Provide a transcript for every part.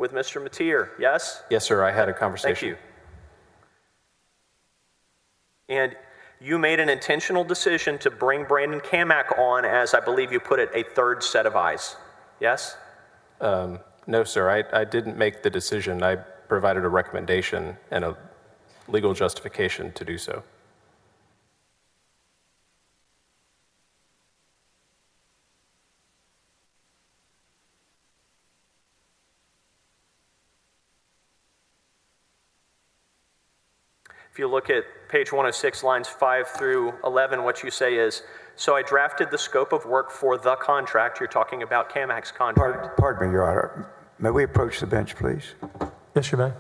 with Mr. Mateer, yes? Yes, sir, I had a conversation. Thank you. And you made an intentional decision to bring Brandon Camac on as, I believe you put it, a third set of eyes, yes? No, sir, I didn't make the decision. I provided a recommendation and a legal justification to do so. If you look at page 106, lines 5 through 11, what you say is, so I drafted the scope of work for the contract. You're talking about Camac's contract. Pardon me, Your Honor. May we approach the bench, please? Yes, you may.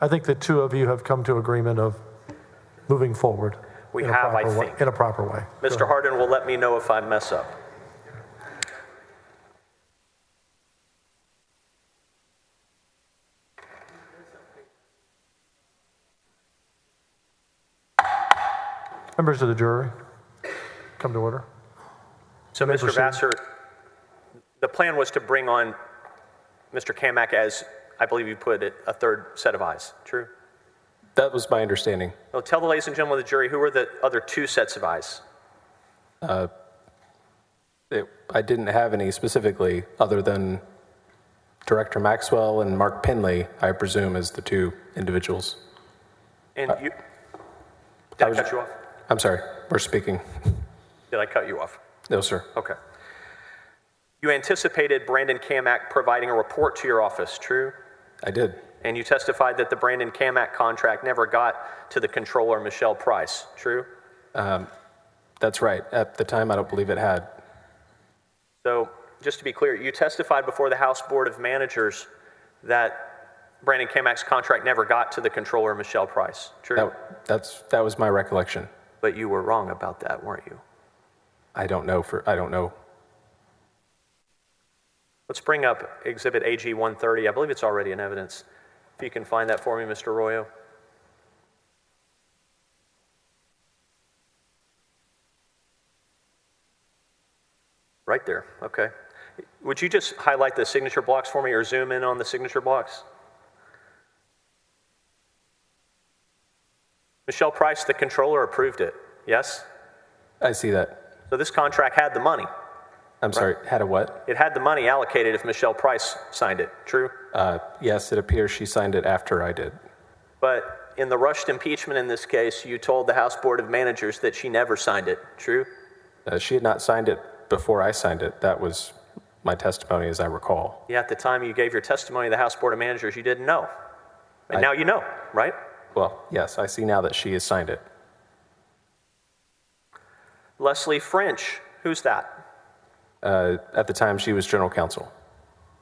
I think the two of you have come to agreement of moving forward. We have, I think. In a proper way. Mr. Hardin will let me know if I mess up. Members of the jury, come to order. So, Mr. Vassar, the plan was to bring on Mr. Camac as, I believe you put it, a third set of eyes, true? That was my understanding. Well, tell the ladies and gentlemen of the jury, who were the other two sets of eyes? I didn't have any specifically other than Director Maxwell and Mark Penley, I presume, as the two individuals. And you, did I cut you off? I'm sorry, we're speaking. Did I cut you off? No, sir. Okay. You anticipated Brandon Camac providing a report to your office, true? I did. And you testified that the Brandon Camac contract never got to the controller, Michelle Price, true? That's right. At the time, I don't believe it had. So, just to be clear, you testified before the House Board of Managers that Brandon Camac's contract never got to the controller, Michelle Price, true? That was my recollection. But you were wrong about that, weren't you? I don't know. Let's bring up Exhibit AG 130. I believe it's already in evidence. If you can find that for me, Mr. Arroyo. Right there, okay. Would you just highlight the signature blocks for me or zoom in on the signature blocks? Michelle Price, the controller, approved it, yes? I see that. So this contract had the money. I'm sorry, had a what? It had the money allocated if Michelle Price signed it, true? Yes, it appears she signed it after I did. But in the rushed impeachment in this case, you told the House Board of Managers that she never signed it, true? She had not signed it before I signed it. That was my testimony, as I recall. Yeah, at the time you gave your testimony to the House Board of Managers, you didn't know. And now you know, right? Well, yes, I see now that she has signed it. Leslie French, who's that? At the time, she was general counsel.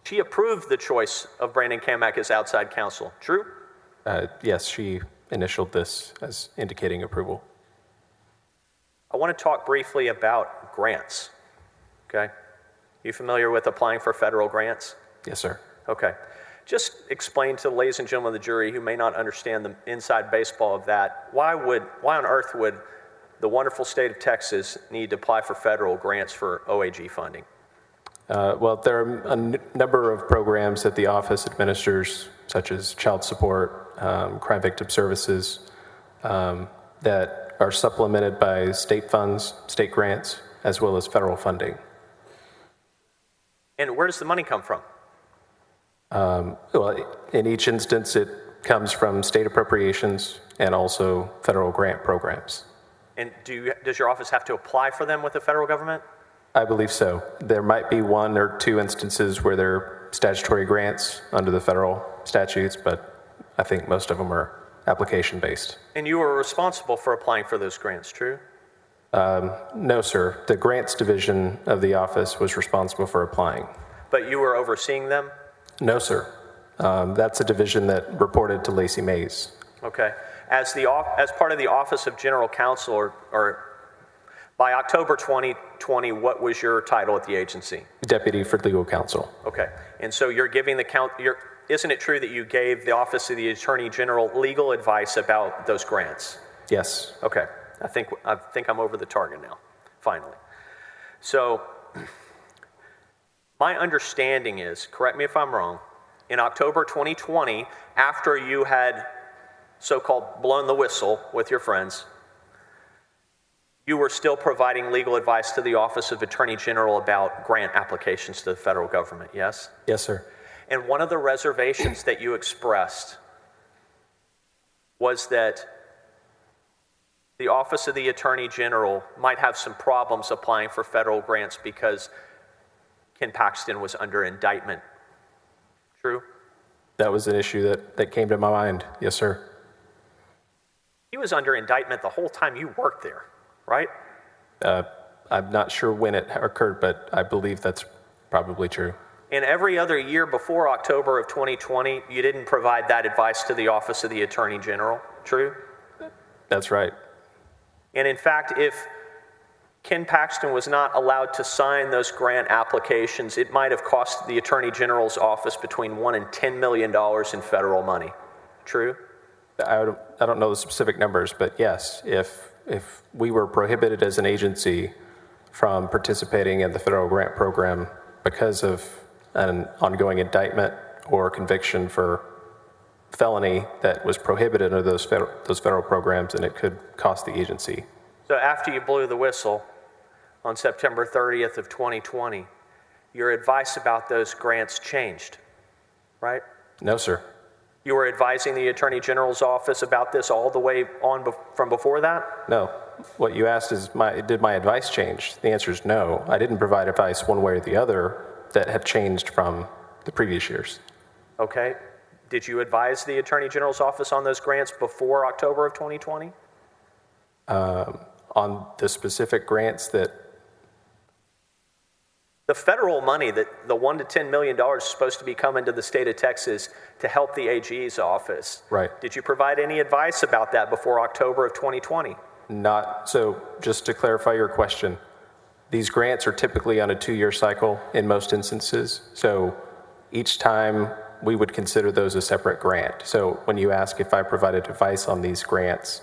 She approved the choice of Brandon Camac as outside counsel, true? Yes, she initialed this as indicating approval. I want to talk briefly about grants, okay? You familiar with applying for federal grants? Yes, sir. Okay. Just explain to the ladies and gentlemen of the jury who may not understand the inside baseball of that, why on earth would the wonderful state of Texas need to apply for federal grants for OAG funding? Well, there are a number of programs that the office administers, such as child support, crime victim services, that are supplemented by state funds, state grants, as well as federal funding. And where does the money come from? Well, in each instance, it comes from state appropriations and also federal grant programs. And does your office have to apply for them with the federal government? I believe so. There might be one or two instances where there are statutory grants under the federal statutes, but I think most of them are application-based. And you were responsible for applying for those grants, true? No, sir. The grants division of the office was responsible for applying. But you were overseeing them? No, sir. That's a division that reported to Lacey Mays. Okay. As part of the Office of General Counsel, or by October 2020, what was your title at the agency? Deputy for Legal Counsel. Okay. And so you're giving isn't it true that you gave the Office of the Attorney General legal advice about those grants? Yes. Okay. I think I'm over the target now, finally. So my understanding is, correct me if I'm wrong, in October 2020, after you had so-called blown the whistle with your friends, you were still providing legal advice to the Office of Attorney General about grant applications to the federal government, yes? Yes, sir. And one of the reservations that you expressed was that the Office of the Attorney General might have some problems applying for federal grants because Ken Paxton was under indictment. True? That was an issue that came to my mind. Yes, sir. He was under indictment the whole time you worked there, right? I'm not sure when it occurred, but I believe that's probably true. And every other year before October of 2020, you didn't provide that advice to the Office of the Attorney General, true? That's right. And in fact, if Ken Paxton was not allowed to sign those grant applications, it might have cost the Attorney General's office between $1 and $10 million in federal money. True? I don't know the specific numbers, but yes, if we were prohibited as an agency from participating in the federal grant program because of an ongoing indictment or conviction for felony that was prohibited under those federal programs, and it could cost the agency. So after you blew the whistle on September 30th of 2020, your advice about those grants changed, right? No, sir. You were advising the Attorney General's office about this all the way on from before that? No. What you asked is, did my advice change? The answer is no. I didn't provide advice one way or the other that had changed from the previous years. Okay. Did you advise the Attorney General's office on those grants before October of 2020? On the specific grants that... The federal money, that the $1 to $10 million is supposed to be coming to the state of Texas to help the AG's office. Right. Did you provide any advice about that before October of 2020? Not. So just to clarify your question, these grants are typically on a 2-year cycle in most instances. So each time we would consider those a separate grant. So when you ask if I provided advice on these grants,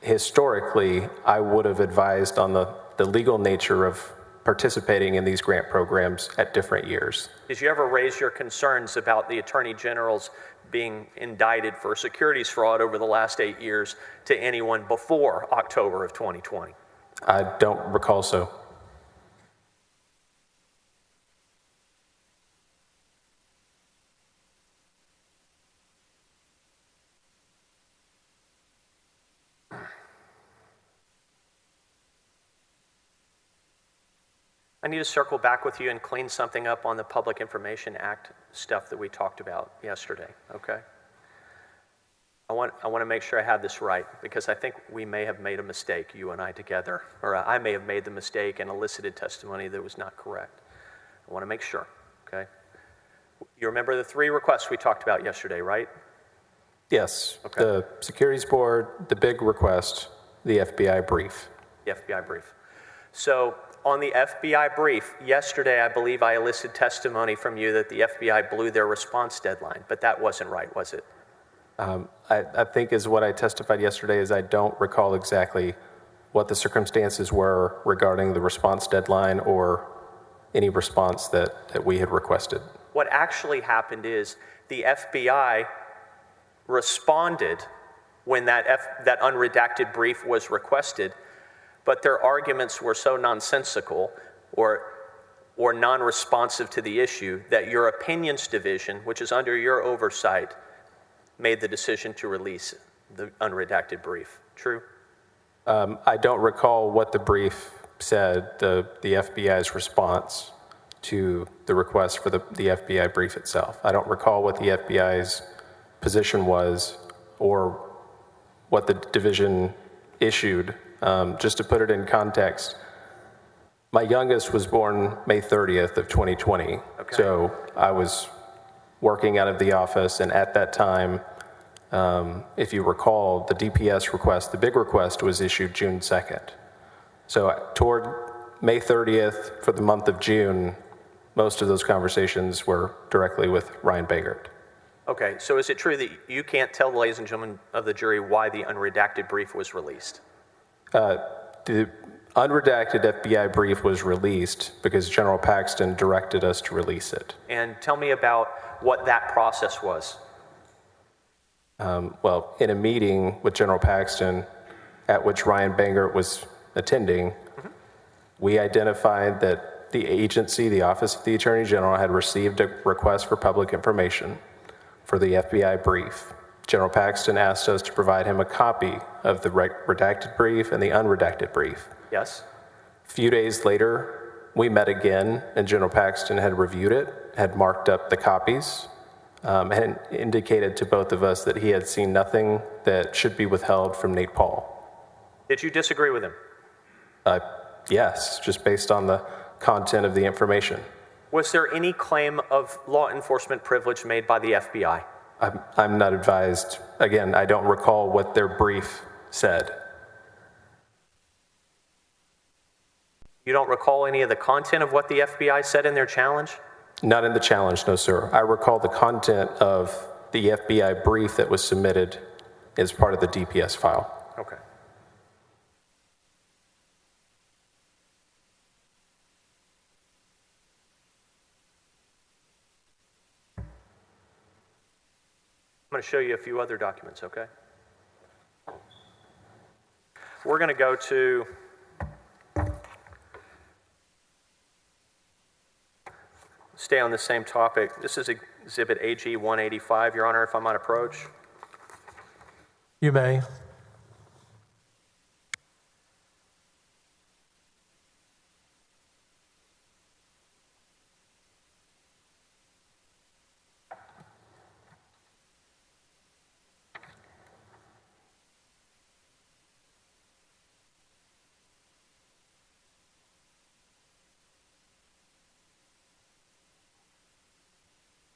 historically, I would have advised on the legal nature of participating in these grant programs at different years. Did you ever raise your concerns about the Attorney General's being indicted for securities fraud over the last 8 years to anyone before October of 2020? I don't recall so. I need to circle back with you and clean something up on the Public Information Act stuff that we talked about yesterday, okay? I want to make sure I have this right, because I think we may have made a mistake, you and I together, or I may have made the mistake and elicited testimony that was not correct. I want to make sure, okay? You remember the 3 requests we talked about yesterday, right? Yes. Okay. The securities board, the big request, the FBI brief. The FBI brief. So on the FBI brief, yesterday I believe I elicited testimony from you that the FBI blew their response deadline, but that wasn't right, was it? I think is what I testified yesterday is I don't recall exactly what the circumstances were regarding the response deadline or any response that we had requested. What actually happened is the FBI responded when that unredacted brief was requested, but their arguments were so nonsensical or non-responsive to the issue that your opinions division, which is under your oversight, made the decision to release the unredacted brief. True? I don't recall what the brief said, the FBI's response to the request for the FBI brief itself. I don't recall what the FBI's position was or what the division issued. Just to put it in context, my youngest was born May 30th of 2020. Okay. So I was working out of the office, and at that time, if you recall, the DPS request, the big request, was issued June 2nd. So toward May 30th for the month of June, most of those conversations were directly with Ryan Bangert. Okay, so is it true that you can't tell the ladies and gentlemen of the jury why the unredacted brief was released? The unredacted FBI brief was released because General Paxton directed us to release it. And tell me about what that process was. Well, in a meeting with General Paxton, at which Ryan Bangert was attending, we identified that the agency, the Office of the Attorney General, had received a request for public information for the FBI brief. General Paxton asked us to provide him a copy of the redacted brief and the unredacted brief. Yes? A few days later, we met again, and General Paxton had reviewed it, had marked up the copies, and indicated to both of us that he had seen nothing that should be withheld from Nate Paul. Did you disagree with him? Yes, just based on the content of the information. Was there any claim of law enforcement privilege made by the FBI? I'm not advised. Again, I don't recall what their brief said. You don't recall any of the content of what the FBI said in their challenge? Not in the challenge, no, sir. I recall the content of the FBI brief that was submitted as part of the DPS file. Okay. I'm going to show you a few other documents, okay? We're going to go to stay on the same topic. This is Exhibit AG 185, Your Honor, if I might approach. You may.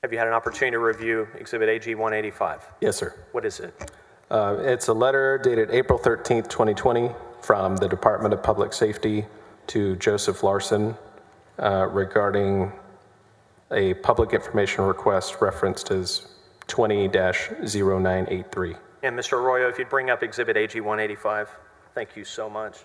Have you had an opportunity to review Exhibit AG 185? Yes, sir. What is it? It's a letter dated April 13th, 2020 from the Department of Public Safety to Joseph Larson regarding a public information request referenced as 20-0983. And Mr. Arroyo, if you'd bring up Exhibit AG 185. Thank you so much.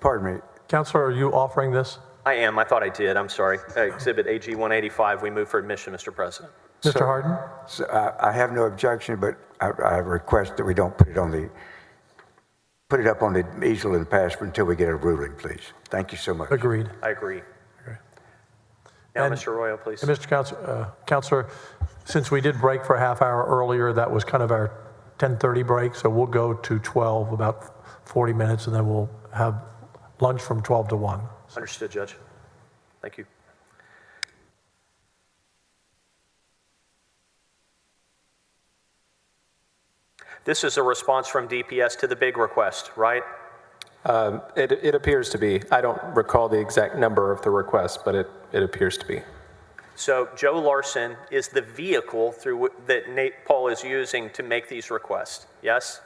Pardon me. Counselor, are you offering this? I am. I thought I did. I'm sorry. Exhibit AG 185, we move for admission, Mr. President. Mr. Harden? So I have no objection, but I request that we don't put it up on the easel and pass until we get a ruling, please. Thank you so much. Agreed. I agree. Okay. Now, And- Mr. Arroyo, please. And Mr. Counselor, since we did break for a half hour earlier, that was kind of our 10:30 break, so we'll go to 12, about 40 minutes, and then we'll have lunch from 12 to 1. Understood, Judge. Thank you. This is a response from DPS to the big request, right? It appears to be. I don't recall the exact number of the requests, but it appears to be. So Joe Larson is the vehicle that Nate Paul is using to make these requests, yes?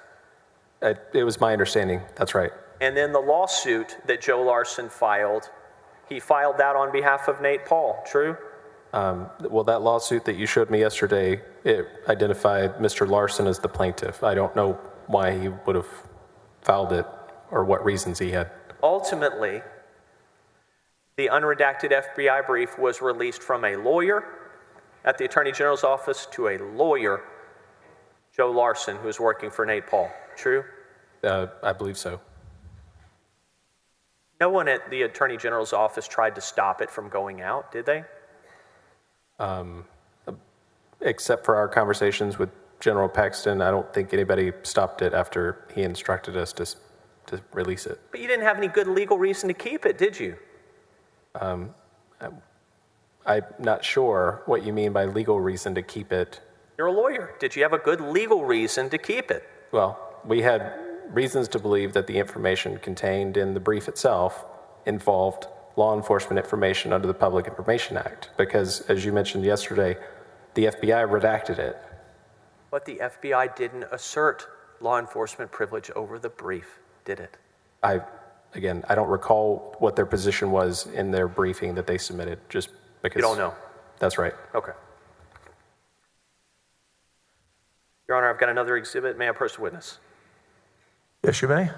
It was my understanding. That's right. And then the lawsuit that Joe Larson filed, he filed that on behalf of Nate Paul, true? Well, that lawsuit that you showed me yesterday, it identified Mr. Larson as the plaintiff. I don't know why he would have filed it or what reasons he had. Ultimately, the unredacted FBI brief was released from a lawyer at the Attorney General's office to a lawyer, Joe Larson, who was working for Nate Paul. True? I believe so. No one at the Attorney General's office tried to stop it from going out, did they? Except for our conversations with General Paxton, I don't think anybody stopped it after he instructed us to release it. But you didn't have any good legal reason to keep it, did you? I'm not sure what you mean by legal reason to keep it. You're a lawyer. Did you have a good legal reason to keep it? Well, we had reasons to believe that the information contained in the brief itself involved law enforcement information under the Public Information Act, because, as you mentioned yesterday, the FBI redacted it. But the FBI didn't assert law enforcement privilege over the brief, did it? Again, I don't recall what their position was in their briefing that they submitted, just because. You don't know? That's right. Okay. Your Honor, I've got another exhibit. May I approach the witness? Yes, you may.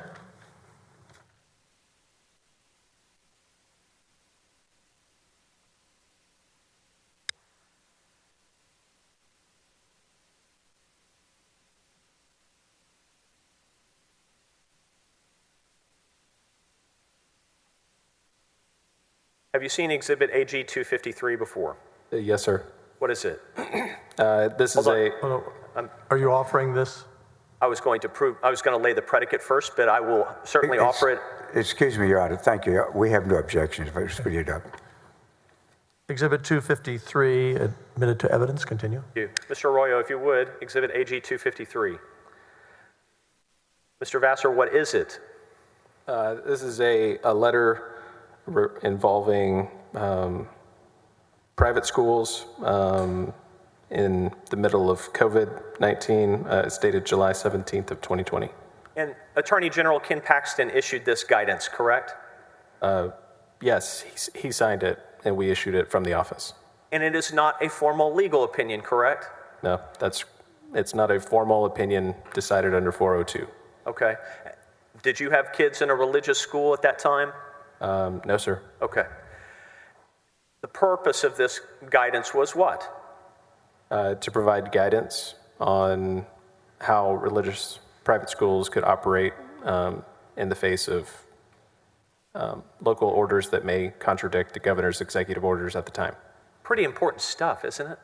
Have you seen exhibit AG 253 before? Yes, sir. What is it? This is Hold on. Are you offering this? I was going to lay the predicate first, but I will certainly offer it. Excuse me, Your Honor. Thank you. We have no objections if I speed it up. Exhibit 253, admitted to evidence. Continue. Thank you. Mr. Arroyo, if you would, exhibit AG 253. Mr. Vassar, what is it? This is a letter involving private schools in the middle of COVID-19. It's dated July 17th of 2020. And Attorney General Ken Paxton issued this guidance, correct? Yes, he signed it, and we issued it from the office. And it is not a formal legal opinion, correct? No, it's not a formal opinion decided under 402. Okay. Did you have kids in a religious school at that time? No, sir. Okay. The purpose of this guidance was what? To provide guidance on how religious private schools could operate in the face of local orders that may contradict the governor's executive orders at the time. Pretty important stuff, isn't it?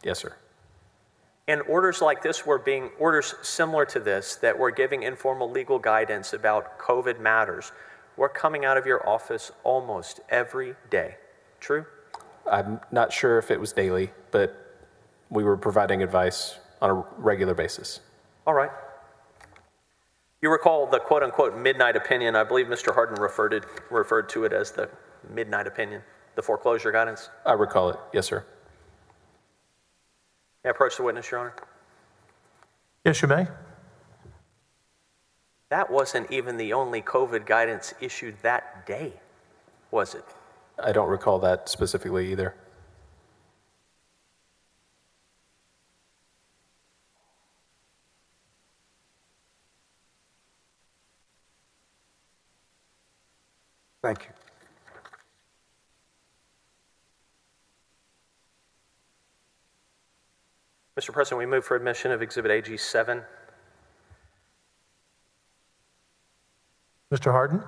Yes, sir. And orders like this orders similar to this that were giving informal legal guidance about COVID matters were coming out of your office almost every day. True? I'm not sure if it was daily, but we were providing advice on a regular basis. All right. You recall the quote-unquote midnight opinion. I believe Mr. Hardin referred to it as the midnight opinion, the foreclosure guidance. I recall it. Yes, sir. May I approach the witness, Your Honor? Yes, you may. That wasn't even the only COVID guidance issued that day, was it? I don't recall that specifically either. Thank you. Mr. President, we move for admission of Exhibit AG 7. Mr. Hardin?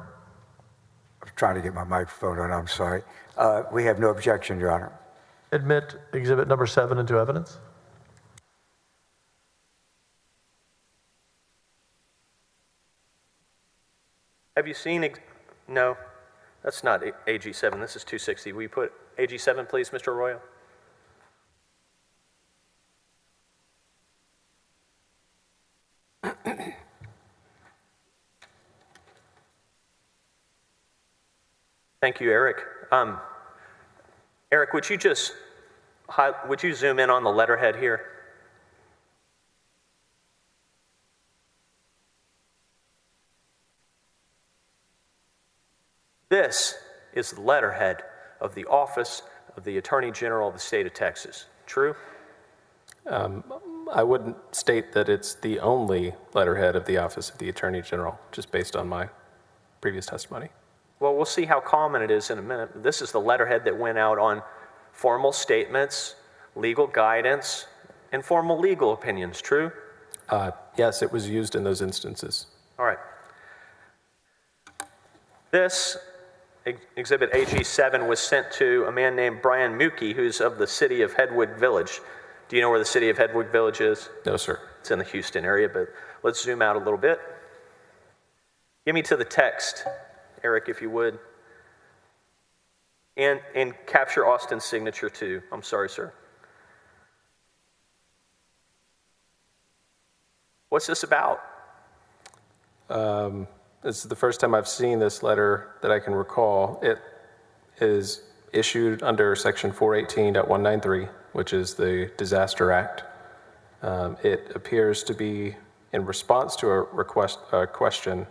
I'm trying to get my microphone on. I'm sorry. We have no objection, Your Honor. Admit exhibit number 7 into evidence. Have you seen, no, that's not AG 7, this is 260. Will you put AG 7, please, Mr. Arroyo? Thank you, Eric. Eric, would you zoom in on the letterhead here? This is the letterhead of the Office of the Attorney General of the state of Texas. True? I wouldn't state that it's the only letterhead of the Office of the Attorney General, just based on my previous testimony. Well, we'll see how common it is in a minute. This is the letterhead that went out on formal statements, legal guidance, and formal legal opinions. True? Yes, it was used in those instances. All right. This Exhibit AG7 was sent to a man named Brian Mukey, who's of the city of Hedwig Village. Do you know where the city of Hedwig Village is? No, sir. It's in the Houston area, but let's zoom out a little bit. Give me to the text, Eric, if you would. And capture Austin's signature too. I'm sorry, sir. What's this about? This is the first time I've seen this letter that I can recall. It is issued under Section 418.193, which is the Disaster Act. It appears to be in response to a question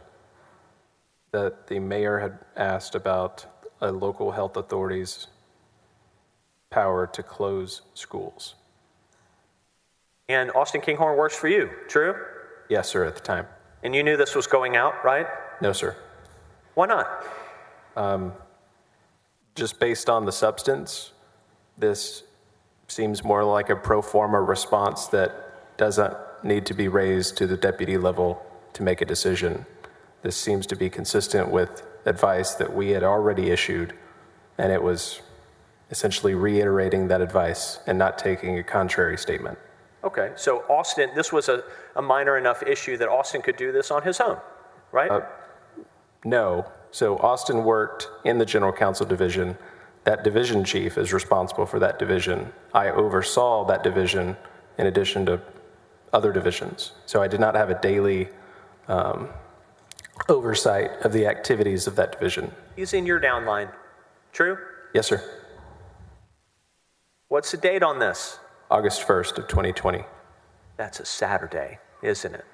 that the mayor had asked about a local health authority's power to close schools. And Austin Kinghorn works for you, true? Yes, sir, at the time. And you knew this was going out, right? No, sir. Why not? Just based on the substance, this seems more like a pro forma response that doesn't need to be raised to the deputy level to make a decision. This seems to be consistent with advice that we had already issued, and it was essentially reiterating that advice and not taking a contrary statement. Okay, so Austin, this was a minor enough issue that Austin could do this on his own, right? No. So Austin worked in the general counsel division. That division chief is responsible for that division. I oversaw that division in addition to other divisions. So I did not have a daily oversight of the activities of that division. He's in your downline, true? Yes, sir. What's the date on this? August 1st of 2020. That's a Saturday, isn't it?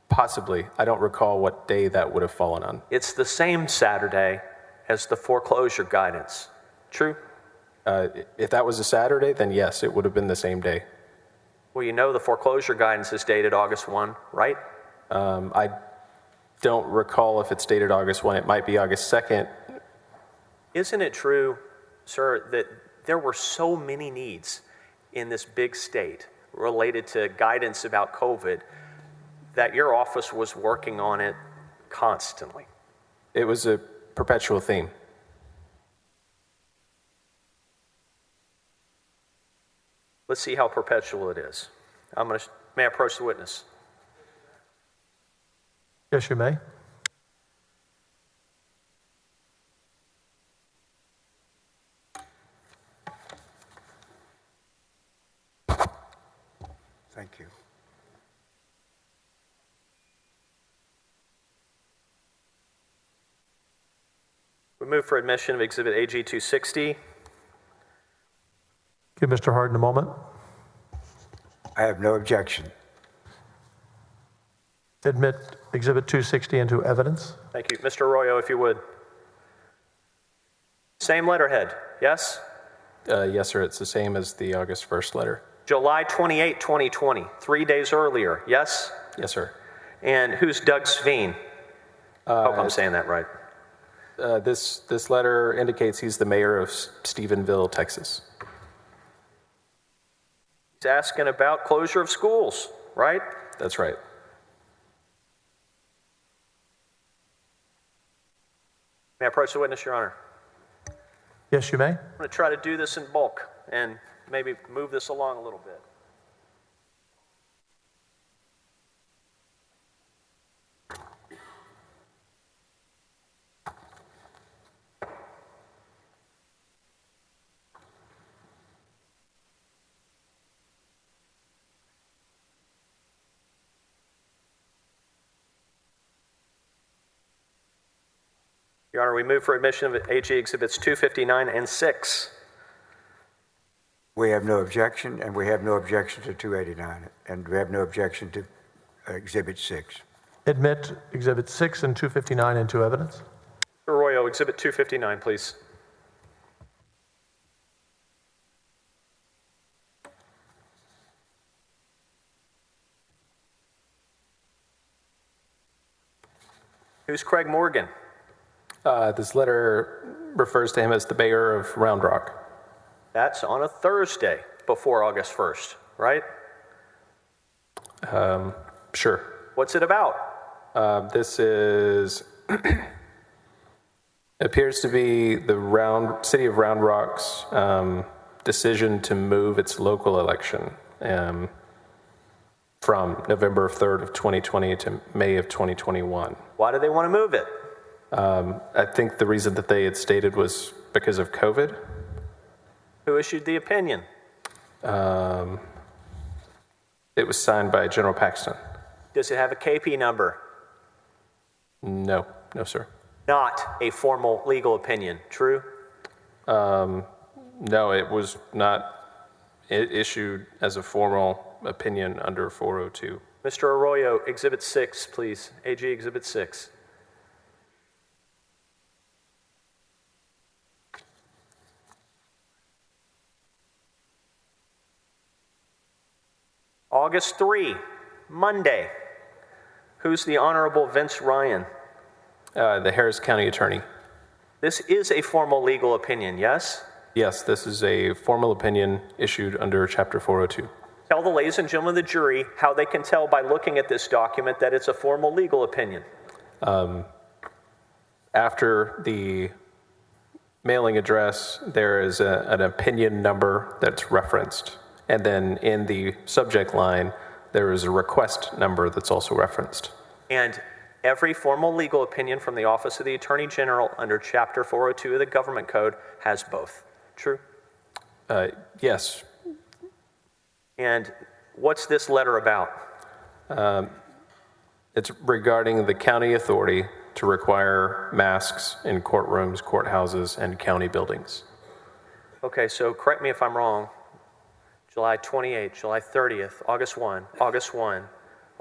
Possibly. I don't recall what day that would have fallen on. It's the same Saturday as the foreclosure guidance, true? If that was a Saturday, then yes, it would have been the same day. Well, you know the foreclosure guidance is dated August 1, right? I don't recall if it's dated August 1. It might be August 2nd. Isn't it true, sir, that there were so many needs in this big state related to guidance about COVID that your office was working on it constantly? It was a perpetual theme. Let's see how perpetual it is. May I approach the witness? Yes, you may. Thank you. We move for admission of Exhibit AG 260. Give Mr. Harden a moment. I have no objection. Admit Exhibit 260 into evidence. Thank you. Mr. Arroyo, if you would. Same letterhead, yes? Yes, sir. It's the same as the August 1st letter. July 28, 2020, 3 days earlier, yes? Yes, sir. And who's Doug Sveen? Hope I'm saying that right. This letter indicates he's the mayor of Stephenville, Texas. He's asking about closure of schools, right? That's right. May I approach the witness, Your Honor? Yes, you may. I'm going to try to do this in bulk and maybe move this along a little bit. Your Honor, we move for admission of AG Exhibits 259 and 6. We have no objection, and we have no objection to 289, and we have no objection to Exhibit 6. Admit Exhibit 6 and 259 into evidence. Mr. Arroyo, Exhibit 259, please. Who's Craig Morgan? This letter refers to him as the mayor of Round Rock. That's on a Thursday before August 1st, right? Sure. What's it about? This is appears to be the city of Round Rock's decision to move its local election from November 3rd of 2020 to May of 2021. Why do they want to move it? I think the reason that they had stated was because of COVID. Who issued the opinion? It was signed by General Paxton. Does it have a KP number? No, sir. Not a formal legal opinion, true? No, it was not issued as a formal opinion under 402. Mr. Arroyo, Exhibit 6, please. AG Exhibit 6. August 3, Monday. Who's the Honorable Vince Ryan? The Harris County Attorney. This is a formal legal opinion, yes? Yes, this is a formal opinion issued under Chapter 402. Tell the ladies and gentlemen of the jury how they can tell by looking at this document that it's a formal legal opinion. After the mailing address, there is an opinion number that's referenced. And then in the subject line, there is a request number that's also referenced. And every formal legal opinion from the Office of the Attorney General under Chapter 402 of the Government Code has both. True? Yes. And what's this letter about? It's regarding the county authority to require masks in courtrooms, courthouses, and county buildings. Okay, so correct me if I'm wrong. July 28th, July 30th, August 1,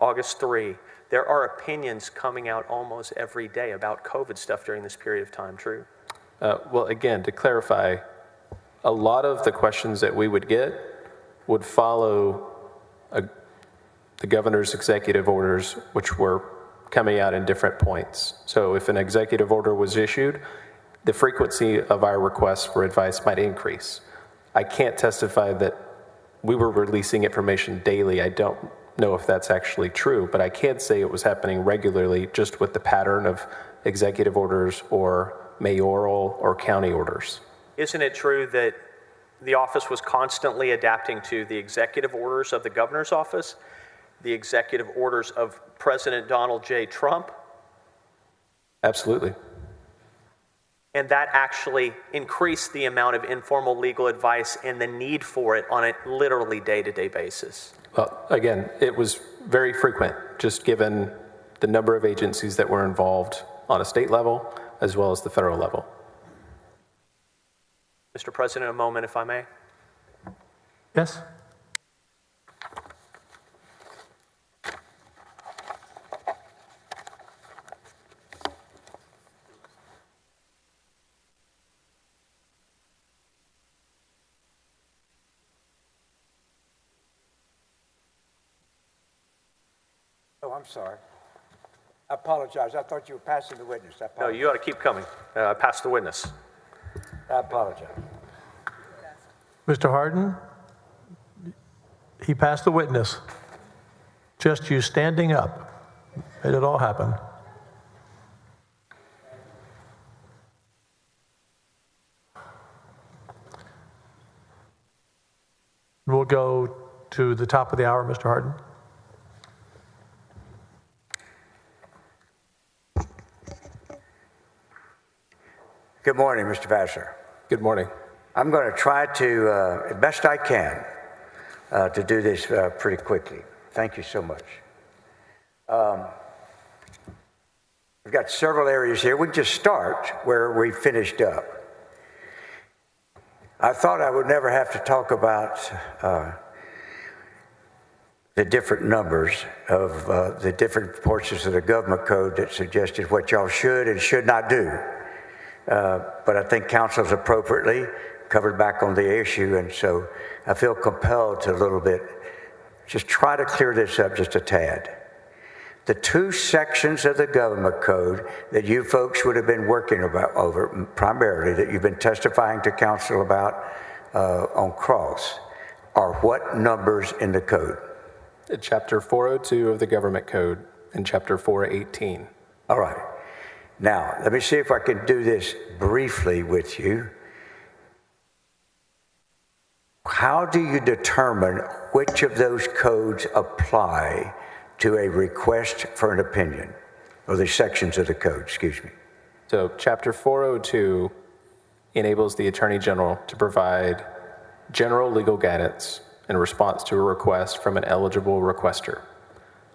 August 3. There are opinions coming out almost every day about COVID stuff during this period of time, true? Well, again, to clarify, a lot of the questions that we would get would follow the governor's executive orders, which were coming out in different points. So if an executive order was issued, the frequency of our requests for advice might increase. I can't testify that we were releasing information daily. I don't know if that's actually true, but I can say it was happening regularly just with the pattern of executive orders or mayoral or county orders. Isn't it true that the office was constantly adapting to the executive orders of the governor's office, the executive orders of President Donald J. Trump? Absolutely. And that actually increased the amount of informal legal advice and the need for it on a literally day-to-day basis. Well, again, it was very frequent, just given the number of agencies that were involved on a state level as well as the federal level. Mr. President, a moment, if I may. Yes? Oh, I'm sorry. I apologize. I thought you were passing the witness. I No, apologize. you ought to keep coming. Pass the witness. I apologize. Mr. Hardin, he passed the witness. Just you standing up made it all happen. We'll go to the top of the hour, Mr. Hardin. Good morning, Mr. Vassar. Good morning. I'm going to try to, as best I can, to do this pretty quickly. Thank you so much. We've got several areas here. We can just start where we finished up. I thought I would never have to talk about the different numbers of the different portions of the government code that suggested what y'all should and should not do. But I think council's appropriately covered back on the issue, and so I feel compelled to a little bit just try to clear this up just a tad. The two sections of the government code that you folks would have been working over primarily, that you've been testifying to council about on cross, are what numbers in the code? Chapter 402 of the government code and chapter 418. All right. Now, let me see if I can do this briefly with you. How do you determine which of those codes apply to a request for an opinion, or the sections of the code, excuse me? So chapter 402 enables the Attorney General to provide general legal guidance in response to a request from an eligible requester.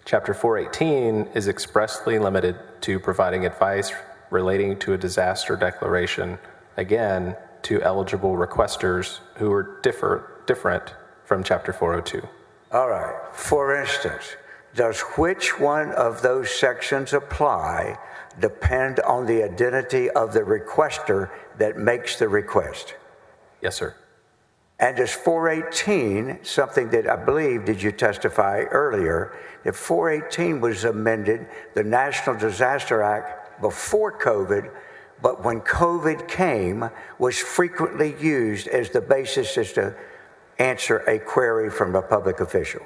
Chapter 418 is expressly limited to providing advice relating to a disaster declaration, again, to eligible requesters who are different from chapter 402. All right. For instance, does which one of those sections apply depend on the identity of the requester that makes the request? Yes, sir. And does 418, something that I believe, did you testify earlier, that 418 was amended, the National Disaster Act, before COVID, but when COVID came, was frequently used as the basis as to answer a query from a public official?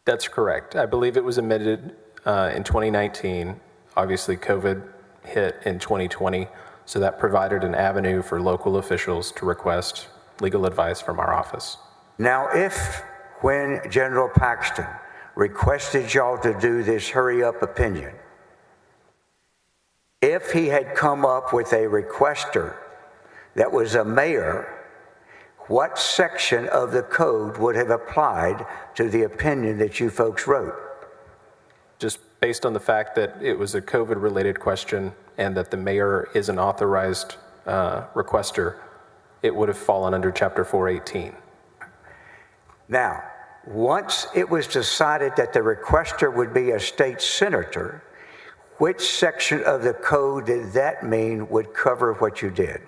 That's correct. I believe it was amended in 2019. Obviously, COVID hit in 2020, so that provided an avenue for local officials to request legal advice from our office. Now, if when General Paxton requested y'all to do this hurry-up opinion, if he had come up with a requester that was a mayor, what section of the code would have applied to the opinion that you folks wrote? Just based on the fact that it was a COVID-related question and that the mayor is an authorized requester, it would have fallen under chapter 418. Now, once it was decided that the requester would be a state senator, which section of the code did that mean would cover what you did?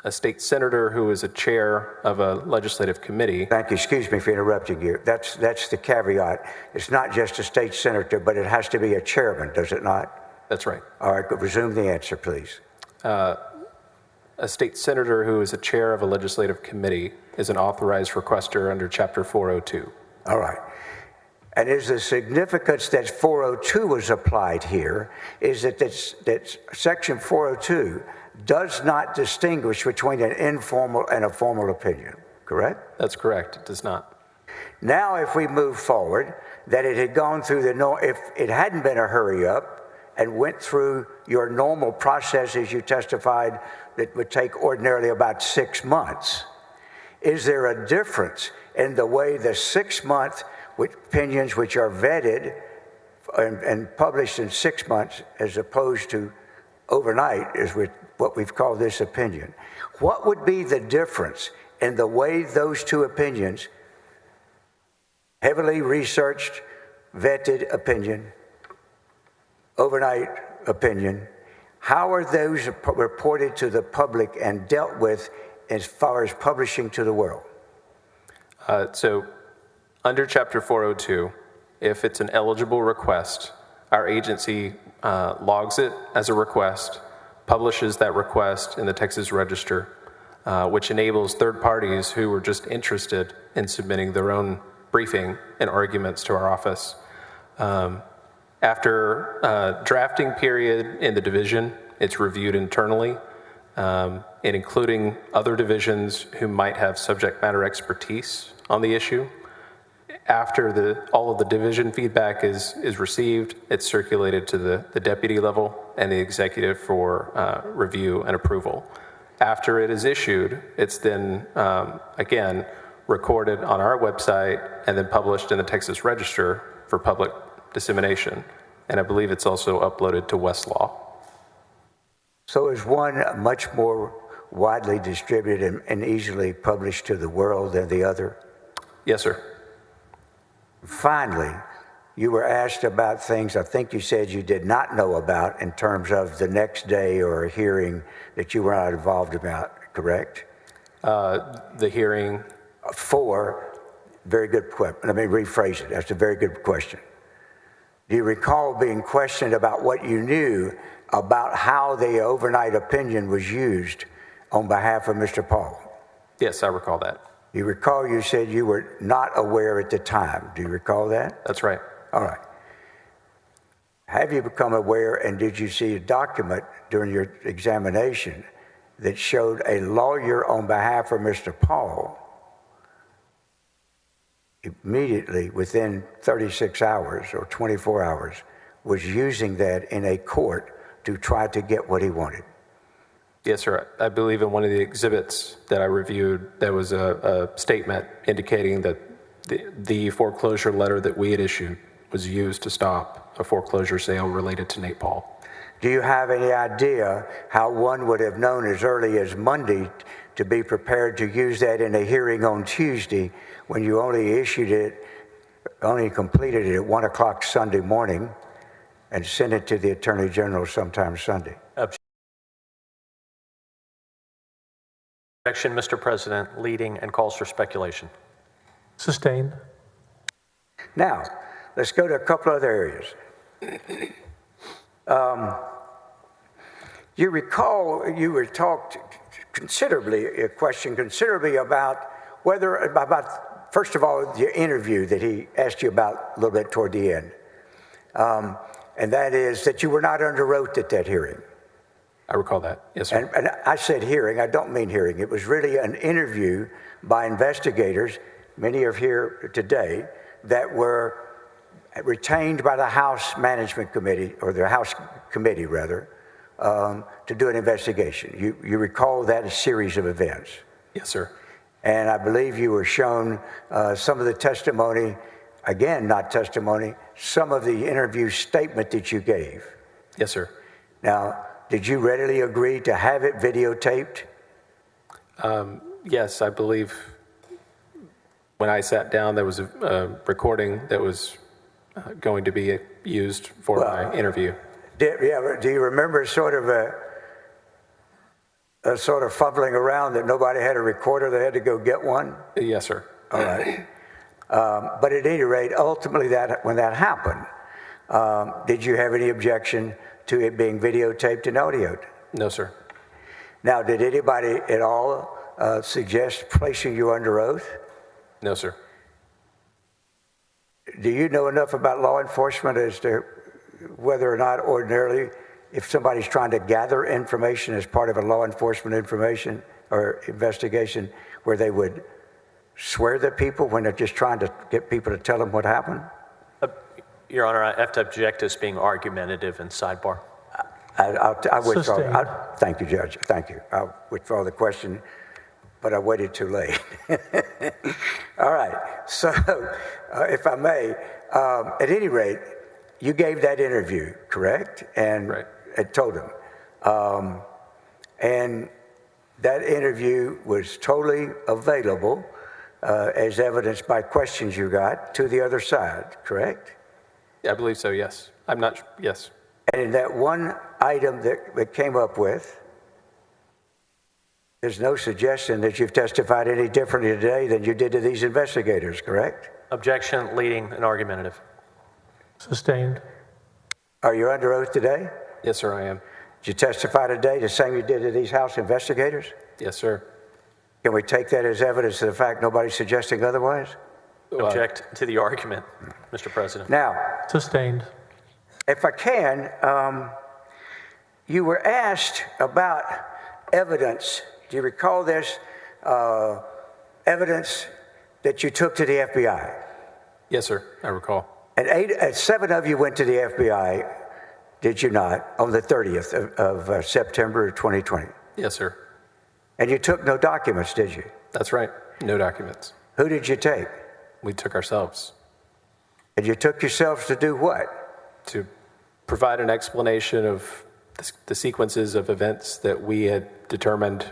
A state senator who is a chair of a legislative committee. Thank you. Excuse me for interrupting you. That's the caveat. It's not just a state senator, but it has to be a chairman, does it not? That's right. All right, resume the answer, please. A state senator who is a chair of a legislative committee is an authorized requester under chapter 402. All right. And is the significance that 402 was applied here is that section 402 does not distinguish between an informal and a formal opinion, correct? That's correct. It does not. Now, if we move forward, that it had gone through if it hadn't been a hurry up and went through your normal processes you testified that would take ordinarily about 6 months, is there a difference in the way the 6-month opinions which are vetted and published in 6 months as opposed to overnight is with what we've called this opinion? What would be the difference in the way those two opinions, heavily researched, vetted opinion, overnight opinion, how are those reported to the public and dealt with as far as publishing to the world? So under chapter 402, if it's an eligible request, our agency logs it as a request, publishes that request in the Texas Register, which enables third parties who are just interested in submitting their own briefing and arguments to our office. After a drafting period in the division, it's reviewed internally, and including other divisions who might have subject matter expertise on the issue. After all of the division feedback is received, it's circulated to the deputy level and the executive for review and approval. After it is issued, it's then, again, recorded on our website and then published in the Texas Register for public dissemination. And I believe it's also uploaded to Westlaw. So is one much more widely distributed and easily published to the world than the other? Yes, sir. Finally, you were asked about things I think you said you did not know about in terms of the next day or a hearing that you were not involved about, correct? The hearing. Very good question. Let me rephrase it. That's a very good question. Do you recall being questioned about what you knew about how the overnight opinion was used on behalf of Mr. Paul? Yes, I recall that. You recall you said you were not aware at the time. Do you recall that? That's right. All right. Have you become aware, and did you see a document during your examination that showed a lawyer on behalf of Mr. Paul immediately within 36 hours or 24 hours was using that in a court to try to get what he wanted? Yes, sir. I believe in one of the exhibits that I reviewed, there was a statement indicating that the foreclosure letter that we had issued was used to stop a foreclosure sale related to Nate Paul. Do you have any idea how one would have known as early as Monday to be prepared to use that in a hearing on Tuesday when you only completed it at 1 o'clock Sunday morning and sent it to the Attorney General sometime Sunday? Objection, Mr. President, leading and calls for speculation. Sustained. Now, let's go to a couple other areas. You recall you were questioned considerably about first of all, the interview that he asked you about a little bit toward the end. And that is that you were not under oath at that hearing. I recall that. Yes, sir. And I said hearing, I don't mean hearing. It was really an interview by investigators, many are here today, that were retained by the House Management Committee, or the House Committee rather, to do an investigation. You recall that series of events? Yes, sir. And I believe you were shown some of the testimony, again, not testimony, some of the interview statement that you gave. Yes, sir. Now, did you readily agree to have it videotaped? Yes, I believe when I sat down, there was a recording that was going to be used for my interview. Do you remember sort of fumbling around that nobody had a recorder, they had to go get one? Yes, sir. All right. But at any rate, ultimately, when that happened, did you have any objection to it being videotaped and audioed? No, sir. Now, did anybody at all suggest placing you under oath? No, sir. Do you know enough about law enforcement as to whether or not ordinarily, if somebody's trying to gather information as part of a law enforcement information or investigation, where they would swear to people when they're just trying to get people to tell them what happened? Your Honor, I have to object as being argumentative and sidebar. I withdraw. Sustained. Thank you, Judge. Thank you. I'll withdraw the question, but I waited too late. All right. So, if I may, at any rate, you gave that interview, correct? And right. I told him. And that interview was totally available as evidenced by questions you got to the other side, correct? I believe so, yes. I'm not, yes. And in that one item that it came up with, there's no suggestion that you've testified any differently today than you did to these investigators, correct? Objection, leading and argumentative. Sustained. Are you under oath today? Yes, sir, I am. Did you testify today the same you did to these House investigators? Yes, sir. Can we take that as evidence of the fact nobody's suggesting otherwise? Object to the argument, Mr. President. Now, Sustained. if I can, you were asked about evidence. Do you recall this? Evidence that you took to the FBI. Yes, sir, I recall. And 7 of you went to the FBI, did you not, on the 30th of September 2020? Yes, sir. And you took no documents, did you? That's right. No documents. Who did you take? We took ourselves And you took yourselves to do what? to provide an explanation of the sequences of events that we had determined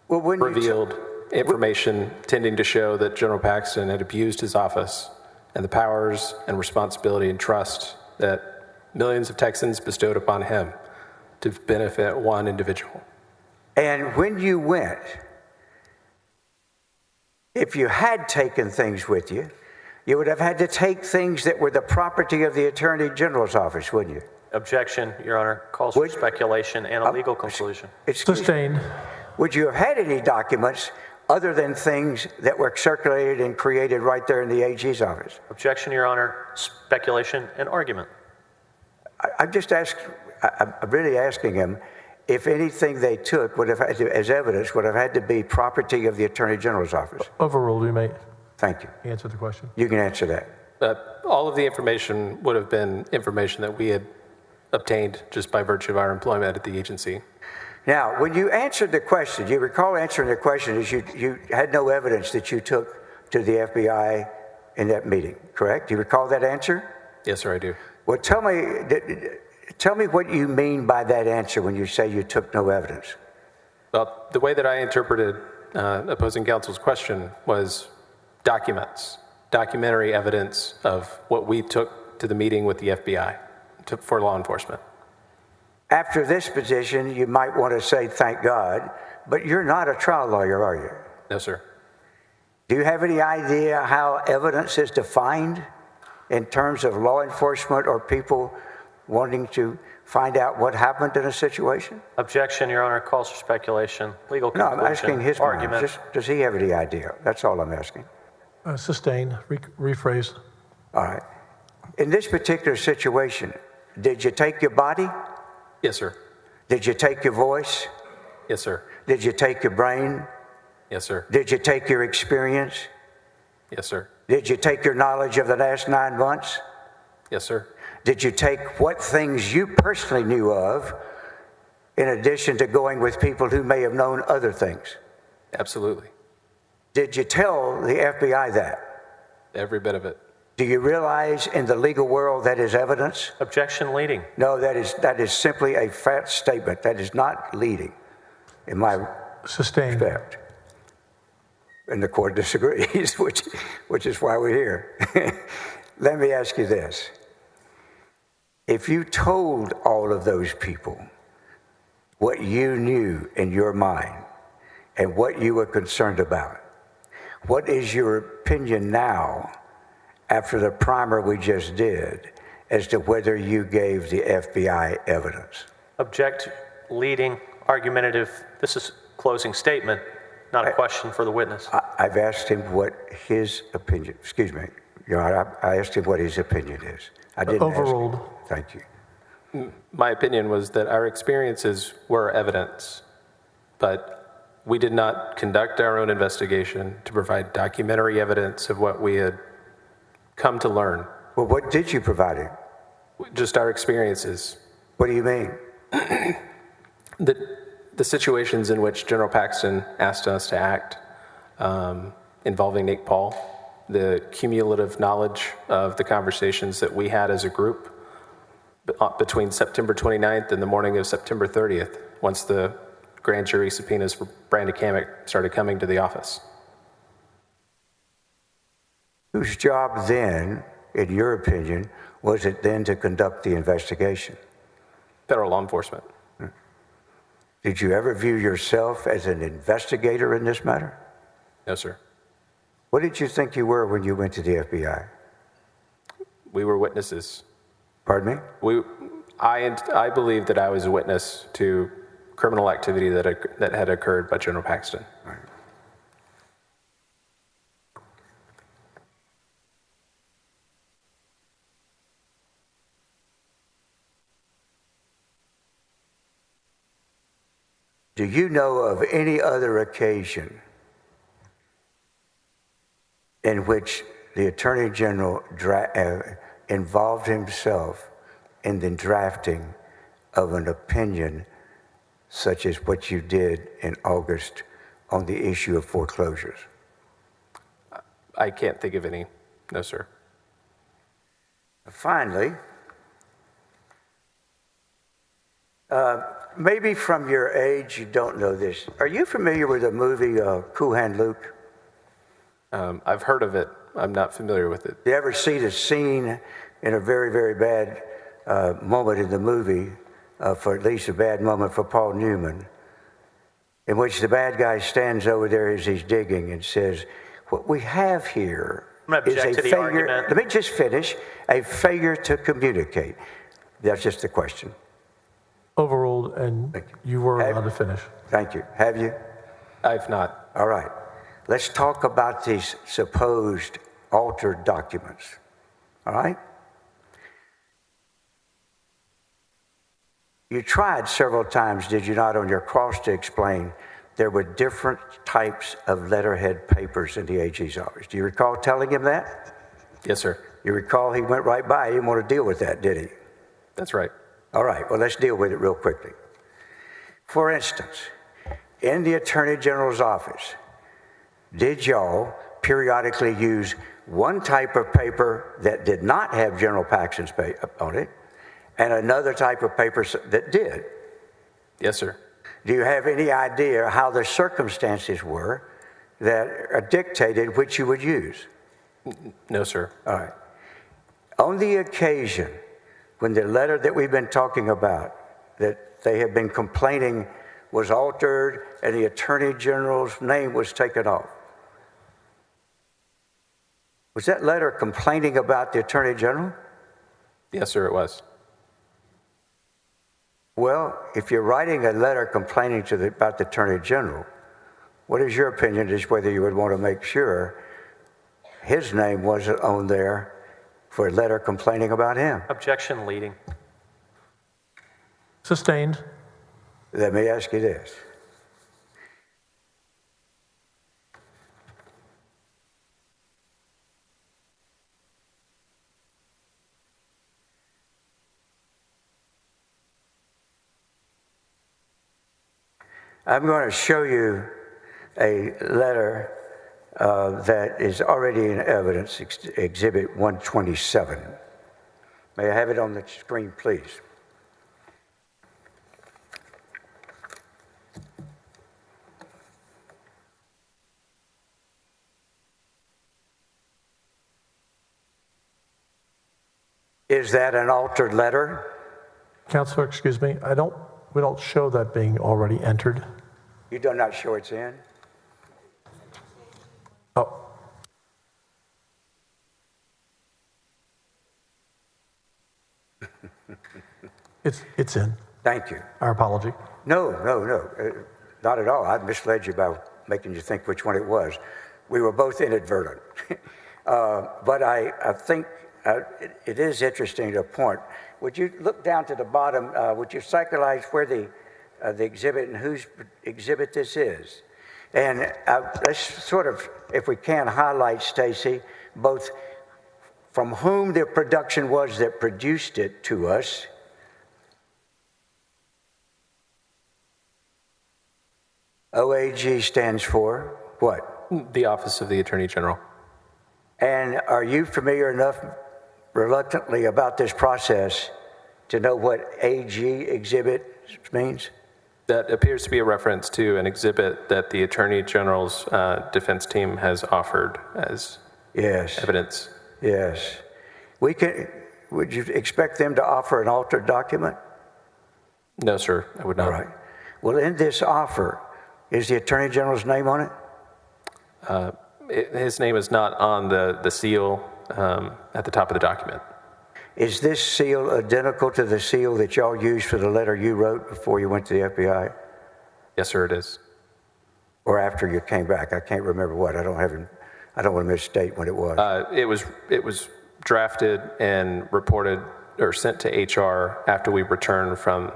Well, when you revealed information tending to show that General Paxton had abused his office and the powers and responsibility and trust that millions of Texans bestowed upon him to benefit one individual. And when you went, if you had taken things with you, you would have had to take things that were the property of the Attorney General's office, wouldn't you? Objection, Your Honor. Calls for speculation and a legal conclusion. Excuse me. Sustained. Would you have had any documents other than things that were circulated and created right there in the AG's office? Objection, Your Honor. Speculation and argument. I'm really asking him if anything they took would have had to, as evidence, would have had to be property of the Attorney General's office. Overruled, you may Thank you. answer the question. You can answer that. All of the information would have been information that we had obtained just by virtue of our employment at the agency. Now, when you answered the question, you recall answering the question is you had no evidence that you took to the FBI in that meeting, correct? Do you recall that answer? Yes, sir, I do. Well, tell me what you mean by that answer when you say you took no evidence. Well, the way that I interpreted opposing counsel's question was documents, documentary evidence of what we took to the meeting with the FBI for law enforcement. After this position, you might want to say, thank God, but you're not a trial lawyer, are you? No, sir. Do you have any idea how evidence is defined in terms of law enforcement or people wanting to find out what happened in a situation? Objection, Your Honor. Calls for speculation. Legal No, conclusion. I'm asking his mind. argument. Does he have any idea? That's all I'm asking. Sustained. Rephrase. All right. In this particular situation, did you take your body? Yes, sir. Did you take your voice? Yes, sir. Did you take your brain? Yes, sir. Did you take your experience? Yes, sir. Did you take your knowledge of the last 9 months? Yes, sir. Did you take what things you personally knew of in addition to going with people who may have known other things? Absolutely. Did you tell the FBI that? Every bit of it. Do you realize in the legal world that is evidence? Objection leading. No, that is simply a fact statement. That is not leading, in my Sustained. respect. And the court disagrees, which is why we're here. Let me ask you this. If you told all of those people what you knew in your mind and what you were concerned about, what is your opinion now after the primer we just did as to whether you gave the FBI evidence? Object leading. Argumentative. This is closing statement, not a question for the witness. I've asked him what his opinion, excuse me, Your Honor, I asked him what his opinion is. I didn't Overruled. ask him. Thank you. My opinion was that our experiences were evidence, but we did not conduct our own investigation to provide documentary evidence of what we had come to learn. Well, what did you provide him? Just our experiences. What do you mean? The situations in which General Paxton asked us to act involving Nate Paul, the cumulative knowledge of the conversations that we had as a group between September 29th and the morning of September 30th, once the grand jury subpoenas for Brandon Camac started coming to the office. Whose job then, in your opinion, was it then to conduct the investigation? Federal law enforcement. Did you ever view yourself as an investigator in this matter? No, sir. What did you think you were when you went to the FBI? We were witnesses. Pardon me? I believe that I was a witness to criminal activity that had occurred by General Paxton. All right. Do you know of any other occasion in which the Attorney General involved himself in the drafting of an opinion such as what you did in August on the issue of foreclosures? I can't think of any. No, sir. Finally, Maybe from your age, you don't know this. Are you familiar with the movie Cool Hand Luke? I've heard of it. I'm not familiar with it. You ever see the scene in a very, very bad moment in the movie, for at least a bad moment for Paul Newman, in which the bad guy stands over there as he's digging and says, what we have here is a failure. Argument. Let me just finish. A failure to communicate. That's just the question. Overruled, and you were allowed to finish. Thank you. Have you? I've not. All right. Let's talk about these supposed altered documents. All right? You tried several times, did you not, on your cross to explain there were different types of letterhead papers in the AG's office. Do you recall telling him that? Yes, sir. You recall he went right by. He didn't want to deal with that, did he? That's right. All right. Well, let's deal with it real quickly. For instance, in the Attorney General's office, did y'all periodically use one type of paper that did not have General Paxton's on it and another type of paper that did? Yes, sir. Do you have any idea how the circumstances were that dictated which you would use? No, sir. All right. On the occasion when the letter that we've been talking about, that they have been complaining was altered and the Attorney General's name was taken off, was that letter complaining about the Attorney General? Yes, sir, it was. Well, if you're writing a letter complaining about the Attorney General, what is your opinion as whether you would want to make sure his name wasn't on there for a letter complaining about him? Objection leading. Sustained. Let me ask you this. I'm going to show you a letter that is already in evidence, Exhibit 127. May I have it on the screen, please? Is that an altered letter? Counselor, excuse me, we don't show that being already entered. You do not show it's in? Oh. It's in. Thank you. Our apology. No, not at all. I misled you by making you think which one it was. We were both inadvertent. But I think it is interesting to point. Would you look down to the bottom? Would you cyclize where the exhibit and whose exhibit this is? And let's sort of, if we can, highlight, Stacy, both from whom the production was that produced it to us. OAG stands for what? The Office of the Attorney General. And are you familiar enough, reluctantly, about this process to know what AG exhibit means? That appears to be a reference to an exhibit that the Attorney General's defense team has offered as evidence. Yes. Would you expect them to offer an altered document? No, sir, I would not. All right. Well, in this offer, is the Attorney General's name on it? His name is not on the seal at the top of the document. Is this seal identical to the seal that y'all used for the letter you wrote before you went to the FBI? Yes, sir, it is. Or after you came back? I can't remember what. I don't want to misstate when it was. It was drafted and reported or sent to HR after we returned from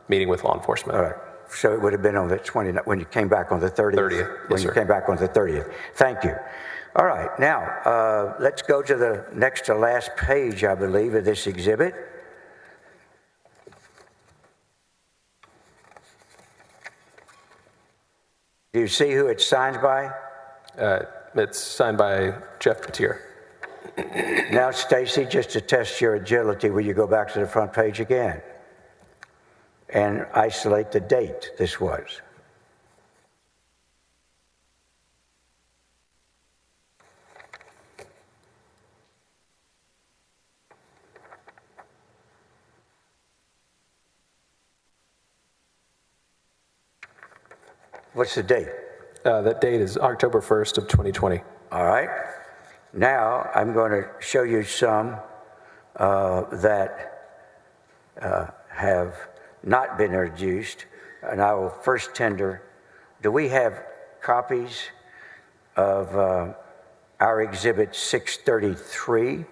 meeting with law enforcement. All right. So it would have been on the 20th, when you came back on the 30th? 30th, When yes, you sir. came back on the 30th. Thank you. All right. Now, let's go to the next to last page, I believe, of this exhibit. Do you see who it's signed by? It's signed by Jeff Petier. Now, Stacy, just to test your agility, will you go back to the front page again? and isolate the date this was. What's the date? That date is October 1st of 2020. All right. Now I'm going to show you some that have not been introduced, and I will first tender. Do we have copies of our Exhibit 633?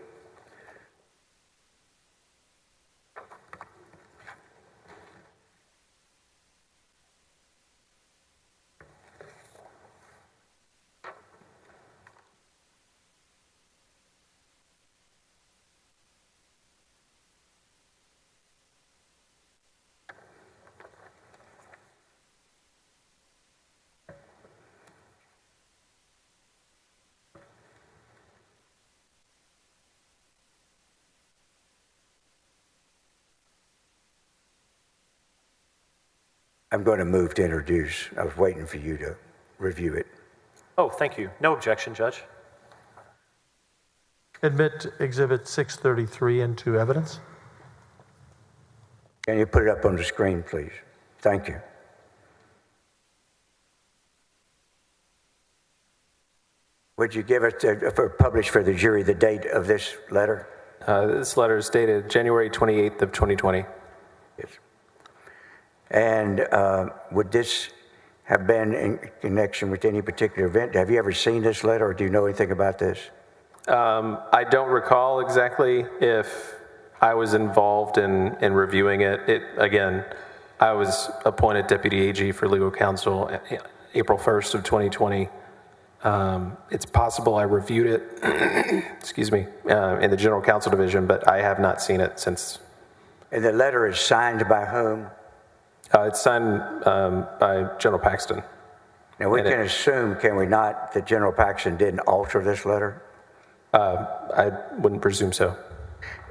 I'm going to move to introduce. I was waiting for you to review it. Oh, thank you. No objection, Judge. Admit Exhibit 633 into evidence. Can you put it up on the screen, please? Thank you. Would you give us, publish for the jury, the date of this letter? This letter is dated January 28th of 2020. Yes. And would this have been in connection with any particular event? Have you ever seen this letter, or do you know anything about this? I don't recall exactly if I was involved in reviewing it. Again, I was appointed Deputy AG for Legal Counsel April 1st of 2020. It's possible I reviewed it, excuse me, in the General Counsel Division, but I have not seen it since. And the letter is signed by whom? It's signed by General Paxton. Now, we can assume, can we not, that General Paxton didn't alter this letter? I wouldn't presume so.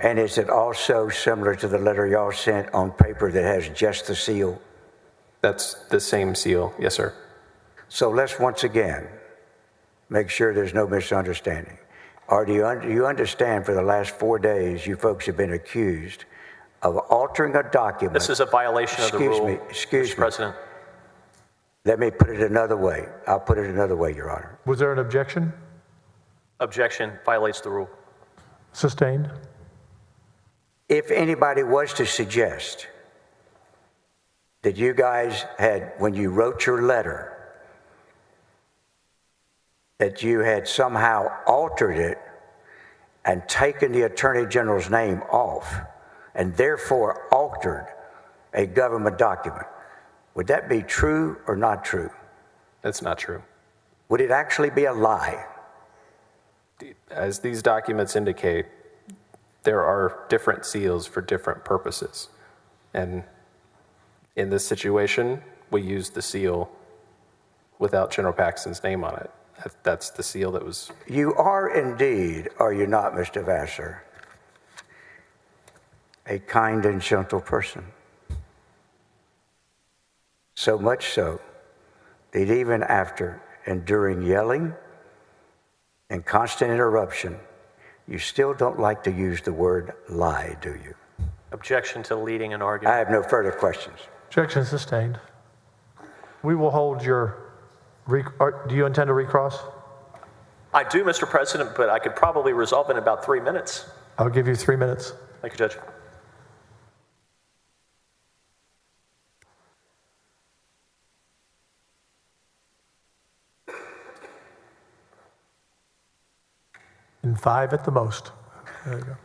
And is it also similar to the letter y'all sent on paper that has just the seal? That's the same seal, yes, sir. So let's once again make sure there's no misunderstanding. Or do you understand for the last 4 days you folks have been accused of altering a document? This is a violation of the rule, Excuse Mr. me. President. Let me put it another way. I'll put it another way, Your Honor. Was there an objection? Objection violates the rule. Sustained. If anybody was to suggest that you guys had, when you wrote your letter, that you had somehow altered it and taken the Attorney General's name off and therefore altered a government document, would that be true or not true? That's not true. Would it actually be a lie? As these documents indicate, there are different seals for different purposes. And in this situation, we used the seal without General Paxton's name on it. That's the seal that was. You are indeed, are you not, Mr. Vassar, a kind and gentle person. So much so that even after enduring yelling and constant interruption, you still don't like to use the word lie, do you? Objection to leading an I argument. have no further questions. Objection sustained. We will hold your, do you intend to recross? I do, Mr. President, but I could probably resolve in about 3 minutes. I'll give you 3 minutes. Thank you, Judge. In 5 at the most. There you go.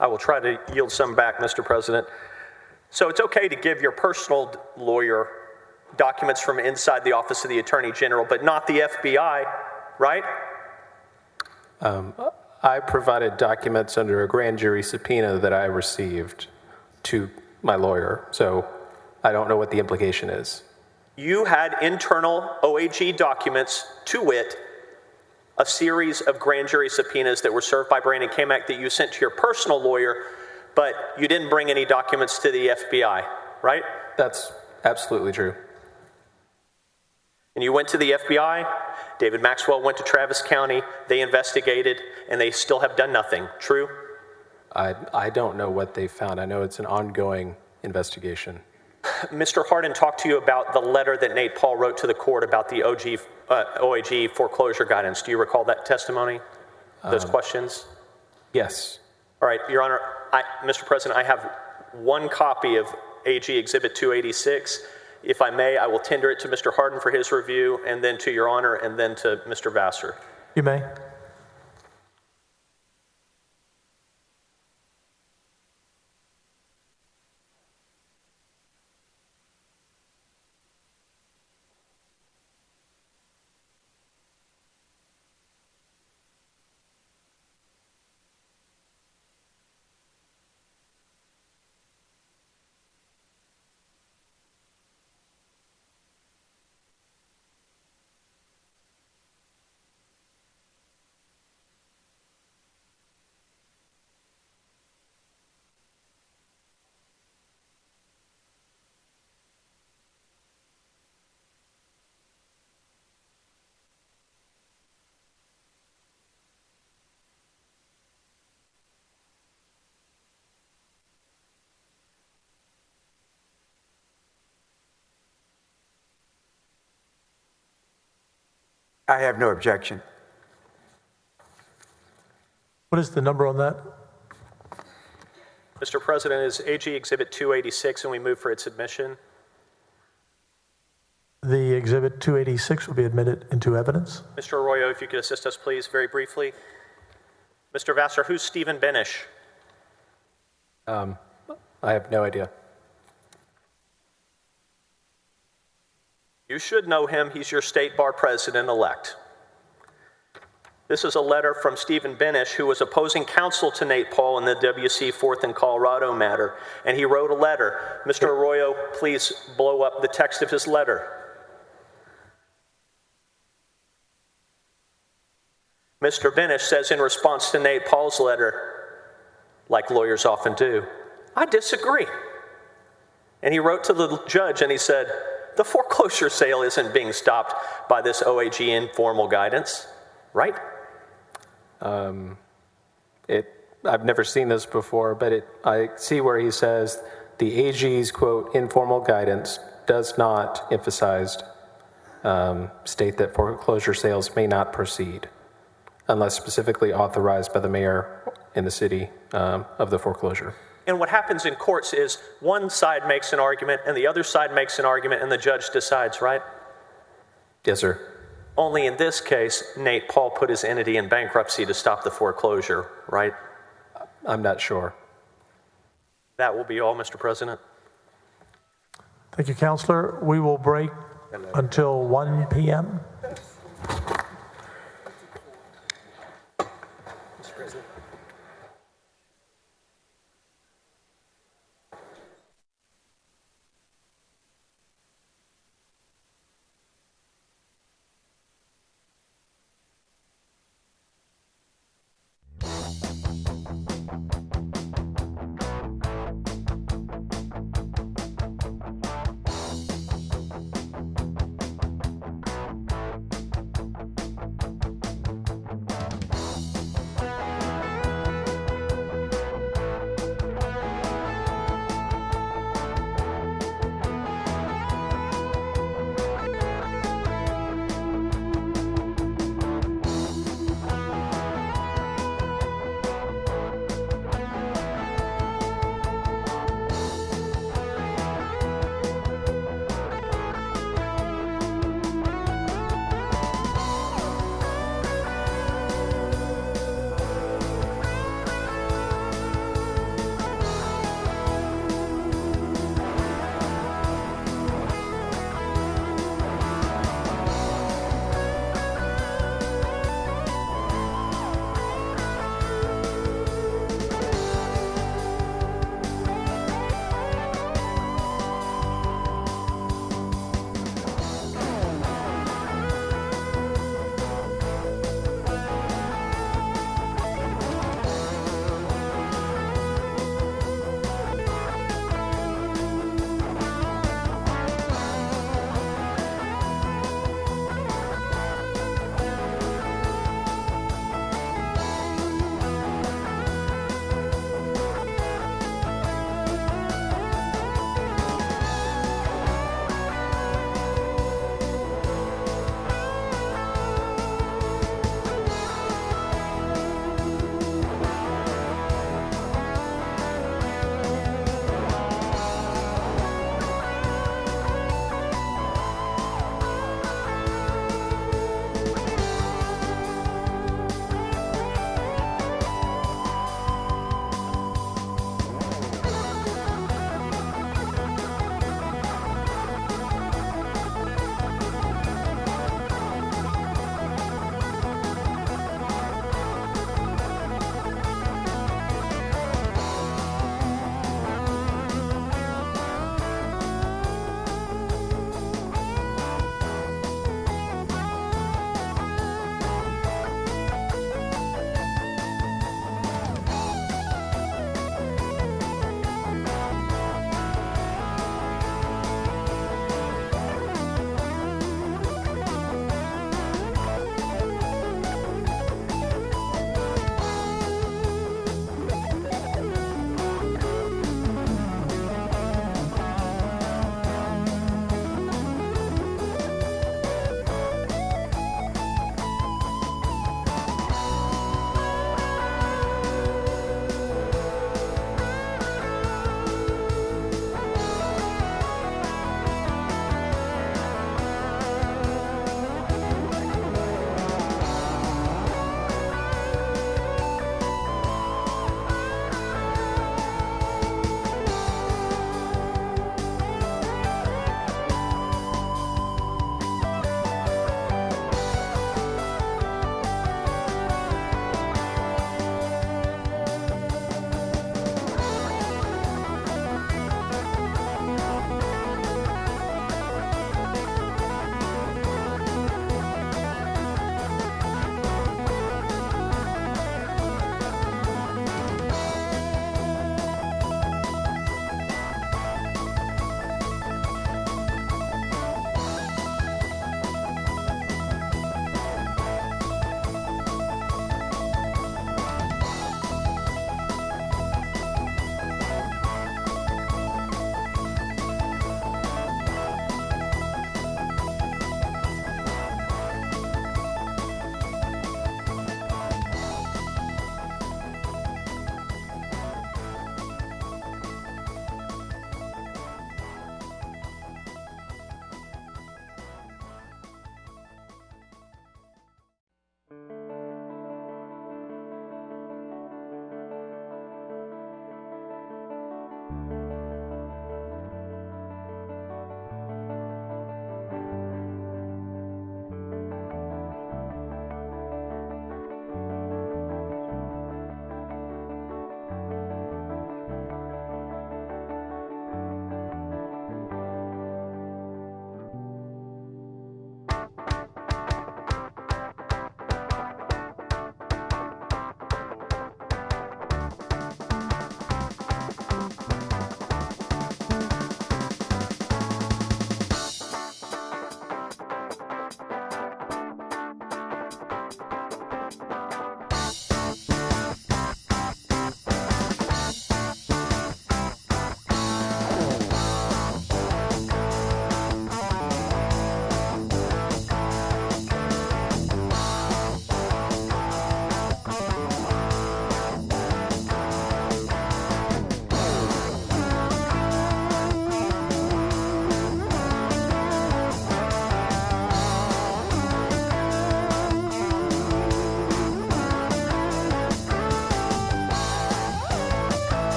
I will try to yield some back, Mr. President. So it's okay to give your personal lawyer documents from inside the Office of the Attorney General, but not the FBI, right? I provided documents under a grand jury subpoena that I received to my lawyer, so I don't know what the implication is. You had internal OAG documents, to wit, a series of grand jury subpoenas that were served by Brandon Camac that you sent to your personal lawyer, but you didn't bring any documents to the FBI, right? That's absolutely true. And you went to the FBI, David Maxwell went to Travis County, they investigated, and they still have done nothing. True? I don't know what they found. I know it's an ongoing investigation. Mr. Hardin talked to you about the letter that Nate Paul wrote to the court about the OAG foreclosure guidance. Do you recall that testimony, those questions? Yes. All right, Your Honor, Mr. President, I have one copy of AG Exhibit 286. If I may, I will tender it to Mr. Hardin for his review, and then to Your Honor, and then to Mr. Vassar. You may. I have no objection. What is the number on that? Mr. President, is AG Exhibit 286, and we move for its admission? The Exhibit 286 will be admitted into evidence. Mr. Arroyo, if you could assist us, please, very briefly. Mr. Vassar, who's Stephen Benish? I have no idea. You should know him. He's your state bar president-elect. This is a letter from Stephen Benish, who was opposing counsel to Nate Paul in the WC 4th and Colorado matter, and he wrote a letter. Mr. Arroyo, please blow up the text of his letter. Mr. Benish says in response to Nate Paul's letter, like lawyers often do, I disagree. And he wrote to the judge and he said, the foreclosure sale isn't being stopped by this OAG informal guidance, right? I've never seen this before, but I see where he says the AG's, quote, informal guidance does not emphasize, state that foreclosure sales may not proceed unless specifically authorized by the mayor in the city of the foreclosure. And what happens in courts is one side makes an argument and the other side makes an argument and the judge decides, right? Yes, sir. Only in this case, Nate Paul put his entity in bankruptcy to stop the foreclosure, right? I'm not sure. That will be all, Mr. President. Thank you, Counselor. We will break until 1 p.m.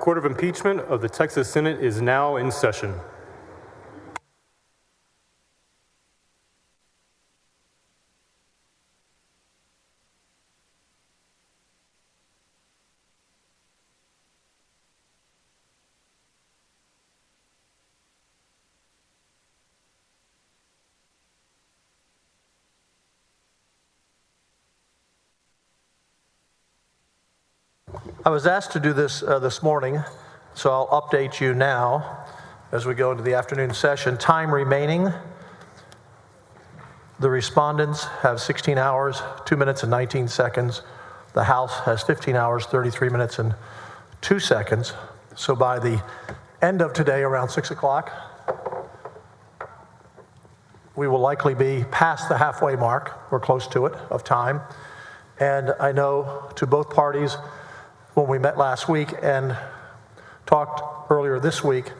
Court of Impeachment of the Texas Senate is now in session. I was asked to do this this morning, so I'll update you now as we go into the afternoon session. Time remaining, the respondents have 16 hours, 2 minutes and 19 seconds. The House has 15 hours, 33 minutes and 2 seconds. So by the end of today, around 6 o'clock, we will likely be past the halfway mark, or close to it, of time. And I know to both parties, when we met last week and talked earlier this week,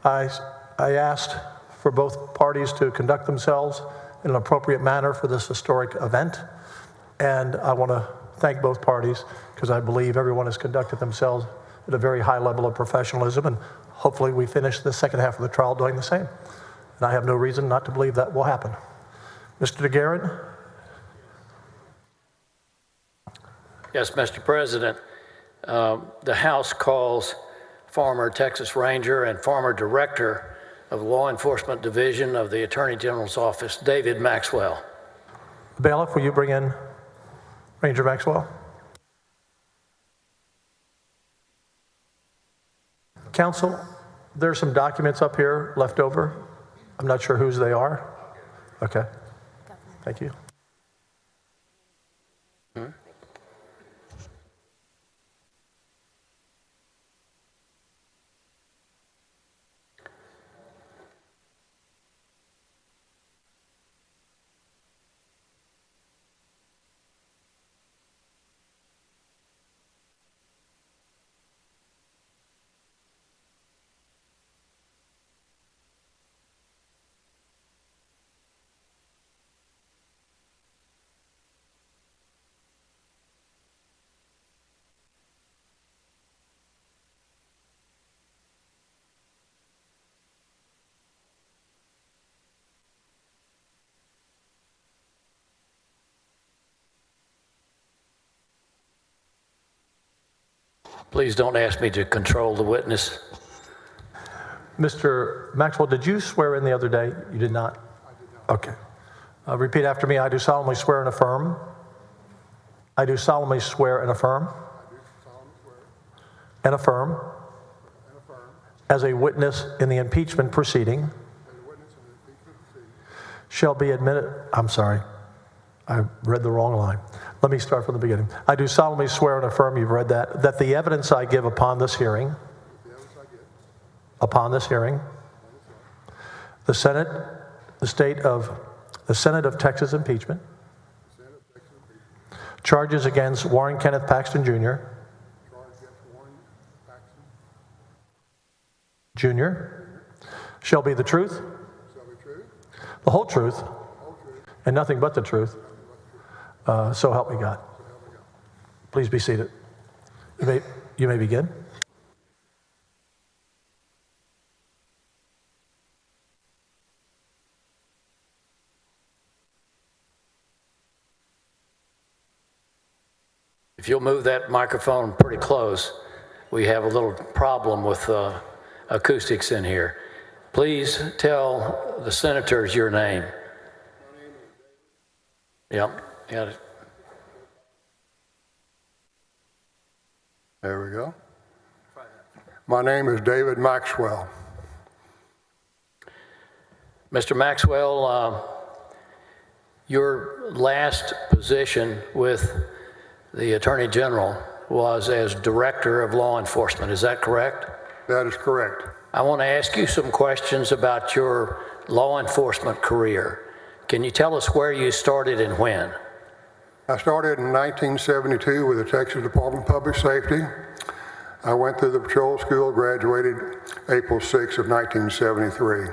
I asked for both parties to conduct themselves in an appropriate manner for this historic event. And I want to thank both parties because I believe everyone has conducted themselves at a very high level of professionalism, and hopefully we finish the second half of the trial doing the same. And I have no reason not to believe that will happen. Mr. DeGuerin? Yes, Mr. President. The House calls former Texas Ranger and former Director of Law Enforcement Division of the Attorney General's Office, David Maxwell. Bailiff, will you bring in Ranger Maxwell? Counsel, there's some documents up here left over. I'm not sure whose they are. Okay. Thank you. Please don't ask me to control the witness. Mr. Maxwell, did you swear in the other day? You did not? I did not. Okay. Repeat after me. I do solemnly swear and affirm. I do solemnly swear and affirm. And affirm. As a witness in the impeachment proceeding. Shall be admitted. I'm sorry. I read the wrong line. Let me start from the beginning. I do solemnly swear and affirm, you've read that the evidence I give upon this hearing, the Senate of Texas impeachment, charges against Warren Kenneth Paxton Jr., shall be the truth, the whole truth, and nothing but the truth. So help me God. Please be seated. You may begin. If you'll move that microphone pretty close, we have a little problem with acoustics in here. Please tell the senators your name. Yep. Got it. There we go. My name is David Maxwell. Mr. Maxwell, your last position with the Attorney General was as Director of Law Enforcement. Is that correct? That is correct. I want to ask you some questions about your law enforcement career. Can you tell us where you started and when? I started in 1972 with the Texas Department of Public Safety. I went through the patrol school, graduated April 6 of 1973.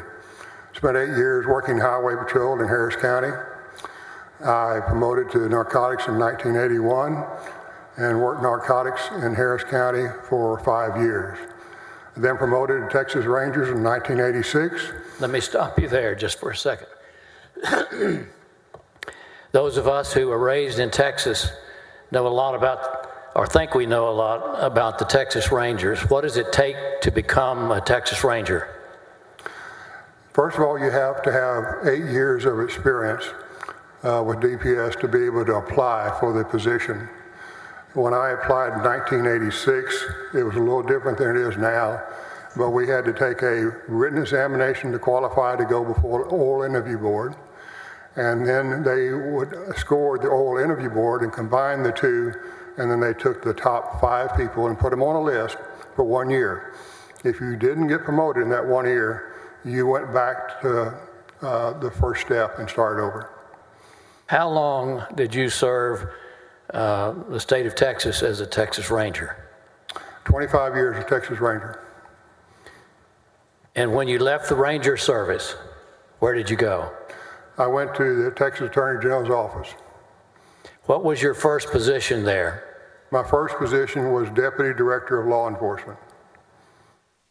Spent 8 years working highway patrol in Harris County. I promoted to narcotics in 1981 and worked narcotics in Harris County for 5 years. Then promoted to Texas Rangers in 1986. Let me stop you there just for a second. Those of us who were raised in Texas know a lot about, or think we know a lot about the Texas Rangers. What does it take to become a Texas Ranger? First of all, you have to have 8 years of experience with DPS to be able to apply for the position. When I applied in 1986, it was a little different than it is now, but we had to take a written examination to qualify to go before the oral interview board, and then they would score the oral interview board and combine the two, and then they took the top 5 people and put them on a list for 1 year. If you didn't get promoted in that 1 year, you went back to the first step and started over. How long did you serve the state of Texas as a Texas Ranger? 25 years as Texas Ranger. And when you left the Ranger service, where did you go? I went to the Texas Attorney General's office. What was your first position there? My first position was Deputy Director of Law Enforcement.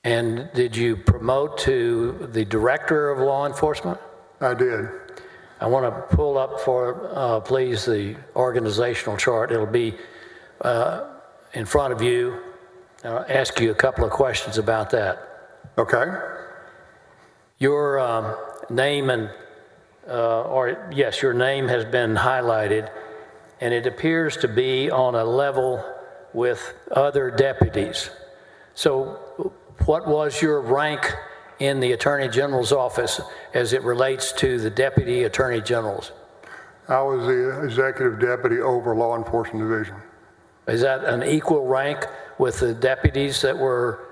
And did you promote to the Director of Law Enforcement? I did. I want to pull up for, please, the organizational chart. It'll be in front of you. I'll ask you a couple of questions about that. Okay. Your name and, your name has been highlighted, and it appears to be on a level with other deputies. So what was your rank in the Attorney General's office as it relates to the Deputy Attorney Generals? I was the Executive Deputy over Law Enforcement Division. Is that an equal rank with the deputies that were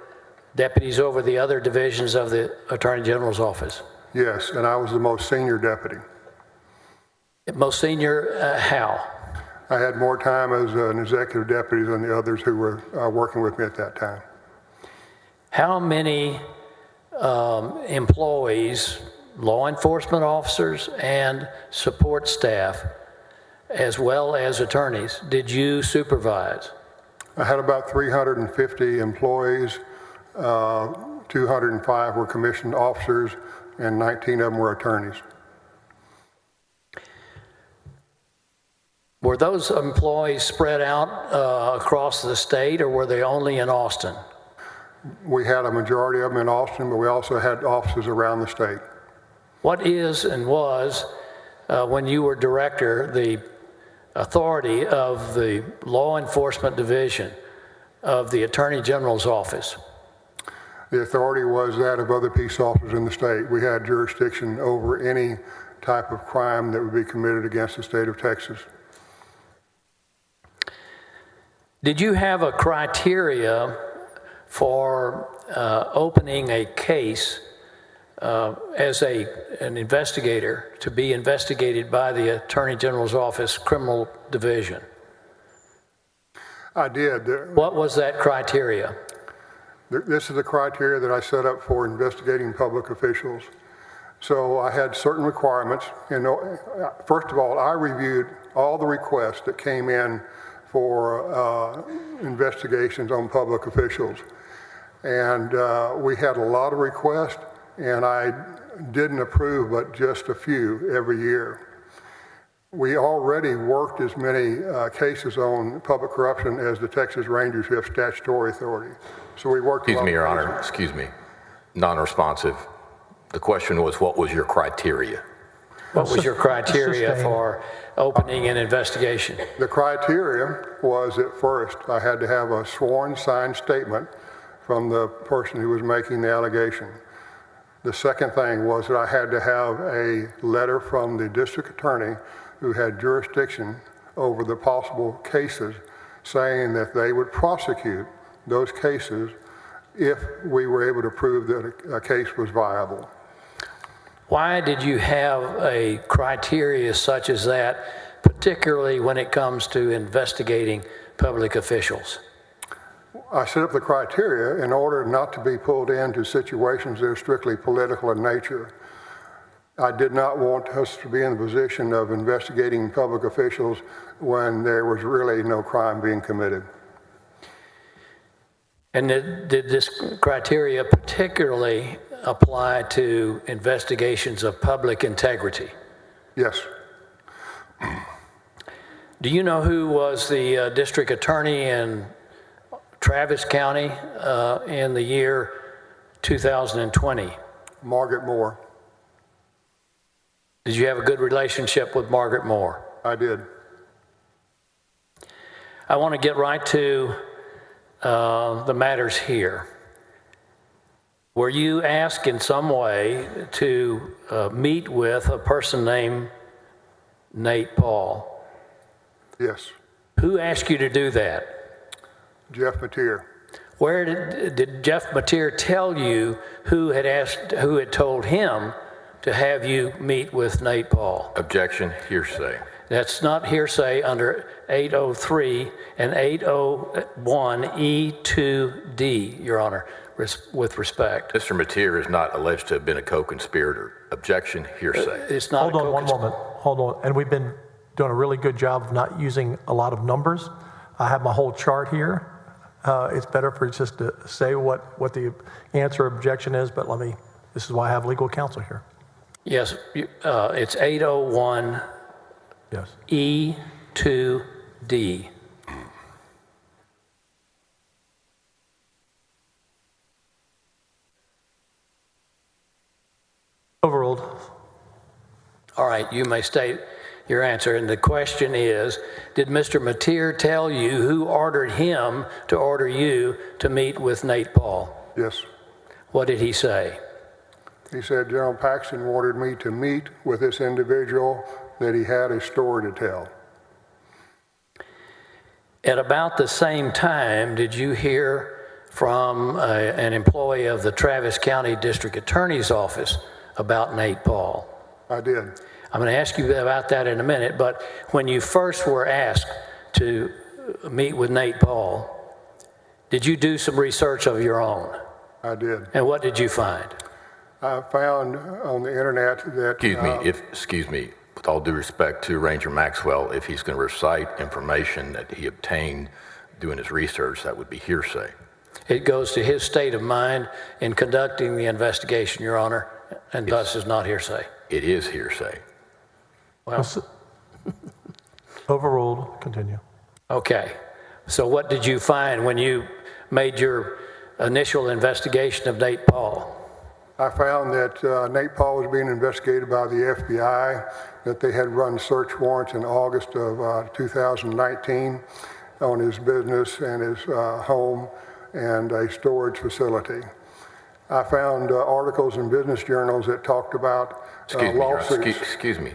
deputies over the other divisions of the Attorney General's office? Yes, and I was the most senior deputy. Most senior, how? I had more time as an executive deputy than the others who were working with me at that time. How many employees, law enforcement officers and support staff, as well as attorneys, did you supervise? I had about 350 employees, 205 were commissioned officers, and 19 of them were attorneys. Were those employees spread out across the state, or were they only in Austin? We had a majority of them in Austin, but we also had offices around the state. What is and was, when you were director, the authority of the Law Enforcement Division of the Attorney General's office? The authority was that of other peace officers in the state. We had jurisdiction over any type of crime that would be committed against the state of Texas. Did you have a criteria for opening a case as an investigator to be investigated by the Attorney General's office criminal division? I did. What was that criteria? This is the criteria that I set up for investigating public officials. So I had certain requirements. First of all, I reviewed all the requests that came in for investigations on public officials. And we had a lot of requests, and I didn't approve but just a few every year. We already worked as many cases on public corruption as the Texas Rangers, who have statutory authority. So we worked. Excuse me, Your Honor. Excuse me. Non-responsive. The question was, what was your criteria? What was your criteria for opening an investigation? The criteria was, at first, I had to have a sworn signed statement from the person who was making the allegation. The second thing was that I had to have a letter from the district attorney who had jurisdiction over the possible cases, saying that they would prosecute those cases if we were able to prove that a case was viable. Why did you have a criteria such as that, particularly when it comes to investigating public officials? I set up the criteria in order not to be pulled into situations that are strictly political in nature. I did not want us to be in the position of investigating public officials when there was really no crime being committed. And did this criteria particularly apply to investigations of public integrity? Yes. Do you know who was the district attorney in Travis County in the year 2020? Margaret Moore. Did you have a good relationship with Margaret Moore? I did. I want to get right to the matters here. Were you asked in some way to meet with a person named Nate Paul? Yes. Who asked you to do that? Jeff Mateer. Where did Jeff Mateer tell you who had told him to have you meet with Nate Paul? Objection, hearsay. That's not hearsay under 803 and 801E2D, Your Honor, with respect. Mr. Mateer is not alleged to have been a co-conspirator. Objection, hearsay. It's not Hold on one moment. Hold on. And we've been doing a really good job of not using a lot of numbers. I have my whole chart here. It's better for just to say what the answer objection is, but this is why I have legal counsel here. Yes, it's 801 Yes. E2D. Overruled. All right, you may state your answer. And the question is, did Mr. Mateer tell you who ordered him to order you to meet with Nate Paul? Yes. What did he say? He said General Paxton ordered me to meet with this individual, that he had a story to tell. At about the same time, did you hear from an employee of the Travis County District Attorney's Office about Nate Paul? I did. I'm going to ask you about that in a minute, but when you first were asked to meet with Nate Paul, did you do some research of your own? I did. And what did you find? I found on the internet that... Excuse me, with all due respect to Ranger Maxwell, if he's going to recite information that he obtained doing his research, that would be hearsay. It goes to his state of mind in conducting the investigation, Your Honor, and thus is not hearsay. It is hearsay. Well, Overruled. Continue. okay. So what did you find when you made your initial investigation of Nate Paul? I found that Nate Paul was being investigated by the FBI, that they had run search warrants in August of 2019 on his business and his home and a storage facility. I found articles in business journals that talked about lawsuits. Excuse me.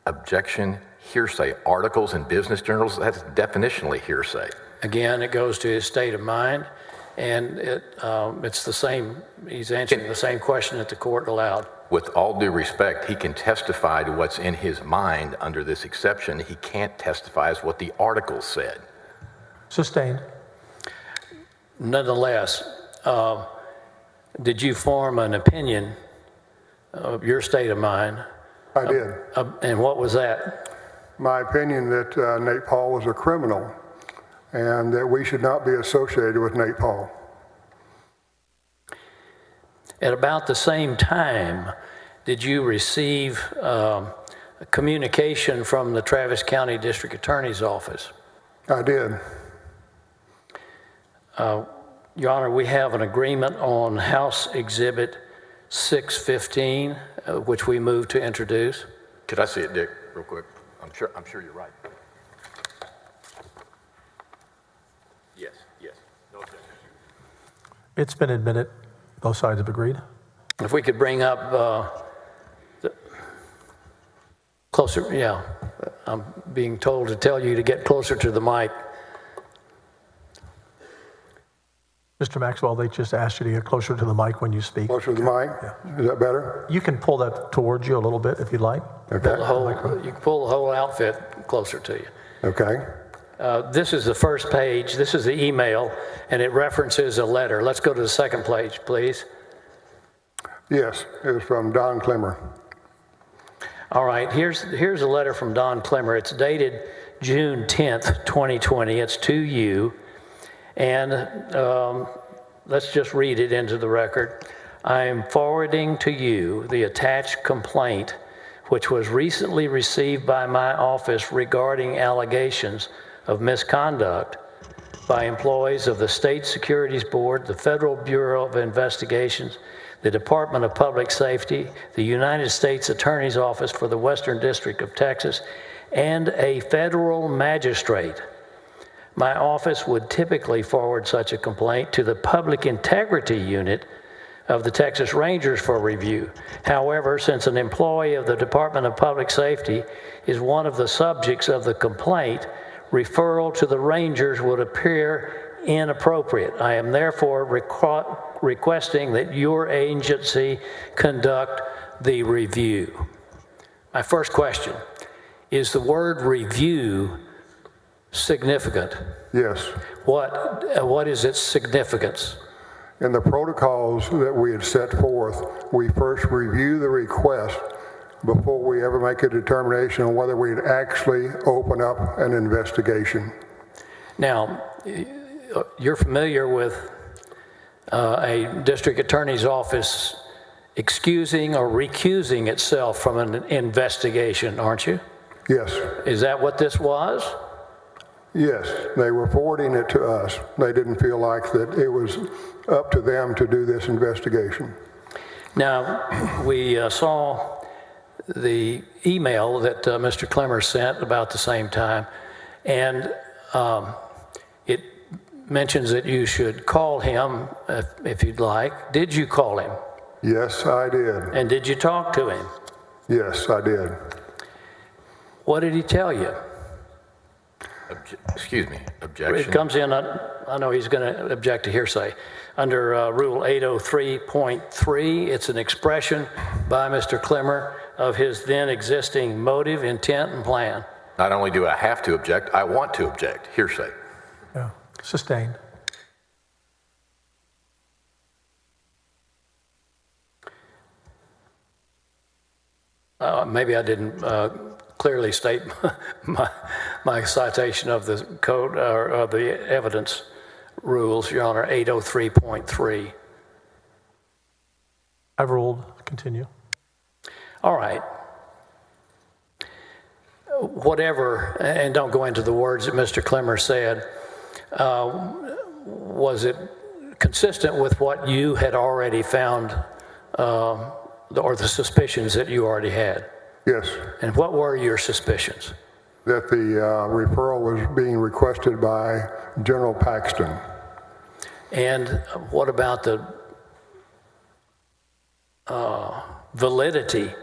Objection, hearsay. Articles in business journals, that's definitionally hearsay. Again, it goes to his state of mind, and it's the same, he's answering the same question that the court allowed. With all due respect, he can testify to what's in his mind under this exception. He can't testify as what the article said. Sustained. Nonetheless, did you form an opinion of your state of mind? I did. And what was that? My opinion that Nate Paul was a criminal and that we should not be associated with Nate Paul. At about the same time, did you receive communication from the Travis County District Attorney's Office? I did. Your Honor, we have an agreement on House Exhibit 615, which we moved to introduce. Could I see it, Dick, real quick? I'm sure you're right. Yes. No objection. It's been admitted. Both sides have agreed. If we could bring up closer, yeah. I'm being told to tell you to get closer to the mic. Mr. Maxwell, they just asked you to get closer to the mic when you speak. Closer to the mic? Yeah. Is that better? You can pull that towards you a little bit if you'd like. Okay. You can pull the whole outfit closer to you. Okay. This is the first page. This is the email, and it references a letter. Let's go to the second page, please. Yes, it was from Don Clemmer. All right, here's a letter from Don Clemmer. It's dated June 10th, 2020. It's to you, And let's just read it into the record. I am forwarding to you the attached complaint, which was recently received by my office regarding allegations of misconduct by employees of the State Securities Board, the Federal Bureau of Investigations, the Department of Public Safety, the United States Attorney's Office for the Western District of Texas, and a federal magistrate. My office would typically forward such a complaint to the Public Integrity Unit of the Texas Rangers for review. However, since an employee of the Department of Public Safety is one of the subjects of the complaint, referral to the Rangers would appear inappropriate. I am therefore requesting that your agency conduct the review. My first question, is the word review significant? Yes. What is its significance? In the protocols that we had set forth, we first review the request before we ever make a determination on whether we'd actually open up an investigation. Now, you're familiar with a district attorney's office excusing or recusing itself from an investigation, aren't you? Yes. Is that what this was? Yes, they were forwarding it to us. They didn't feel like that it was up to them to do this investigation. Now, we saw the email that Mr. Clemmer sent about the same time, and it mentions that you should call him if you'd like. Did you call him? Yes, I did. And did you talk to him? Yes, I did. What did he tell you? Excuse me, objection. It comes in, I know he's going to object to hearsay. Under Rule 803.3, it's an expression by Mr. Clemmer of his then existing motive, intent, and plan. Not only do I have to object, I want to object. Hearsay. Yeah, sustained. Maybe I didn't clearly state my citation of the code or of the evidence rules, Your Honor, 803.3. I've ruled. Continue. All right. Whatever, and don't go into the words that Mr. Clemmer said, was it consistent with what you had already found or the suspicions that you already had? Yes. And what were your suspicions? That the referral was being requested by General Paxton. And what about the validity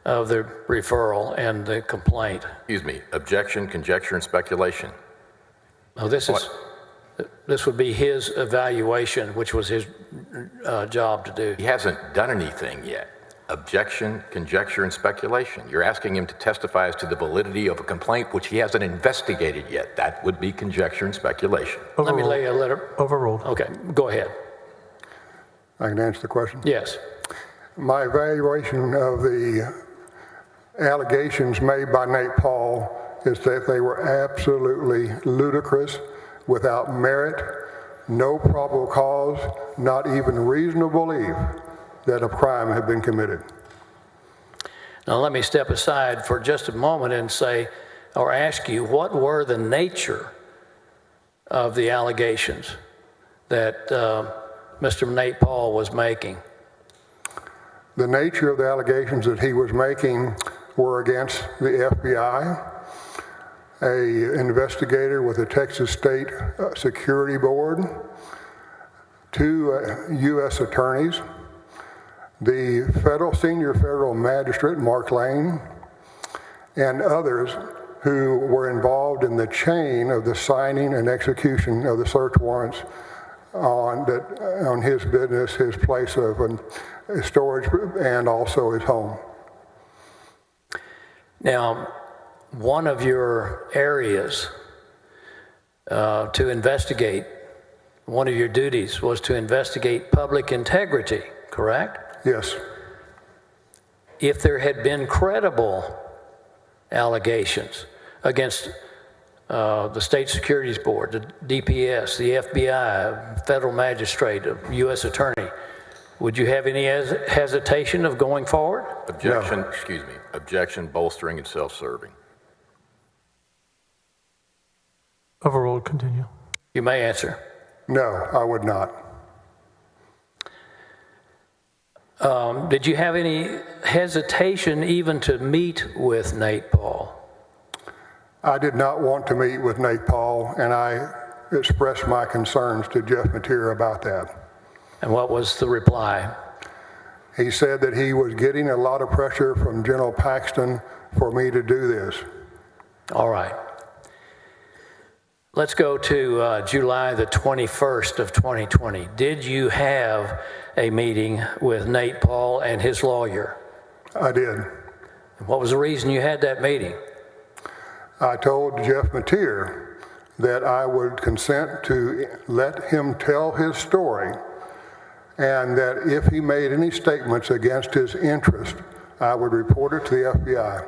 of the referral and the complaint? Excuse me, objection, conjecture, and speculation. Oh, this would be his evaluation, which was his job to do. He hasn't done anything yet. Objection, conjecture, and speculation. You're asking him to testify as to the validity of a complaint which he hasn't investigated yet. That would be conjecture and speculation. Let me lay a letter. Overruled. Okay, go ahead. I can answer the question? Yes. My evaluation of the allegations made by Nate Paul is that they were absolutely ludicrous, without merit, no probable cause, not even reasonable belief that a crime had been committed. Now let me step aside for just a moment and say, or ask you, what were the nature of the allegations that Mr. Nate Paul was making? The nature of the allegations that he was making were against the FBI, an investigator with the Texas State Security Board, 2 U.S. attorneys, the senior federal magistrate, Mark Lane, and others who were involved in the chain of the signing and execution of the search warrants on his business, his place of storage, and also his home. Now, one of your areas to investigate, one of your duties was to investigate public integrity, correct? Yes. If there had been credible allegations against the State Securities Board, the DPS, the FBI, federal magistrate, U.S. attorney, would you have any hesitation of going forward? Objection, excuse me, objection, bolstering, and self-serving. Overruled. Continue. You may answer. No, I would not. Did you have any hesitation even to meet with Nate Paul? I did not want to meet with Nate Paul, and I expressed my concerns to Jeff Mateer about that. And what was the reply? He said that he was getting a lot of pressure from General Paxton for me to do this. All right. Let's go to July the 21st of 2020. Did you have a meeting with Nate Paul and his lawyer? I did. What was the reason you had that meeting? I told Jeff Mateer that I would consent to let him tell his story, and that if he made any statements against his interest, I would report it to the FBI.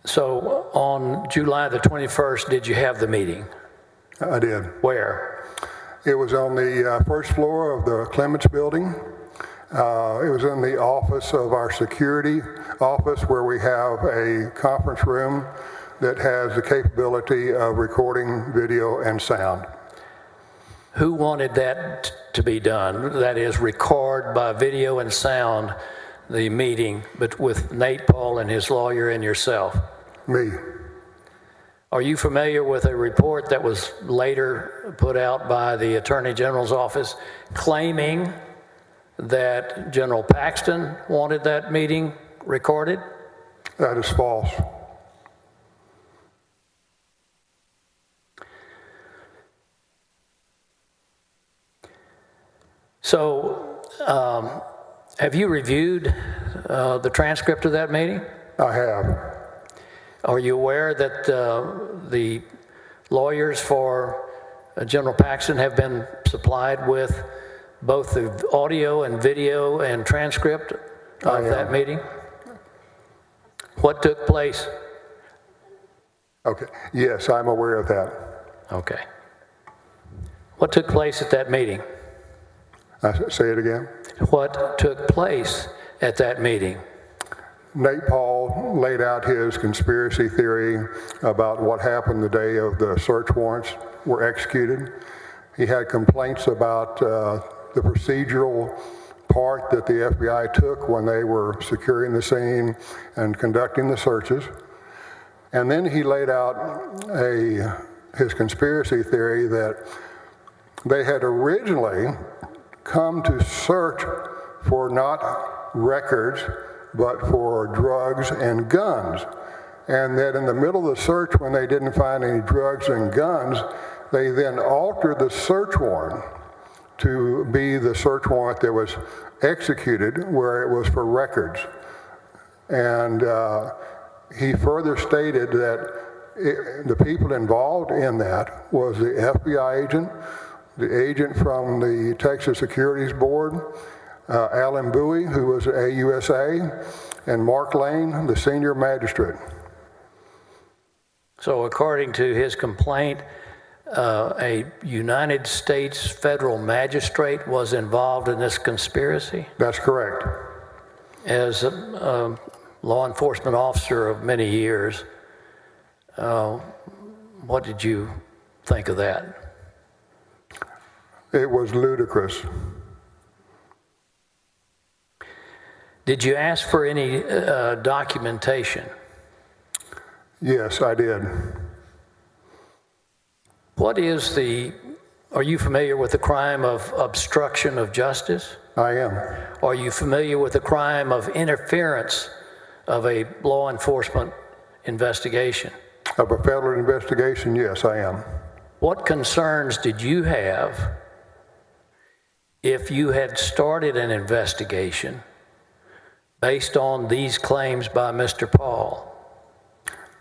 So on July the 21st, did you have the meeting? I did. Where? It was on the first floor of the Clemmer building. It was in the office of our security office, where we have a conference room that has the capability of recording video and sound. Who wanted that to be done? That is, record by video and sound the meeting, but with Nate Paul and his lawyer and yourself? Me. Are you familiar with a report that was later put out by the Attorney General's office claiming that General Paxton wanted that meeting recorded? That is false. So, have you reviewed the transcript of that meeting? I have. Are you aware that the lawyers for General Paxton have been supplied with both the audio and video and transcript of that meeting? What took place? Okay. Yes, I'm aware of that. Okay. What took place at that meeting? Say it again. What took place at that meeting? Nate Paul laid out his conspiracy theory about what happened the day of the search warrants were executed. He had complaints about the procedural part that the FBI took when they were securing the scene and conducting the searches. And then he laid out his conspiracy theory that they had originally come to search for not records, but for drugs and guns. And that in the middle of the search, when they didn't find any drugs and guns, they then altered the search warrant to be the search warrant that was executed, where it was for records. And he further stated that the people involved in that was the FBI agent, the agent from the Texas Securities Board, Alan Bowie, who was AUSA, and Mark Lane, the senior magistrate. So according to his complaint, a United States federal magistrate was involved in this conspiracy? That's correct. As a law enforcement officer of many years, what did you think of that? It was ludicrous. Did you ask for any documentation? Yes, I did. Are you familiar with the crime of obstruction of justice? I am. Are you familiar with the crime of interference of a law enforcement investigation? Of a federal investigation, yes, I am. What concerns did you have if you had started an investigation based on these claims by Mr. Paul?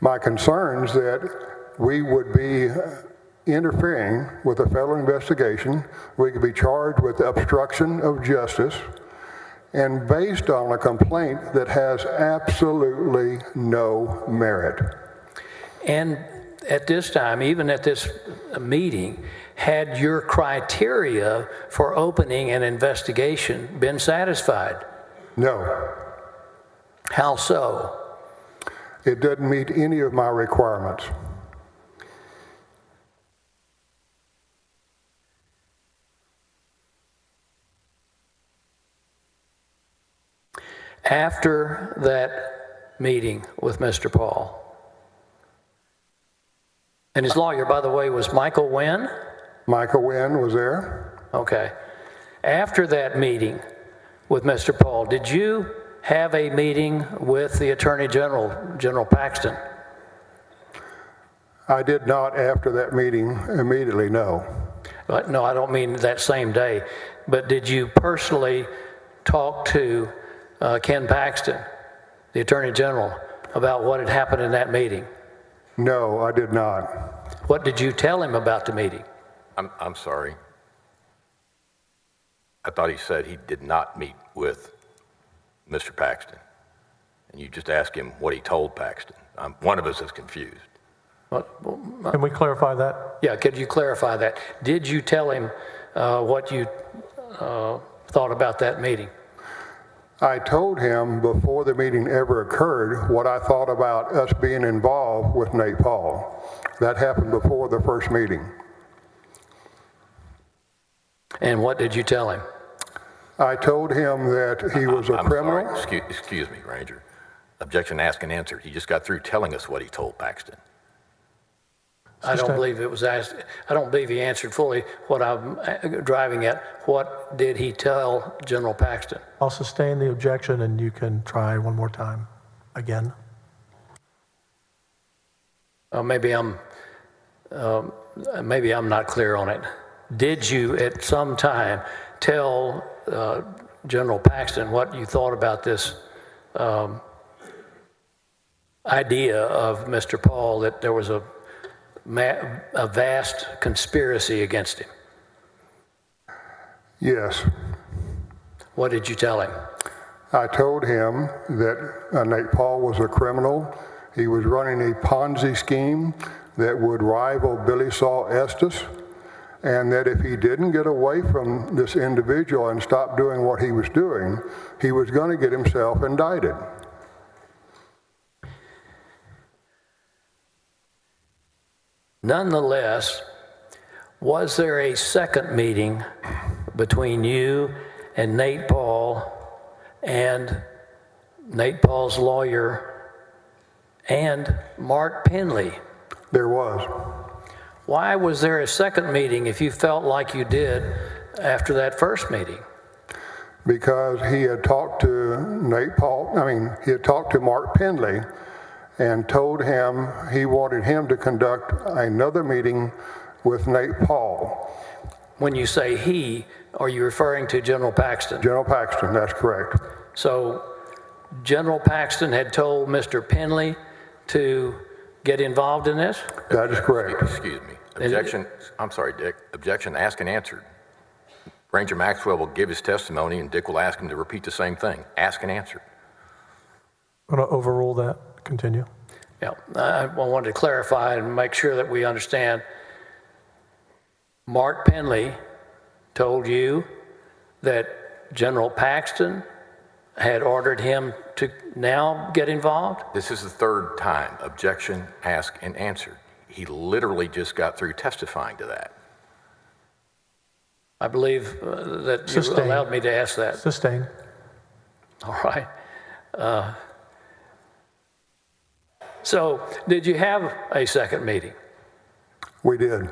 My concerns that we would be interfering with a federal investigation. We could be charged with obstruction of justice, and based on a complaint that has absolutely no merit. And at this time, even at this meeting, had your criteria for opening an investigation been satisfied? No, How so? it doesn't meet any of my requirements. After that meeting with Mr. Paul, and his lawyer, by the way, was Michael Wynn? Michael Wynn was there. Okay. After that meeting with Mr. Paul, did you have a meeting with the Attorney General, General Paxton? I did not, after that meeting, immediately, no. No, I don't mean that same day, but did you personally talk to Ken Paxton, the Attorney General, about what had happened in that meeting? No, I did not. What did you tell him about the meeting? I'm sorry. I thought he said he did not meet with Mr. Paxton. And you just asked him what he told Paxton. One of us is confused. Can we clarify that? Yeah, could you clarify that? Did you tell him what you thought about that meeting? I told him before the meeting ever occurred what I thought about us being involved with Nate Paul. That happened before the first meeting. And what did you tell him? I told him that he was a criminal. Sorry. Excuse me, Ranger. Objection asked and answered. He just got through telling us what he told Paxton. I don't believe it was asked. I don't believe he answered fully what I'm driving at. What did he tell General Paxton? I'll sustain the objection, and you can try one more time again. Maybe I'm not clear on it. Did you at some time tell General Paxton what you thought about this idea of Mr. Paul, that there was a vast conspiracy against him? Yes. What did you tell him? I told him that Nate Paul was a criminal. He was running a Ponzi scheme that would rival Billy Saul Estes, and that if he didn't get away from this individual and stop doing what he was doing, he was going to get himself indicted. Nonetheless, was there a second meeting between you and Nate Paul and Nate Paul's lawyer and Mark Penley? There was. Why was there a second meeting if you felt like you did after that first meeting? Because he had talked to he had talked to Mark Penley and told him he wanted him to conduct another meeting with Nate Paul. When you say he, are you referring to General Paxton? General Paxton, that's correct. So General Paxton had told Mr. Penley to get involved in this? That is correct. Excuse me. Objection. I'm sorry, Dick. Objection asked and answered. Ranger Maxwell will give his testimony, and Dick will ask him to repeat the same thing. Ask and answer. I'm going to overrule that. Continue. Yeah, I wanted to clarify and make sure that we understand. Mark Penley told you that General Paxton had ordered him to now get involved? This is the third time. Objection asked and answered. He literally just got through testifying to that. I believe that you Sustain. allowed me to ask that. Sustain. All right. So did you have a second meeting? We did.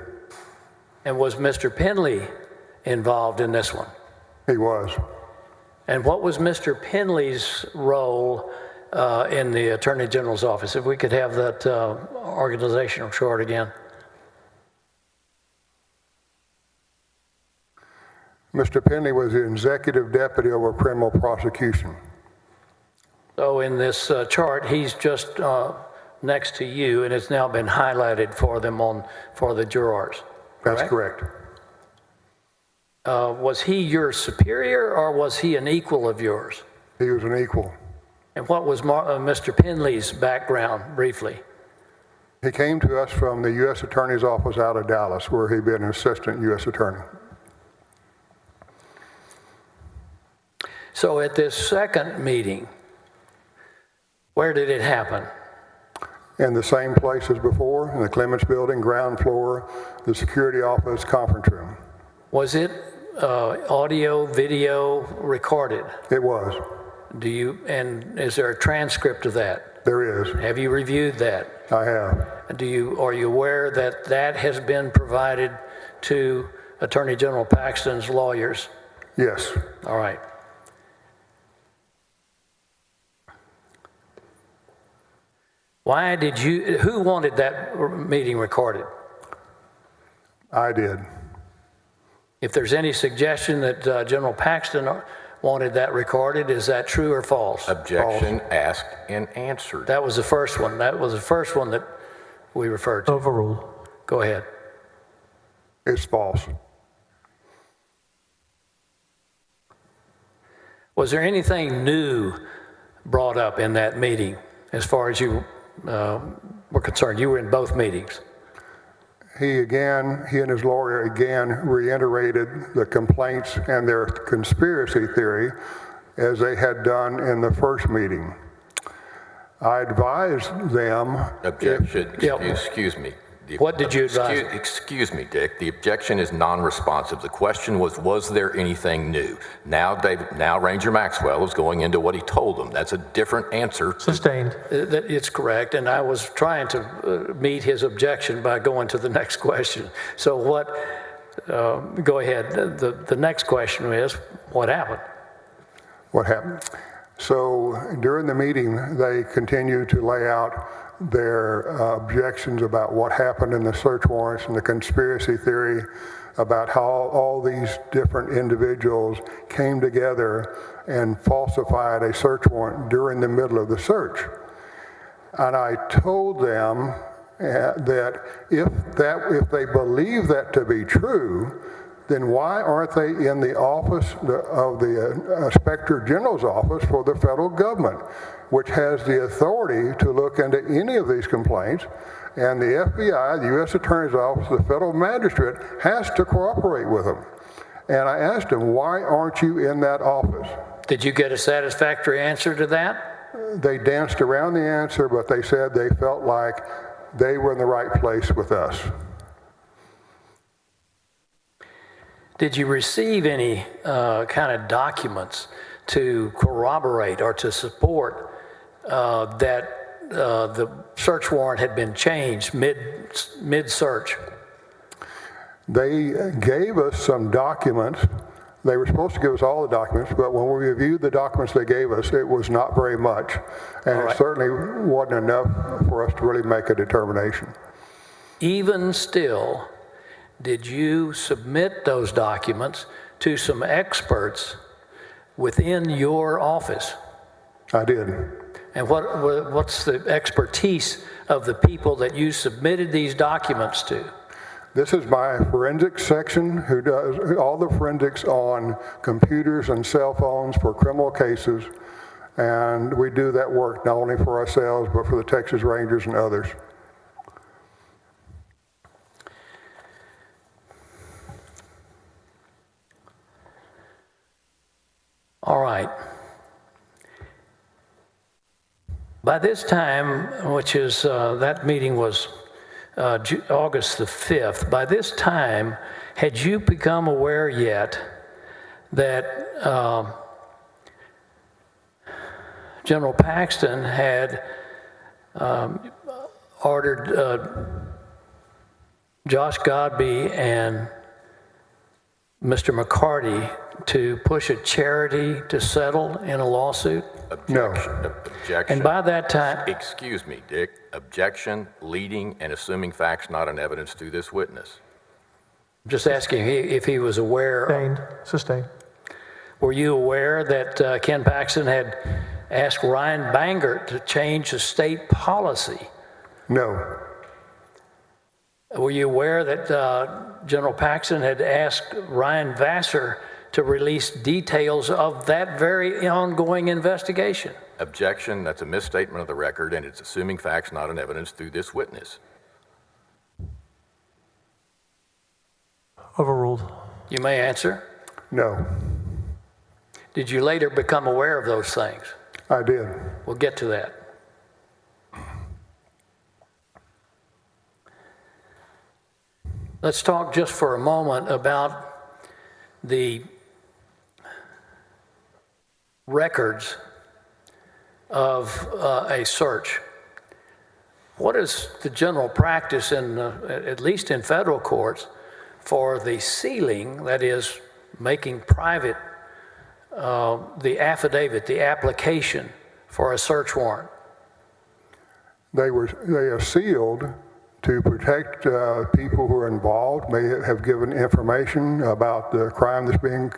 And was Mr. Penley involved in this one? He was. And what was Mr. Penley's role in the Attorney General's office? If we could have that organizational chart again. Mr. Penley was the executive deputy over criminal prosecution. So in this chart, he's just next to you, and it's now been highlighted for them for the jurors. That's correct. Was he your superior or was he an equal of yours? He was an equal. And what was Mr. Penley's background, briefly? He came to us from the U.S. Attorney's Office out of Dallas, where he'd been an assistant U.S. attorney. So at this second meeting, where did it happen? In the same place as before, in the Clements building, ground floor, the security office, conference room. Was it audio, video recorded? It was. And is there a transcript of that? There is. Have you reviewed that? I have. Are you aware that that has been provided to Attorney General Paxton's lawyers? Yes. All right. Who wanted that meeting recorded? I did. If there's any suggestion that General Paxton wanted that recorded, is that true or false? Objection asked and answered. That was the first one. That was the first one that we referred to. Overruled. Go ahead. It's false. Was there anything new brought up in that meeting as far as you were concerned? You were in both meetings. He and his lawyer again reiterated the complaints and their conspiracy theory as they had done in the first meeting. I advised them. Objection. Excuse me. What did you advise? Excuse me, Dick. The objection is non-responsive. The question was there anything new? Now Ranger Maxwell is going into what he told them. That's a different answer. Sustained. It's correct, and I was trying to meet his objection by going to the next question. So go ahead. The next question is, what happened? What happened? So during the meeting, they continued to lay out their objections about what happened in the search warrants and the conspiracy theory about how all these different individuals came together and falsified a search warrant during the middle of the search. And I told them that if they believe that to be true, then why aren't they in the office of the Inspector General's office for the federal government, which has the authority to look into any of these complaints, and the FBI, the U.S. Attorney's Office, the federal magistrate has to cooperate with them. And I asked them, why aren't you in that office? Did you get a satisfactory answer to that? They danced around the answer, but they said they felt like they were in the right place with us. Did you receive any kind of documents to corroborate or to support that the search warrant had been changed mid-search? They gave us some documents. They were supposed to give us all the documents, but when we reviewed the documents they gave us, it was not very much. And it certainly wasn't enough for us to really make a determination. Even still, did you submit those documents to some experts within your office? I did. And what's the expertise of the people that you submitted these documents to? This is my forensics section, who does all the forensics on computers and cell phones for criminal cases. And we do that work not only for ourselves, but for the Texas Rangers and others. All right. By this time, which is, that meeting was August the 5th, by this time, had you become aware yet that General Paxton had ordered Josh Godbee and Mr. McCarty to push a charity to settle in a lawsuit? Objection. And by that time... Excuse me, Dick. Objection, leading and assuming facts not in evidence to this witness. Just asking if he was aware... Sustained. Were you aware that Ken Paxton had asked Ryan Bangert to change the state policy? No. Were you aware that General Paxton had asked Ryan Vassar to release details of that very ongoing investigation? Objection. That's a misstatement of the record, and it's assuming facts, not an evidence, through this witness. Overruled. You may answer. No, Did you later become aware of those things? I did. We'll get to that. Let's talk just for a moment about the records of a search. What is the general practice in, at least in federal courts, for the sealing, that is, making private the affidavit, the application for a search warrant? They are sealed to protect people who are involved, may have given information about the crime that's being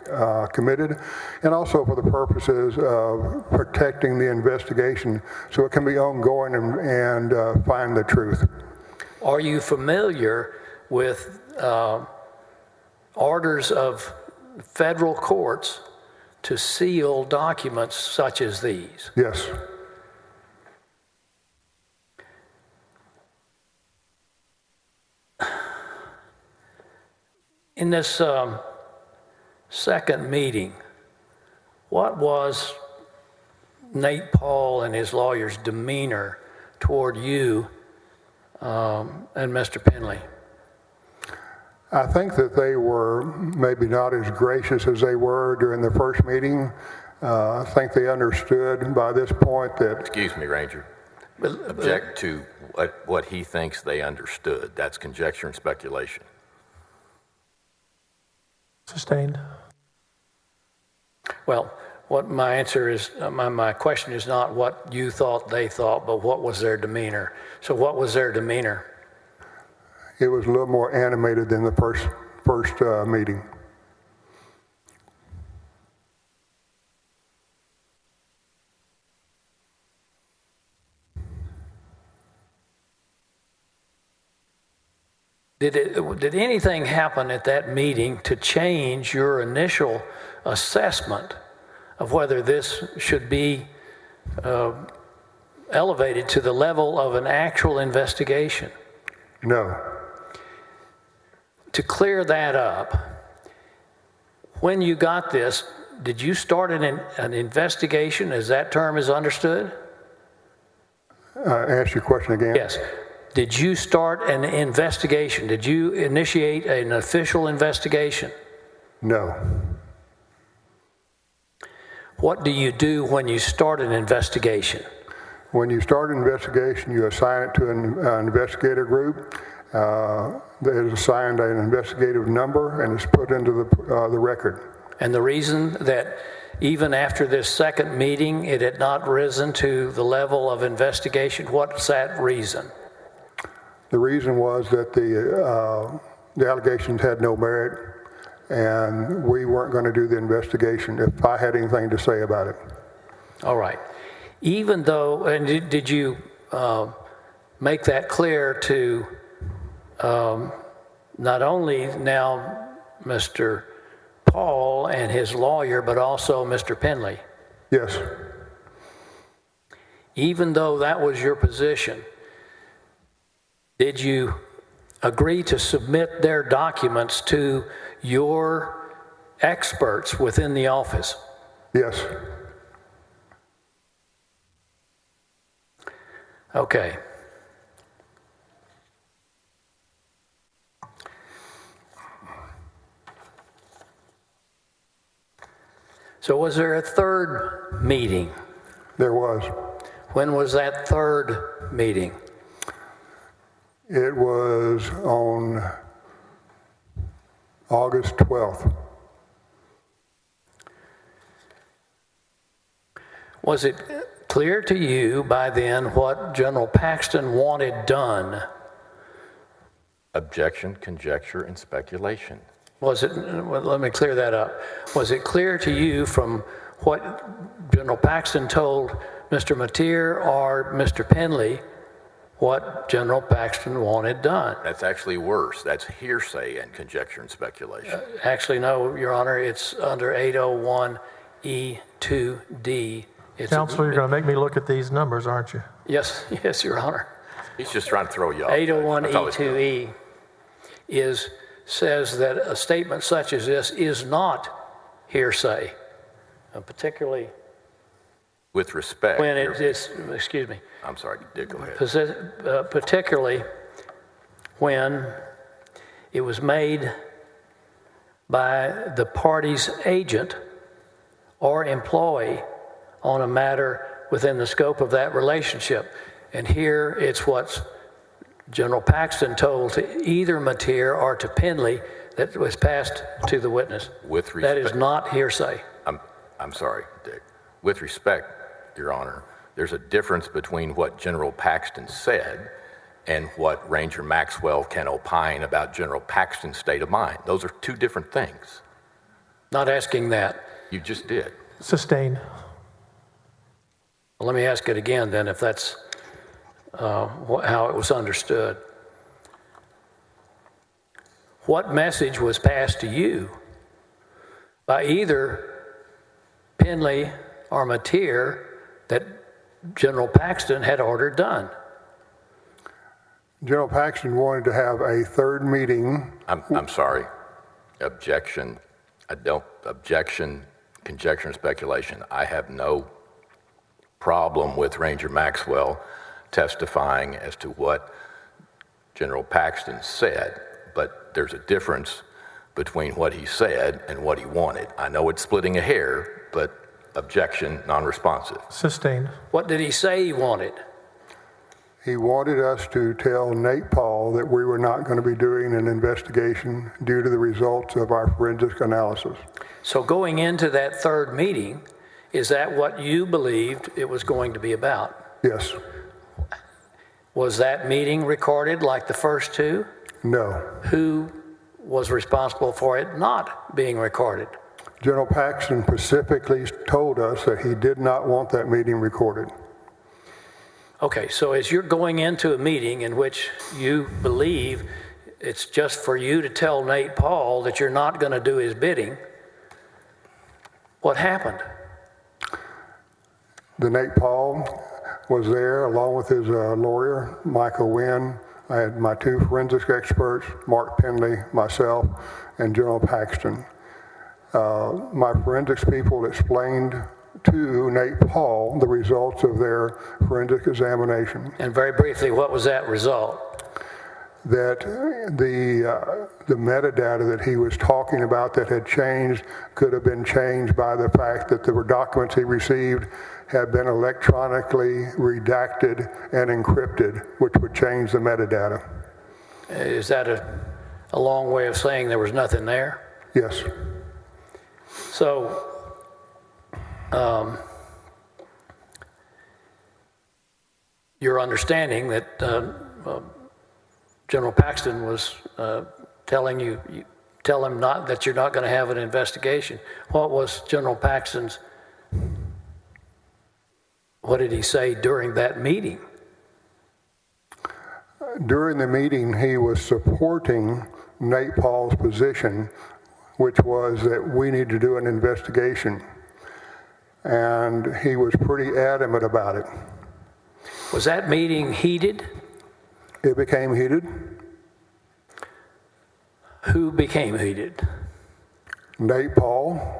committed, and also for the purposes of protecting the investigation so it can be ongoing and find the truth. Are you familiar with orders of federal courts to seal documents such as these? Yes. In this second meeting, what was Nate Paul and his lawyer's demeanor toward you and Mr. Penley? I think that they were maybe not as gracious as they were during the first meeting. I think they understood by this point that... Excuse me, Ranger. Object to what he thinks they understood. That's conjecture and speculation. Sustained. Well, what my answer is, my question is not what you thought they thought, but what was their demeanor. So what was their demeanor? It was a little more animated than the first meeting. Did anything happen at that meeting to change your initial assessment of whether this should be elevated to the level of an actual investigation? No. To clear that up, when you got this, did you start an investigation, as that term is understood? Ask your question again. Yes. Did you start an investigation? Did you initiate an official investigation? No. What do you do when you start an investigation? When you start an investigation, you assign it to an investigator group. That is assigned an investigative number and is put into the record. And the reason that even after this second meeting, it had not risen to the level of investigation, what's that reason? The reason was that the allegations had no merit, and we weren't going to do the investigation if I had anything to say about it. All right. Even though, and did you make that clear to not only now Mr. Paul and his lawyer, but also Mr. Penley? Yes. Even though that was your position, did you agree to submit their documents to your experts within the office? Yes. Okay. So was there a third meeting? There was. When was that third meeting? It was on August 12th. Was it clear to you by then what General Paxton wanted done? Objection, conjecture, and speculation. Was it, well, let me clear that up. Was it clear to you from what General Paxton told Mr. Mateer or Mr. Penley what General Paxton wanted done. That's actually worse. That's hearsay and conjecture and speculation. Actually, no, Your Honor, it's under 801E2D. Counselor, you're going to make me look at these numbers, aren't you? Yes, yes, Your Honor. He's just trying to throw you off. That's all he's doing. 801E2E says that a statement such as this is not hearsay, particularly With respect. when it is, excuse me, I'm sorry, Dick, go ahead. particularly when it was made by the party's agent or employee on a matter within the scope of that relationship. And here it's what General Paxton told to either Mateer or to Penley that was passed to the witness. With respect. That is not hearsay. I'm sorry, Dick. With respect, Your Honor, there's a difference between what General Paxton said and what Ranger Maxwell can opine about General Paxton's state of mind. Those are two different things. Not asking that. You just did. Sustained. Well, let me ask it again then, if that's how it was understood. What message was passed to you by either Penley or Mateer that General Paxton had ordered done? General Paxton wanted to have a third meeting. I'm sorry. Objection. Objection, conjecture, and speculation. I have no problem with Ranger Maxwell testifying as to what General Paxton said, but there's a difference between what he said and what he wanted. I know it's splitting a hair, but objection, non-responsive. Sustained. What did he say he wanted? He wanted us to tell Nate Paul that we were not going to be doing an investigation due to the results of our forensic analysis. So going into that third meeting, is that what you believed it was going to be about? Yes. Was that meeting recorded like the first two? No. Who was responsible for it not being recorded? General Paxton specifically told us that he did not want that meeting recorded. Okay, so as you're going into a meeting in which you believe it's just for you to tell Nate Paul that you're not going to do his bidding, what happened? The Nate Paul was there along with his lawyer, Michael Wynn. I had my two forensic experts, Mark Penley, myself, and General Paxton. My forensics people explained to Nate Paul the results of their forensic examination. And very briefly, what was that result? That the metadata that he was talking about that had changed could have been changed by the fact that the documents he received had been electronically redacted and encrypted, which would change the metadata. Is that a long way of saying there was nothing there? Yes. So, your understanding that General Paxton was telling you tell him not that you're not going to have an investigation. What was General Paxton's? What did he say during that meeting? During the meeting, he was supporting Nate Paul's position, which was that we need to do an investigation. And he was pretty adamant about it. Was that meeting heated? It became heated. Who became heated? Nate Paul.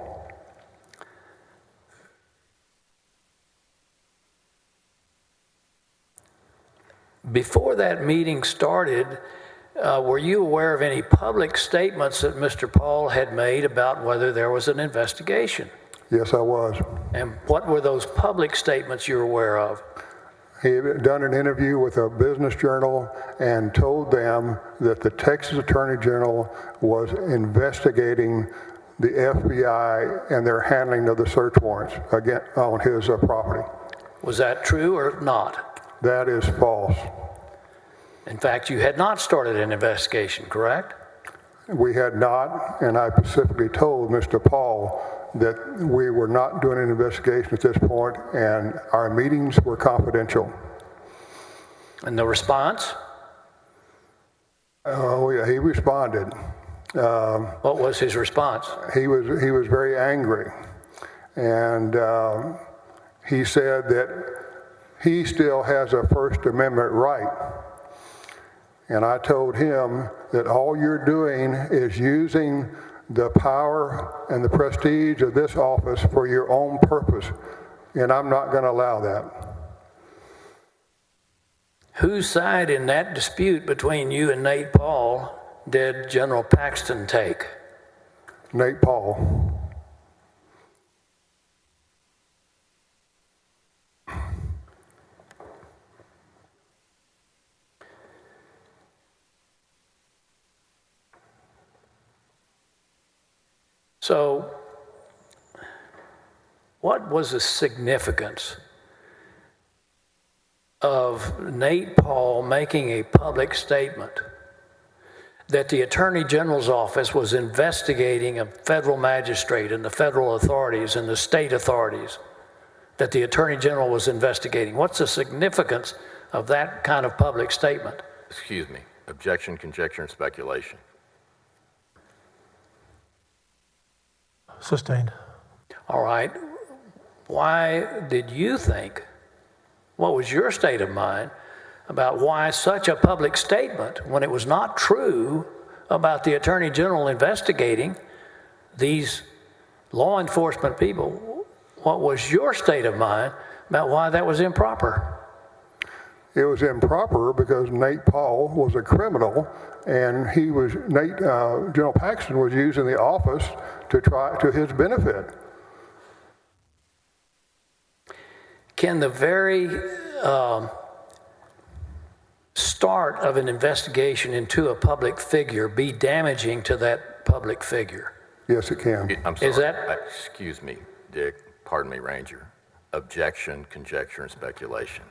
Before that meeting started, were you aware of any public statements that Mr. Paul had made about whether there was an investigation? Yes, I was. And what were those public statements you were aware of? He had done an interview with a business journal and told them that the Texas Attorney General was investigating the FBI and their handling of the search warrants again on his property. Was that true or not? That is false. In fact, you had not started an investigation, correct? We had not, and I specifically told Mr. Paul that we were not doing an investigation at this point, and our meetings were confidential. And the response? Oh, yeah, he responded. What was his response? He was very angry. And he said that he still has a First Amendment right. And I told him that all you're doing is using the power and the prestige of this office for your own purpose, and I'm not going to allow that. Whose side in that dispute between you and Nate Paul did General Paxton take? Nate Paul. So, what was the significance of Nate Paul making a public statement that the Attorney General's office was investigating a federal magistrate and the federal authorities and the state authorities that the Attorney General was investigating? What's the significance of that kind of public statement? Excuse me. Objection, conjecture, and speculation. Sustained. All right. Why did you think, what was your state of mind about why such a public statement, when it was not true about the Attorney General investigating these law enforcement people, what was your state of mind about why that was improper? It was improper because Nate Paul was a criminal, and General Paxton was using the office to his benefit. Can the very start of an investigation into a public figure be damaging to that public figure? Yes, it can. I'm sorry. Is that- Excuse me, Dick. Pardon me, Ranger. Objection, conjecture, and speculation.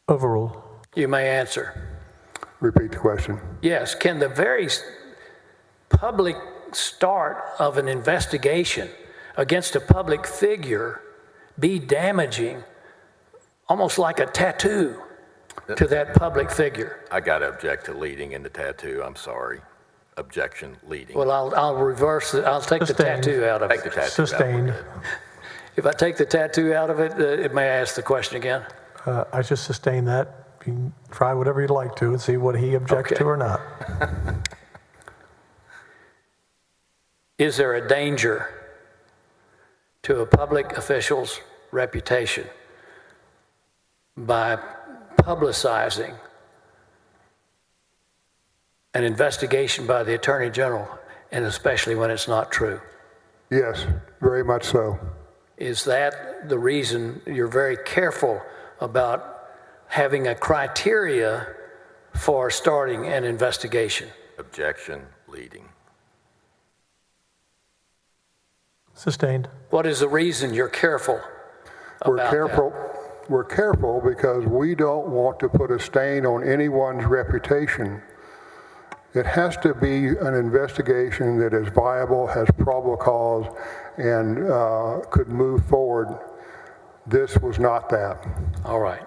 Overruled. You may answer. Repeat the question. Yes, can the very public start of an investigation against a public figure be damaging, almost like a tattoo to that public figure? I got to object to leading into tattoo. I'm sorry. Objection, leading. Well, I'll reverse it. I'll take the Sustained. tattoo out of Take the it. tattoo out. Sustained. If I take the tattoo out of it, may I ask the question again? I just sustain that. You can try whatever you'd like to and see what he objects Okay. to or not. Is there a danger to a public official's reputation by publicizing an investigation by the Attorney General, and especially when it's not true? Yes, very much so. Is that the reason you're very careful about having a criteria for starting an investigation? Objection, leading. Sustained. What is the reason you're careful about that? We're careful because we don't want to put a stain on anyone's reputation. It has to be an investigation that is viable, has probable cause, and could move forward. This was not that. All right.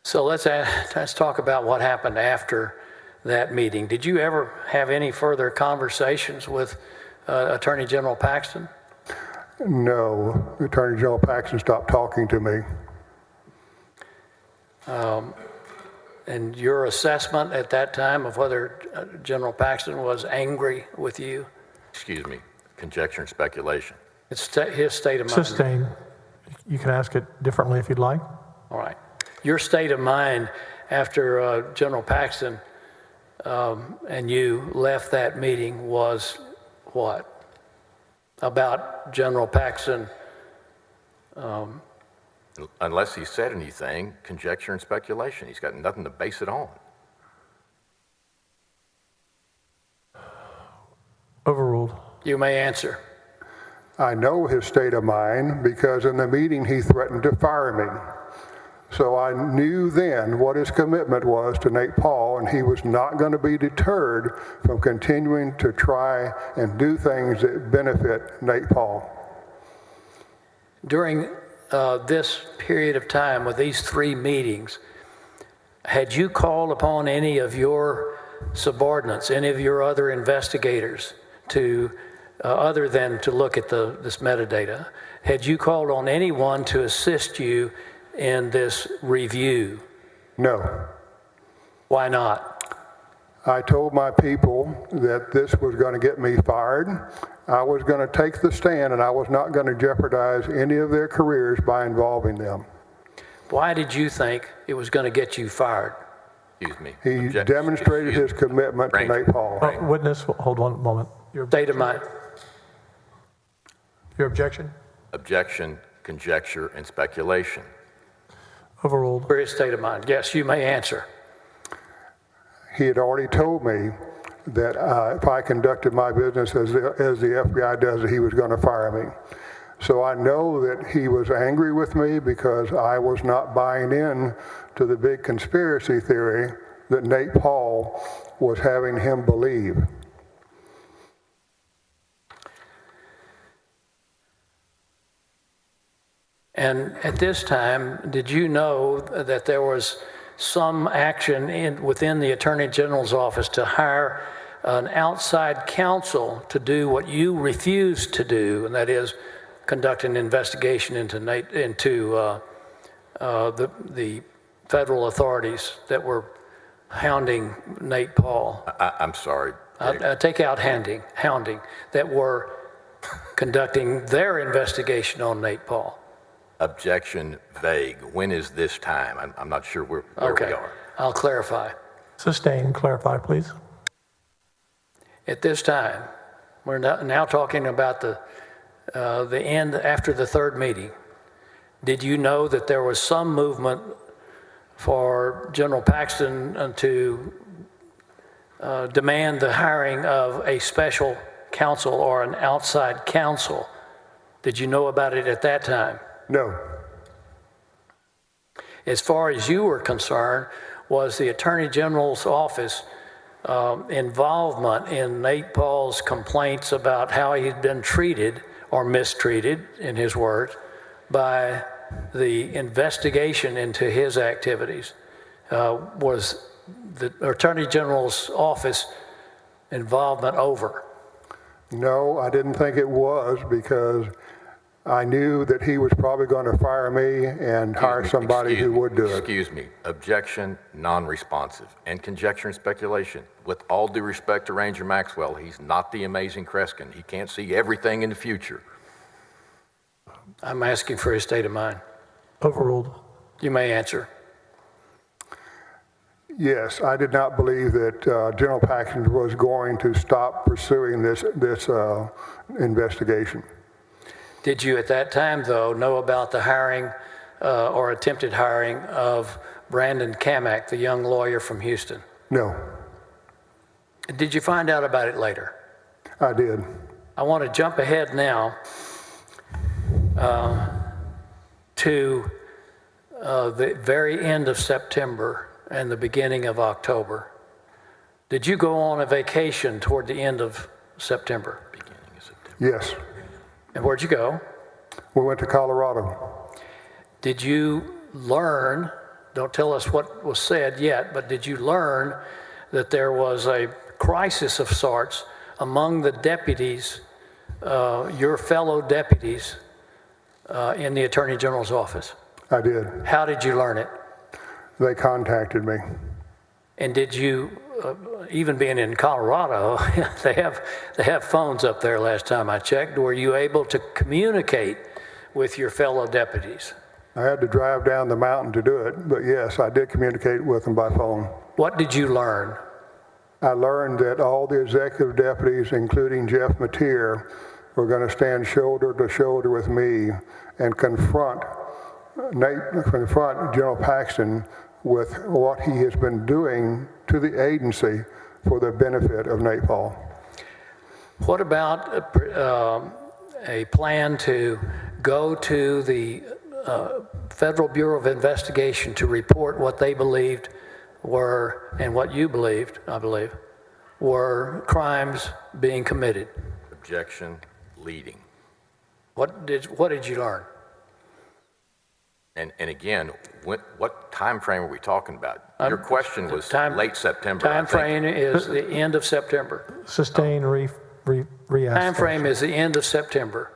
So let's talk about what happened after that meeting. Did you ever have any further conversations with Attorney General Paxton? No, Attorney General Paxton stopped talking to me. And your assessment at that time of whether General Paxton was angry with you? Excuse me. Conjecture and speculation. It's his state of mind. Sustained. You can ask it differently if you'd like. All right. Your state of mind after General Paxton and you left that meeting was what? About General Paxton? Unless he said anything, conjecture and speculation. He's got nothing to base it on. Overruled. You may answer. I know his state of mind because in the meeting he threatened to fire me. So I knew then what his commitment was to Nate Paul, and he was not going to be deterred from continuing to try and do things that benefit Nate Paul. During this period of time with these 3 meetings, had you called upon any of your subordinates, any of your other investigators to, other than to look at this metadata, had you called on anyone to assist you in this review? No. Why not? I told my people that this was going to get me fired. I was going to take the stand, and I was not going to jeopardize any of their careers by involving them. Why did you think it was going to get you fired? Excuse me. He demonstrated his commitment to Nate Paul. Witness, hold on a moment. State of mind. Your objection? Objection, conjecture, and speculation. Overruled. Where is state of mind? Yes, you may answer. He had already told me that if I conducted my business as the FBI does it, he was going to fire me. So I know that he was angry with me because I was not buying in to the big conspiracy theory that Nate Paul was having him believe. And at this time, did you know that there was some action within the Attorney General's office to hire an outside counsel to do what you refused to do, and that is conduct an investigation into the federal authorities that were hounding Nate Paul? I'm sorry. Take out hounding, that were conducting their investigation on Nate Paul. Objection vague. When is this time? I'm not sure where we are. I'll clarify. Sustain. Clarify, please. At this time, we're now talking about the end after the 3rd meeting. Did you know that there was some movement for General Paxton to demand the hiring of a special counsel or an outside counsel? Did you know about it at that time? No. As far as you were concerned, was the Attorney General's office involvement in Nate Paul's complaints about how he'd been treated or mistreated, in his words, by the investigation into his activities? Was the Attorney General's office involvement over? No, I didn't think it was because I knew that he was probably going to fire me and hire somebody who would do it. Excuse me. Objection, non-responsive. And conjecture and speculation. With all due respect to Ranger Maxwell, he's not the amazing Kreskin. He can't see everything in the future. I'm asking for his state of mind. Overruled. You may answer. Yes, I did not believe that General Paxton was going to stop pursuing this investigation. Did you at that time, though, know about the hiring or attempted hiring of Brandon Camac, the young lawyer from Houston? No. Did you find out about it later? I did. I want to jump ahead now to the very end of September and the beginning of October. Did you go on a vacation toward the end of September? Beginning of September. Yes. And where'd you go? We went to Colorado. Did you learn, don't tell us what was said yet, but did you learn that there was a crisis of sorts among the deputies, your fellow deputies in the Attorney General's office? I did. How did you learn it? They contacted me. And did you, even being in Colorado, they have phones up there last time I checked. Were you able to communicate with your fellow deputies? I had to drive down the mountain to do it, but yes, I did communicate with them by phone. What did you learn? I learned that all the executive deputies, including Jeff Mateer, were going to stand shoulder to shoulder with me and confront General Paxton with what he has been doing to the agency for the benefit of Nate Paul. What about a plan to go to the Federal Bureau of Investigation to report what they believed were, and what you believed, I believe, were crimes being committed? Objection, leading. What did you learn? And again, what time frame are we talking about? Your question was late September. Time frame is the end of September. Sustain, re-ask. Time frame is the end of September.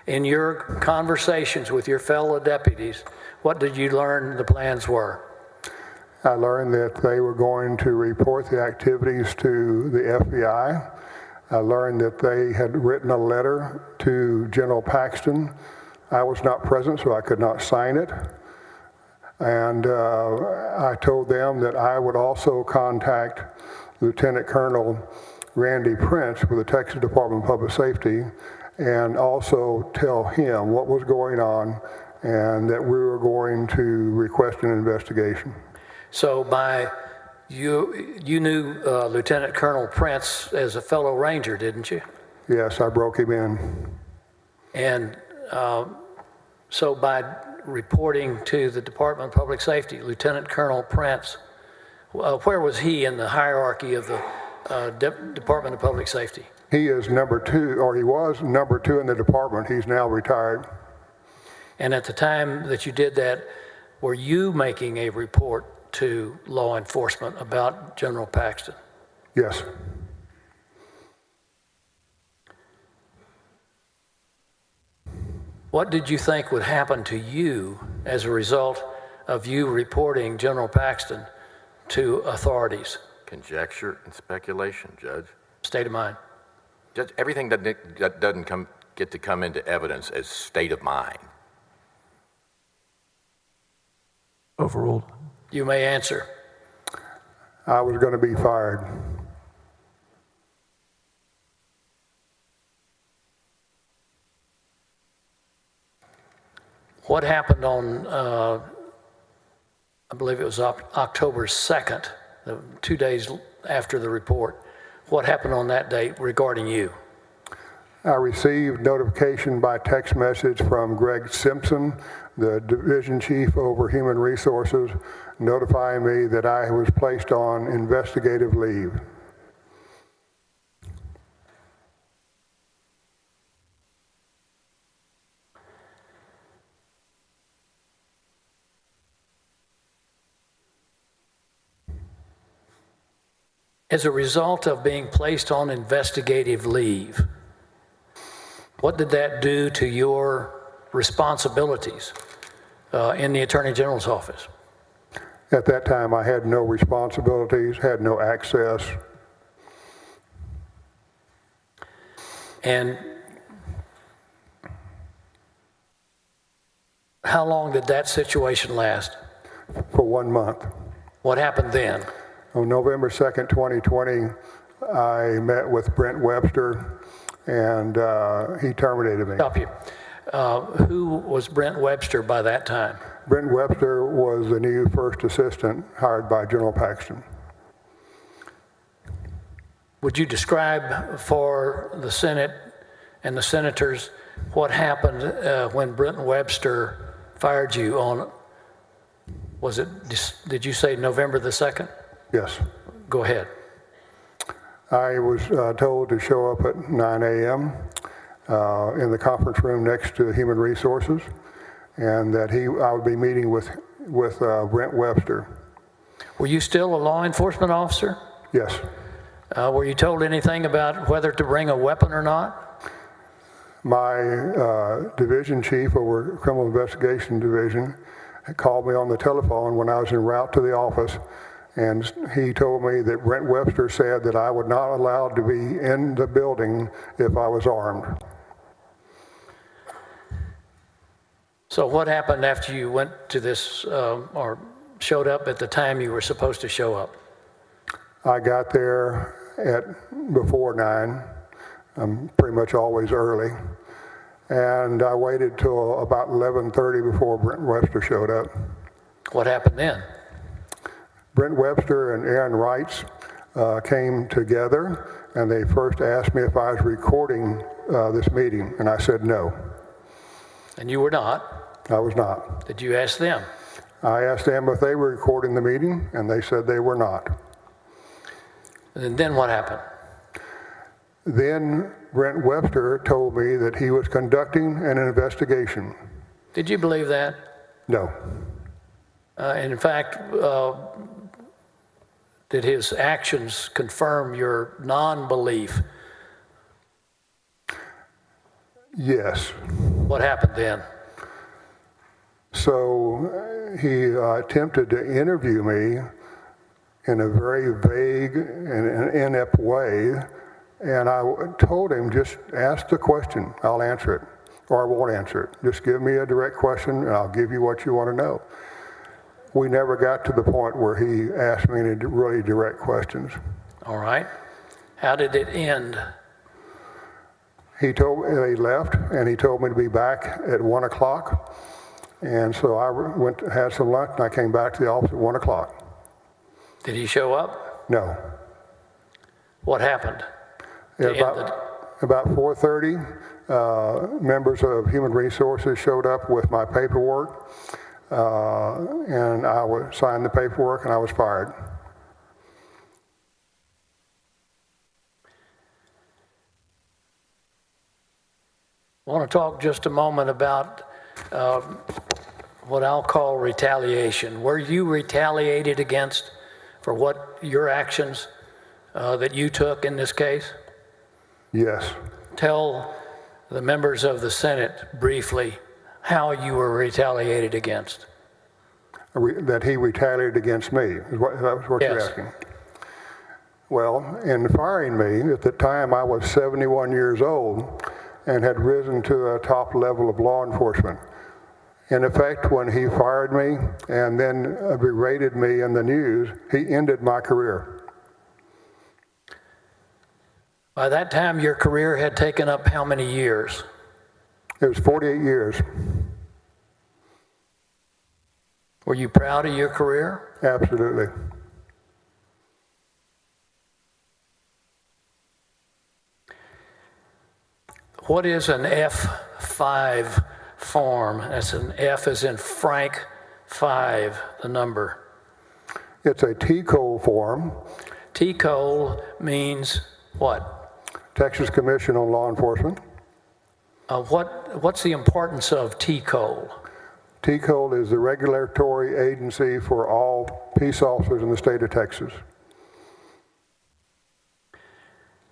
In your conversations with your fellow deputies, what did you learn the plans were? I learned that they were going to report the activities to the FBI. I learned that they had written a letter to General Paxton. I was not present, so I could not sign it. And I told them that I would also contact Lieutenant Colonel Randy Prince with the Texas Department of Public Safety and also tell him what was going on and that we were going to request an investigation. So you knew Lieutenant Colonel Prince as a fellow Ranger, didn't you? Yes, I broke him in. And so by reporting to the Department of Public Safety, Lieutenant Colonel Prince, where was he in the hierarchy of the Department of Public Safety? He is number 2, or he was number 2 in the department. He's now retired. And at the time that you did that, were you making a report to law enforcement about General Paxton? Yes. What did you think would happen to you as a result of you reporting General Paxton to authorities? Conjecture and speculation, Judge. State of mind. Judge, everything that doesn't get to come into evidence as state of mind. Overruled. You may answer. I was going to be fired. What happened on, I believe it was October 2nd, 2 days after the report? What happened on that date regarding you? I received notification by text message from Greg Simpson, the Division Chief over Human Resources, notifying me that I was placed on investigative leave. As a result of being placed on investigative leave, what did that do to your responsibilities in the Attorney General's office? At that time, I had no responsibilities, had no access. And how long did that situation last? For 1 month. What happened then? On November 2nd, 2020, I met with Brent Webster, and he terminated me. Stop you. Who was Brent Webster by that time? Brent Webster was the new first assistant hired by General Paxton. Would you describe for the Senate and the senators what happened when Brent Webster fired you on, did you say November the 2nd? Yes. Go ahead. I was told to show up at 9 a.m. In the conference room next to Human Resources, and that I would be meeting with Brent Webster. Were you still a law enforcement officer? Yes. Were you told anything about whether to bring a weapon or not? My division chief over Criminal Investigation Division called me on the telephone when I was en route to the office, and he told me that Brent Webster said that I would not allowed to be in the building if I was armed. So what happened after you went to this, or showed up at the time you were supposed to show up? I got there before 9. I'm pretty much always early. And I waited till about 11:30 before Brent Webster showed up. What happened then? Brent Webster and Aaron Wrights came together, and they first asked me if I was recording this meeting, and I said no. And you were not? I was not. Did you ask them? I asked them if they were recording the meeting, and they said they were not. And then what happened? Then Brent Webster told me that he was conducting an investigation. Did you believe that? No. And in fact, did his actions confirm your non-belief? Yes. What happened then? So he attempted to interview me in a very vague and inept way, and I told him, just ask the question, I'll answer it, or I won't answer it. Just give me a direct question and I'll give you what you want to know. We never got to the point where he asked me any really direct questions. All right. How did it end? He left, and he told me to be back at 1 o'clock. And so I went to had some lunch, and I came back to the office at 1 o'clock. Did he show up? No. What happened? Yeah, about 4:30, members of Human Resources showed up with my paperwork, and I signed the paperwork, and I was fired. I want to talk just a moment about what I'll call retaliation. Were you retaliated against for what your actions that you took in this case? Yes. Tell the members of the Senate briefly how you were retaliated against. That he retaliated against me, is what Yes. you're asking. Well, in firing me, at the time I was 71 years old and had risen to a top level of law enforcement. In effect, when he fired me and then berated me in the news, he ended my career. By that time, your career had taken up how many years? It was 48 years. Were you proud of your career? Absolutely. What is an F5 form? That's an F as in Frank 5, the number. It's a TCOL form. TCOL means what? Texas Commission on Law Enforcement. What's the importance of TCOL? TCOL is the regulatory agency for all peace officers in the state of Texas.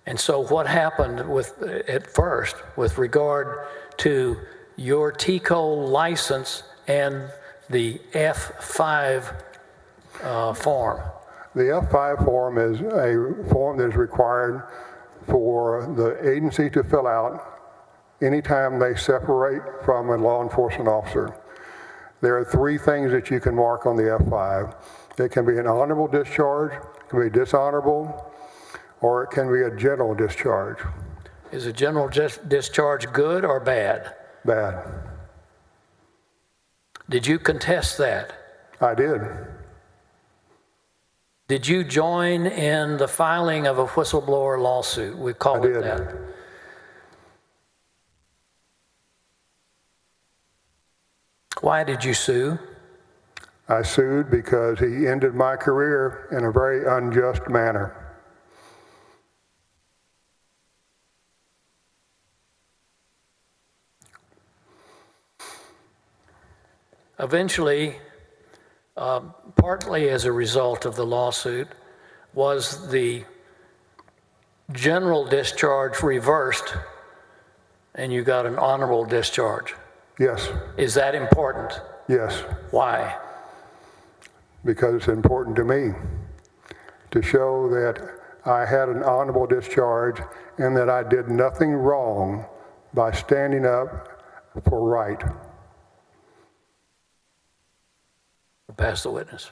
And so what happened at first with regard to your TCOL license and the F5 form? The F5 form is a form that is required for the agency to fill out anytime they separate from a law enforcement officer. There are three things that you can mark on the F5. It can be an honorable discharge, it can be dishonorable, or it can be a general discharge. Is a general discharge good or bad? Bad. Did you contest that? I did. Did you join in the filing of a whistleblower lawsuit? We call it that. Why did you sue? I sued because he ended my career in a very unjust manner. Eventually, partly as a result of the lawsuit, was the general discharge reversed and you got an honorable discharge. Yes. Is that important? Yes. Why? Because it's important to me to show that I had an honorable discharge and that I did nothing wrong by standing up for right. Pass the witness.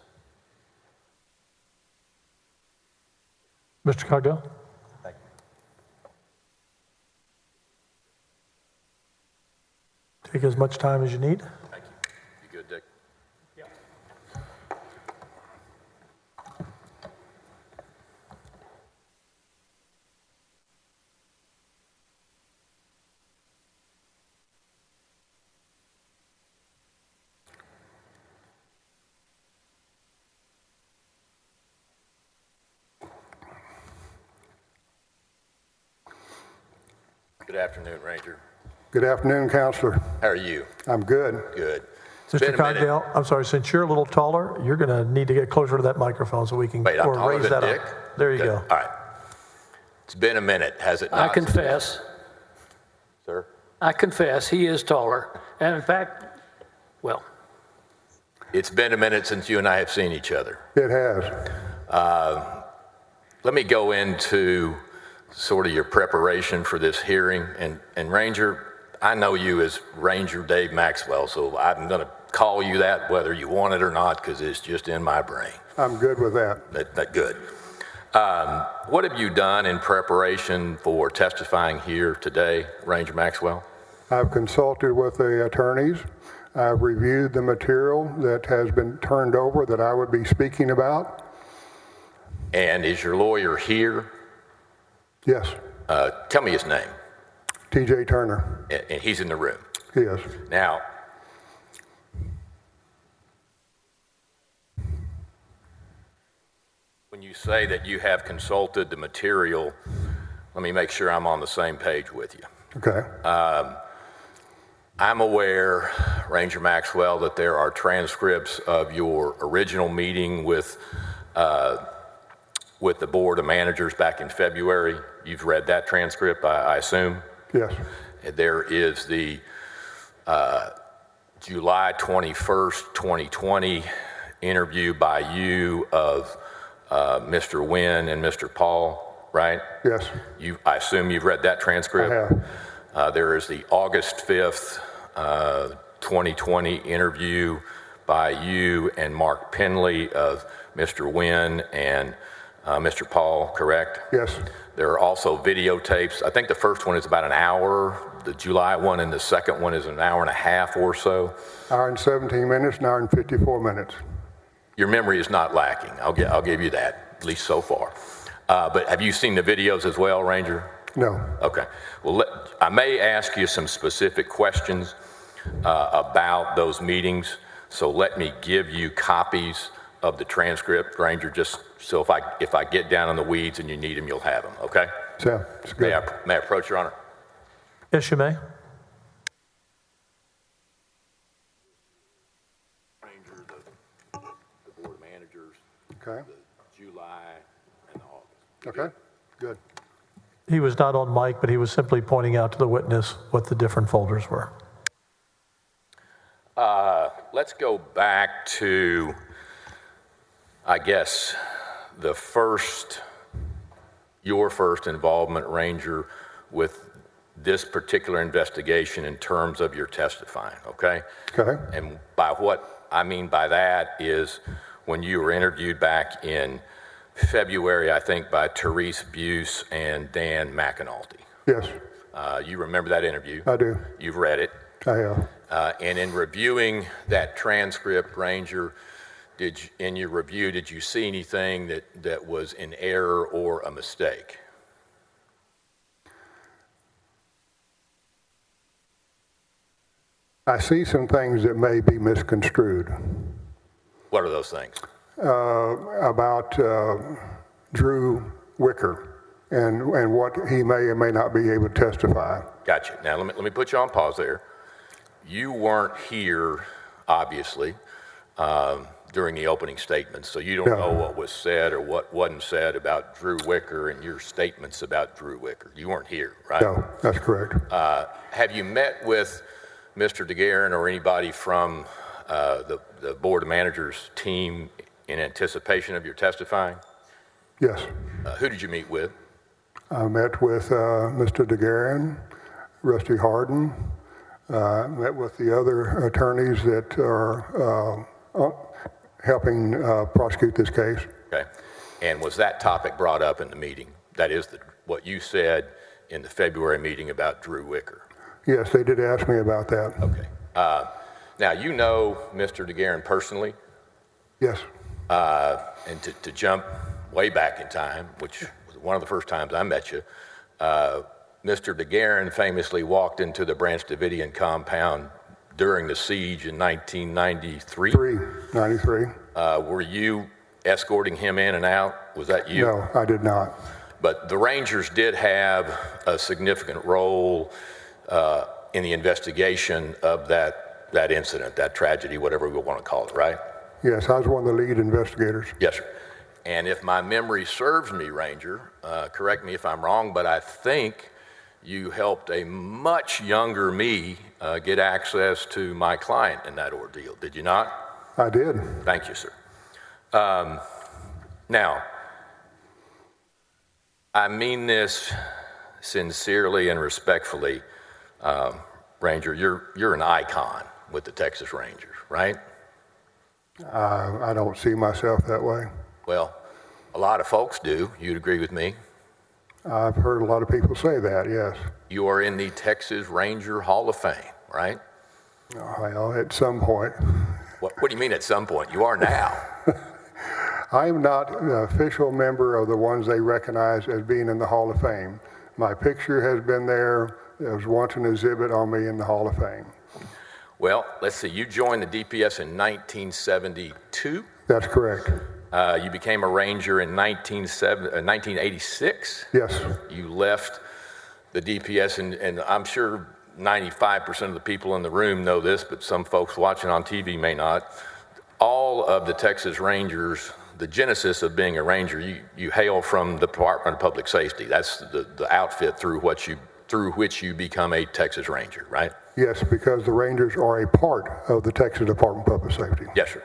Mr. Cogdell? Thank you. Take as much time as you need. Thank you. You good, Dick? Yeah. Good afternoon, Ranger. Good afternoon, Counselor. How are you? I'm good. Good. been Mr. a minute. Cogdale, I'm sorry, since you're a little taller, you're going to need to get closer to that microphone so we can Wait, I'm or taller raise than that Dick? up. There you Good. go. All right. It's been a minute, has it I not? confess, Sir? he is taller. And in fact, well, It's been a minute since you and I have seen each other. It has. Let me go into sort of your preparation for this hearing. And Ranger, I know you as Ranger Dave Maxwell, so I'm going to call you that whether you want it or not because it's just in my brain. I'm good with that. That good. What have you done in preparation for testifying here today, Ranger Maxwell? I've consulted with the attorneys. I've reviewed the material that has been turned over that I would be speaking about. And is your lawyer here? Yes, Tell me his name. TJ Turner. And he's in the room. Yes. Now, when you say that you have consulted the material, let me make sure I'm on the same page with you. Okay. I'm aware, Ranger Maxwell, that there are transcripts of your original meeting with the Board of Managers back in February. You've read that transcript, I assume? Yes. There is the July 21st, 2020 interview by you of Mr. Wynn and Mr. Paul, right? Yes. I assume you've read that transcript? I have. There is the August 5th, 2020 interview by you and Mark Penley of Mr. Wynn and Mr. Paul, correct? Yes. There are also videotapes. I think the first one is about an hour, the July one, and the second one is an hour and a half or so. Hour and 17 minutes, an hour and 54 minutes. Your memory is not lacking. I'll give you that, at least so far. But have you seen the videos as well, Ranger? No. Okay. Well, I may ask you some specific questions about those meetings, so let me give you copies of the transcript, Ranger, just so if I get down in the weeds and you need them, you'll have them, okay? So, it's good. May I approach, Your Honor? Yes, you may. Ranger, the Board of Managers, Okay. the July and the August. Okay. Good. He was not on mic, but he was simply pointing out to the witness what the different folders were. Let's go back to, I guess, your first involvement, Ranger, with this particular investigation in terms of your testifying, okay? Okay. And by what I mean by that is when you were interviewed back in February, I think, by Therese Buse and Dan McAnulty. Yes, You remember that interview? I do. You've read it. I have. And in reviewing that transcript, Ranger, in your review, did you see anything that was an error or a mistake? I see some things that may be misconstrued What are those things? about Drew Wicker and what he may or may not be able to testify. Gotcha. Now, let me put you on pause there. You weren't here, obviously, during the opening statements, so you don't No. know what was said or what wasn't said about Drew Wicker and your statements about Drew Wicker. You weren't here, right? No, that's correct. Have you met with Mr. DeGuerin or anybody from the Board of Managers team in anticipation of your testifying? Yes. Who did you meet with? I met with Mr. DeGuerin, Rusty Harden, met with the other attorneys that are helping prosecute this case. Okay. And was that topic brought up in the meeting? That is what you said in the February meeting about Drew Wicker? Yes, they did ask me about that. Okay. Now, you know Mr. DeGuerin personally, Yes. and to jump way back in time, which was one of the first times I met you, Mr. DeGuerin famously walked into the Branch Davidian compound during the siege in 1993. 93. Were you escorting him in and out? Was that you? No, I did not. But the Rangers did have a significant role in the investigation of that that incident, that tragedy, whatever we want to call it, right? Yes, I was one of the lead investigators. Yes, sir. And if my memory serves me, Ranger, correct me if I'm wrong, but I think you helped a much younger me get access to my client in that ordeal, did you not? I did. Thank you, sir. Now, I mean this sincerely and respectfully, Ranger. You're an icon with the Texas Rangers, right? I don't see myself that way. Well, a lot of folks do. You'd agree with me. I've heard a lot of people say that, yes. You are in the Texas Ranger Hall of Fame, right? Well, at some point. What do you mean at some point? You are now. I am not an official member of the ones they recognize as being in the Hall of Fame. My picture has been there. There was once an exhibit on me in the Hall of Fame. Well, let's see. You joined the DPS in 1972. That's correct. You became a Ranger in 1986. Yes. You left the DPS, and I'm sure 95% of the people in the room know this, but some folks watching on TV may not. All of the Texas Rangers, the genesis of being a Ranger, you hail from the Department of Public Safety. That's the outfit through which you become a Texas Ranger, right? Yes, because the Rangers are a part of the Texas Department of Public Safety. Yes, sir.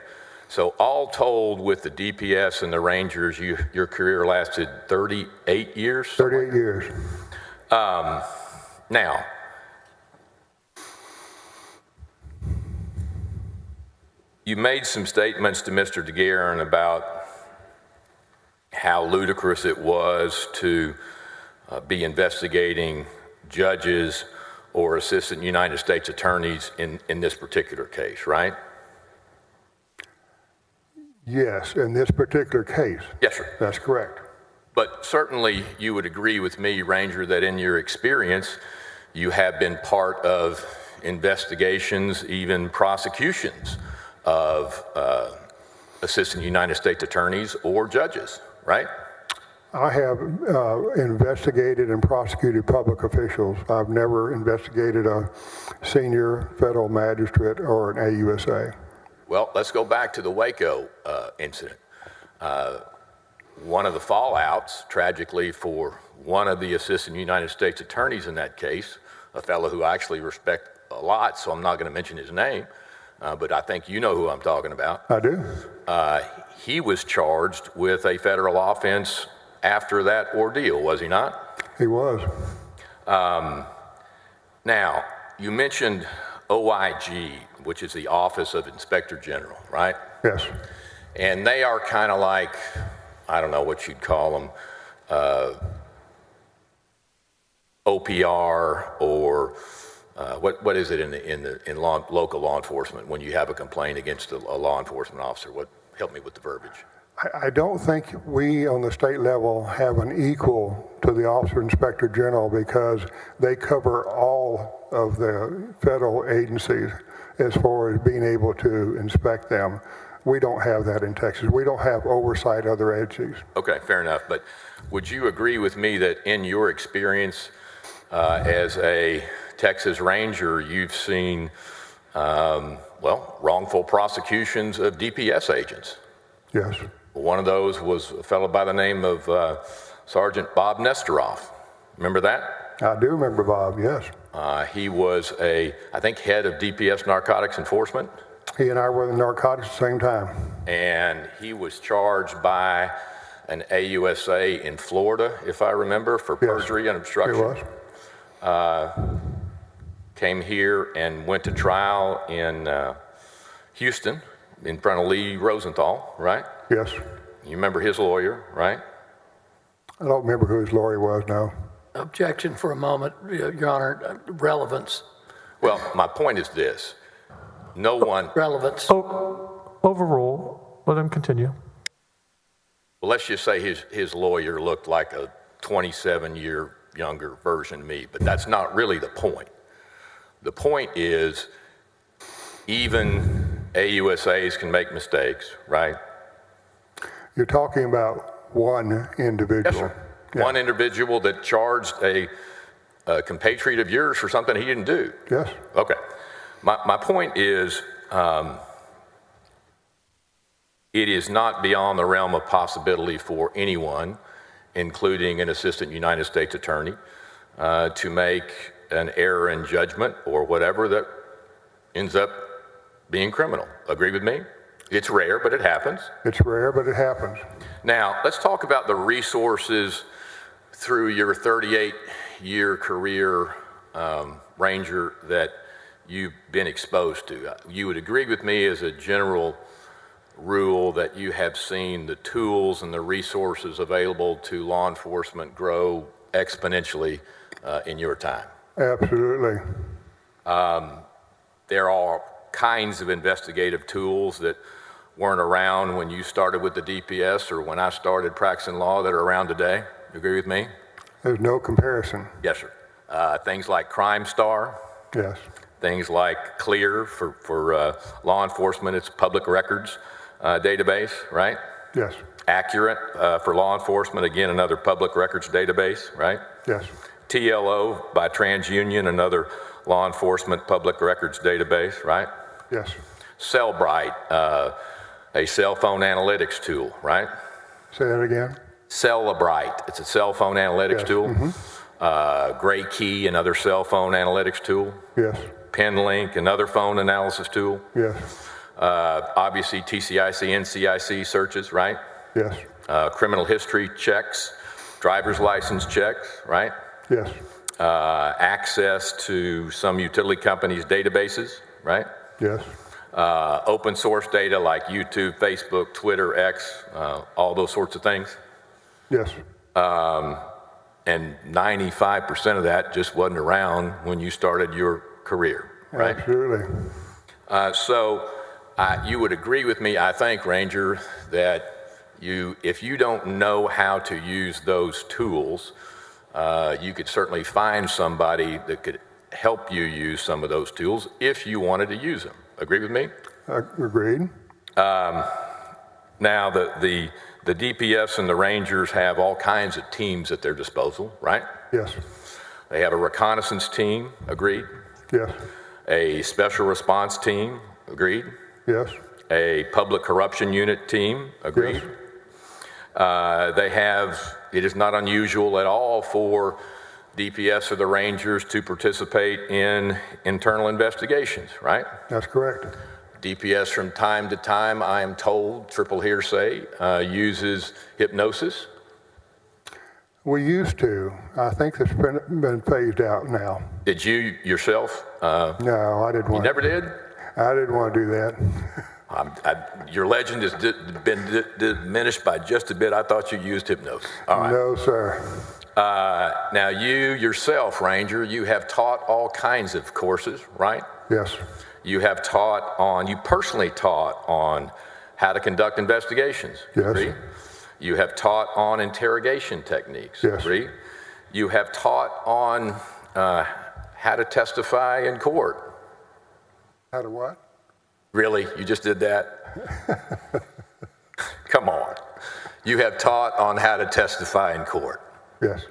So all told, with the DPS and the Rangers, your career lasted 38 years? 38 years. Now, you made some statements to Mr. DeGuerin about how ludicrous it was to be investigating judges or assistant United States attorneys in this particular case, right? Yes, in this particular case. Yes, sir. That's correct. But certainly you would agree with me, Ranger, that in your experience, you have been part of investigations, even prosecutions of assistant United States attorneys or judges, right? I have investigated and prosecuted public officials. I've never investigated a senior federal magistrate or an AUSA. Well, let's go back to the Waco incident. One of the fallouts, tragically for one of the assistant United States attorneys in that case, a fellow who I actually respect a lot, so I'm not going to mention his name, but I think you know who I'm talking about. I do. He was charged with a federal offense after that ordeal, was he not? He was. Now, you mentioned OIG, which is the Office of Inspector General, right? Yes. And they are kind of like, I don't know what you'd call them, OPR or what is it in local law enforcement when you have a complaint against a law enforcement officer? Help me with the verbiage. I don't think we on the state level have an equal to the Office of Inspector General because they cover all of the federal agencies as far as being able to inspect them. We don't have that in Texas. We don't have oversight of other agencies. Okay, fair enough. But would you agree with me that in your experience as a Texas Ranger, you've seen, wrongful prosecutions of DPS agents? Yes. One of those was a fellow by the name of Sergeant Bob Nestoroff. Remember that? I do remember Bob, yes. He was I think, head of DPS narcotics enforcement. He and I were in narcotics at the same time. And he was charged by an AUSA in Florida, if I remember, for perjury and obstruction. He was. Came here and went to trial in Houston in front of Lee Rosenthal, right? Yes. You remember his lawyer, right? I don't remember who his lawyer was, no. Objection for a moment, Your Honor. Relevance. Well, my point is this. No one... Relevance. Overrule. Let him continue. Well, let's just say his lawyer looked like a 27-year younger version of me, but that's not really the point. The point is even AUSAs can make mistakes, right? You're talking about one individual. Yes, sir. Yeah. One individual that charged a compatriot of yours for something he didn't do. Yes. Okay. My point is, it is not beyond the realm of possibility for anyone, including an assistant United States attorney, to make an error in judgment or whatever that ends up being criminal. Agree with me? It's rare, but it happens. It's rare, but it happens. Now, let's talk about the resources through your 38-year career, Ranger, that you've been exposed to. You would agree with me as a general rule that you have seen the tools and the resources available to law enforcement grow exponentially in your time. Absolutely. There are kinds of investigative tools that weren't around when you started with the DPS or when I started practicing law that are around today. You agree with me? There's no comparison. Yes, sir. Things like Crime Star. Yes. Things like Clear for law enforcement, it's public records database, right? Yes. Accurate for law enforcement, again, another public records database, right? Yes. TLO by TransUnion, another law enforcement public records database, right? Yes. Cellbrite, a cell phone analytics tool, right? Say that again. Cellebrite, it's a cell phone analytics Yes. tool. Mm-hmm. Gray Key, another cell phone analytics tool. Yes. PenLink, another phone analysis tool. Yes. Obviously, TCIC, NCIC searches, right? Yes. Criminal history checks, driver's license checks, right? Yes. Access to some utility companies' databases, right? Yes. Open source data like YouTube, Facebook, Twitter, X, all those sorts of things. Yes. And 95% of that just wasn't around when you started your career, right? Absolutely. So you would agree with me, I think, Ranger, that if you don't know how to use those tools, you could certainly find somebody that could help you use some of those tools if you wanted to use them. Agree with me? Agreed. Now, the DPS and the Rangers have all kinds of teams at their disposal, right? Yes. They have a reconnaissance team, agreed? Yes. A special response team, agreed? Yes. A public corruption unit team, agreed? Yes. It is not unusual at all for DPS or the Rangers to participate in internal investigations, right? That's correct. DPS from time to time, I am told, triple hearsay, uses hypnosis. We used to. I think that's been phased out now. Did you yourself? No, I didn't want. You never did? I didn't want to do that. Your legend has been diminished by just a bit. I thought you used hypnosis. All right. No, sir. Now, you yourself, Ranger, you have taught all kinds of courses, right? Yes. You personally taught on how to conduct investigations. Yes. Agree? You have taught on interrogation techniques. Yes. Agree? You have taught on how to testify in court. How to what? Really? You just did that? Come on. You have taught on how to testify in court. Yes.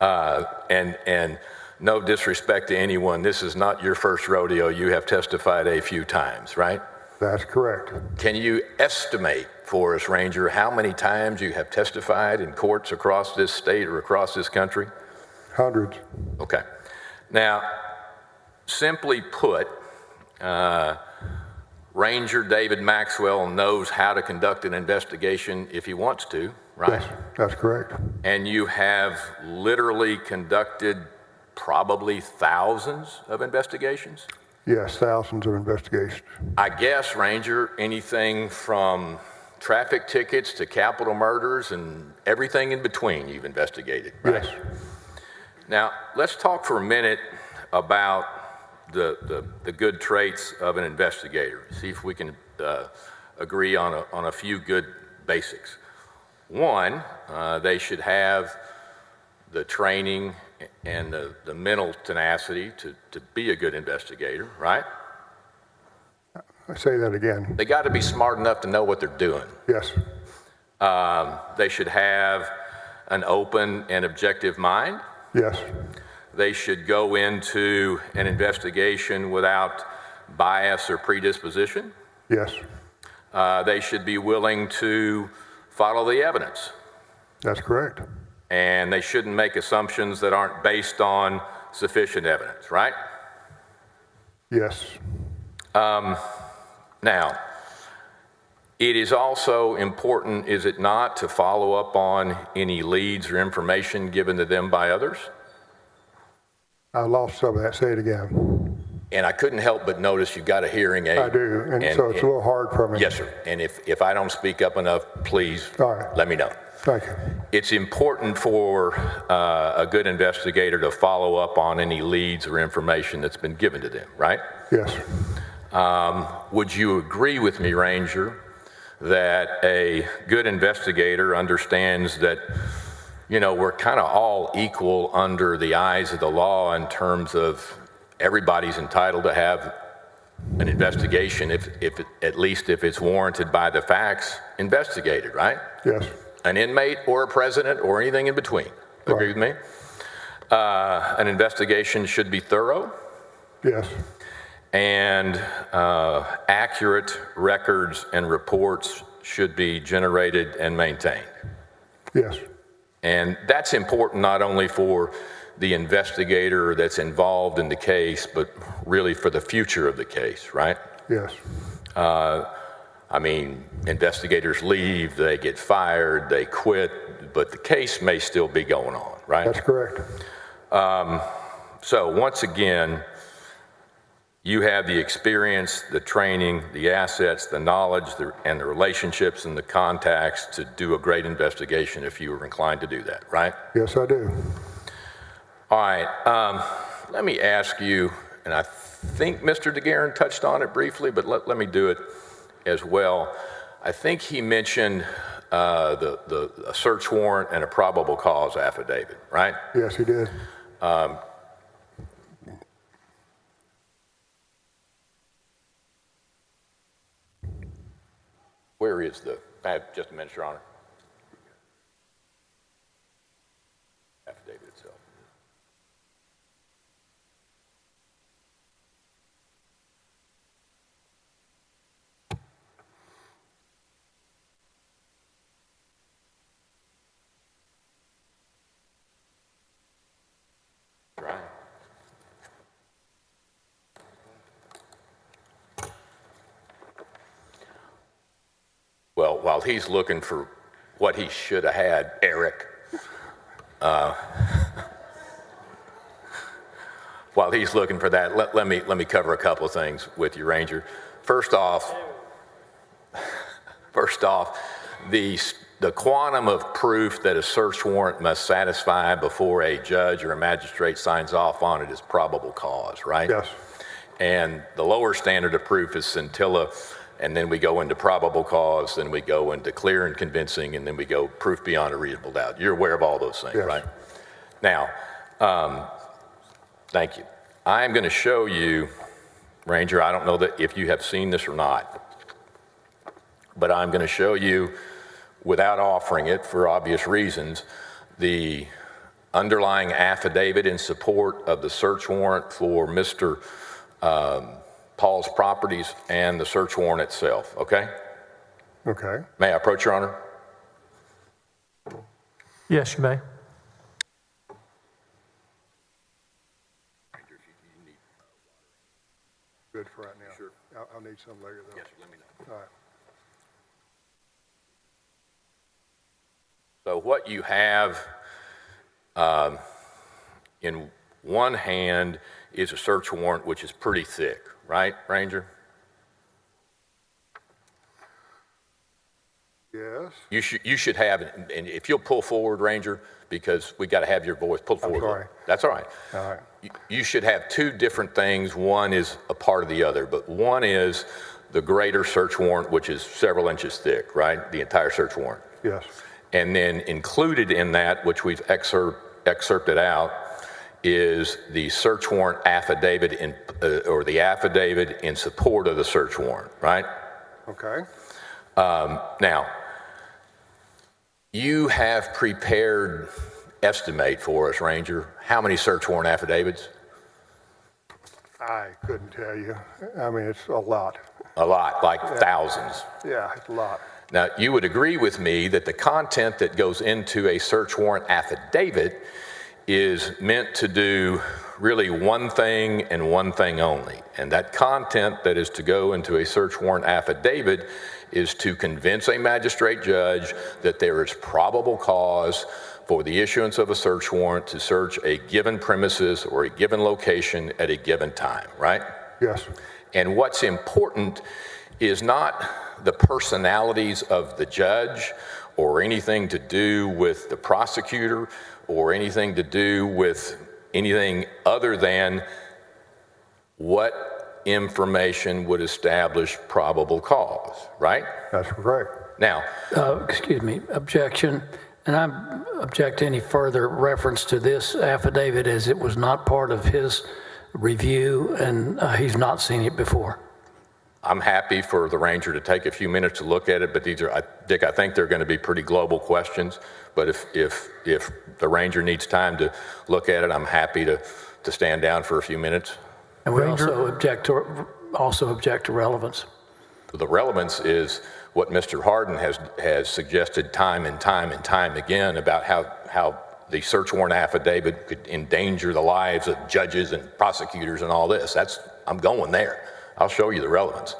And no disrespect to anyone, this is not your first rodeo. You have testified a few times, right? That's correct. Can you estimate for us, Ranger, how many times you have testified in courts across this state or across this country? Hundreds. Okay. Now, simply put, Ranger David Maxwell knows how to conduct an investigation if he wants to, right? Yes, that's correct. And you have literally conducted probably thousands of investigations? Yes, thousands of investigations. I guess, Ranger, anything from traffic tickets to capital murders and everything in between you've investigated, right? Yes. Now, let's talk for a minute about the good traits of an investigator. See if we can agree on a few good basics. One, they should have the training and the mental tenacity to be a good investigator, right? Say that again. They got to be smart enough to know what they're doing. Yes. They should have an open and objective mind. Yes. They should go into an investigation without bias or predisposition. Yes, They should be willing to follow the evidence. that's correct. And they shouldn't make assumptions that aren't based on sufficient evidence, right? Yes, Now, it is also important, is it not, to follow up on any leads or information given to them by others? I lost some of that. Say it again. And I couldn't help but notice you've got a hearing aid. I do, and so it's a little hard for me. Yes, sir. And if I don't speak up enough, please All right. let me know. Thank you. It's important for a good investigator to follow up on any leads or information that's been given to them, right? Yes, Would you agree with me, Ranger, that a good investigator understands that, you know, we're kind of all equal under the eyes of the law in terms of everybody's entitled to have an investigation, if at least if it's warranted by the facts, investigated, right? yes, An inmate or a president or anything in between. Agree with me? An investigation should be thorough yes, and accurate records and reports should be generated and maintained. yes, And that's important not only for the investigator that's involved in the case, but really for the future of the case, right? yes, I mean, investigators leave, they get fired, they quit, but the case may still be going on, right? that's correct. So once again, you have the experience, the training, the assets, the knowledge, and the relationships and the contacts to do a great investigation if you were inclined to do that, right? Yes, I do. All right, let me ask you, and I think Mr. DeGuerin touched on it briefly, but let me do it as well. I think he mentioned a search warrant and a probable cause affidavit, right? Yes, he did. Where is I have just a minute, Your Honor. Affidavit itself. Right. Well, while he's looking for what he should have had, Eric, while he's looking for that, let me cover a couple of things with you, Ranger. First off, the quantum of proof that a search warrant must satisfy before a judge or a magistrate signs off on it is probable cause, right? Yes, And the lower standard of proof is scintilla, and then we go into probable cause, then we go into clear and convincing, and then we go proof beyond a reasonable doubt. You're aware of all those things, Yes. right? Now, thank you. I'm going to show you, Ranger, I don't know that if you have seen this or not, but I'm going to show you, without offering it for obvious reasons, the underlying affidavit in support of the search warrant for Mr. Paul's properties and the search warrant itself, okay? okay. May I approach, Your Honor? Yes, you may. Good for right now. Sure. I'll need some later, though. Yes, let me know. All right. So what you have in one hand is a search warrant, which is pretty thick, right, Ranger? Yes, You should have, and if you'll pull forward, Ranger, because we got to have your voice, pull forward. sorry. That's all right. all right. You should have two different things. One is a part of the other, but one is the greater search warrant, which is several inches thick, right? The entire search warrant. Yes, And then included in that, which we've excerpted out, is the search warrant affidavit or the affidavit in support of the search warrant, right? okay. Now, you have prepared estimate for us, Ranger, how many search warrant affidavits? I couldn't tell you. I mean, it's a lot. A lot, like thousands. Yeah, it's a lot. Now, you would agree with me that the content that goes into a search warrant affidavit is meant to do really one thing and one thing only. And that content that is to go into a search warrant affidavit is to convince a magistrate judge that there is probable cause for the issuance of a search warrant to search a given premises or a given location at a given time, right? Yes. And what's important is not the personalities of the judge or anything to do with the prosecutor or anything to do with anything other than what information would establish probable cause, right? That's correct. Now, Excuse me, objection. And I object to any further reference to this affidavit as it was not part of his review and he's not seen it before. I'm happy for the ranger to take a few minutes to look at it, but these are, Dick, I think they're going to be pretty global questions. But if the ranger needs time to look at it, I'm happy to stand down for a few minutes. And we also object to relevance. The relevance is what Mr. Harden has suggested time and time and time again about how the search warrant affidavit could endanger the lives of judges and prosecutors and all this. I'm going there. I'll show you the relevance.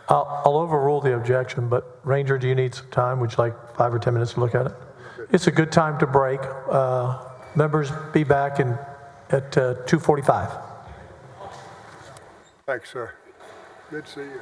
I'll overrule the objection, but Ranger, do you need some time? Would you like 5 or 10 minutes to look at it? It's a good time to break. Members, be back at 2:45. Thanks, sir. Good to see you.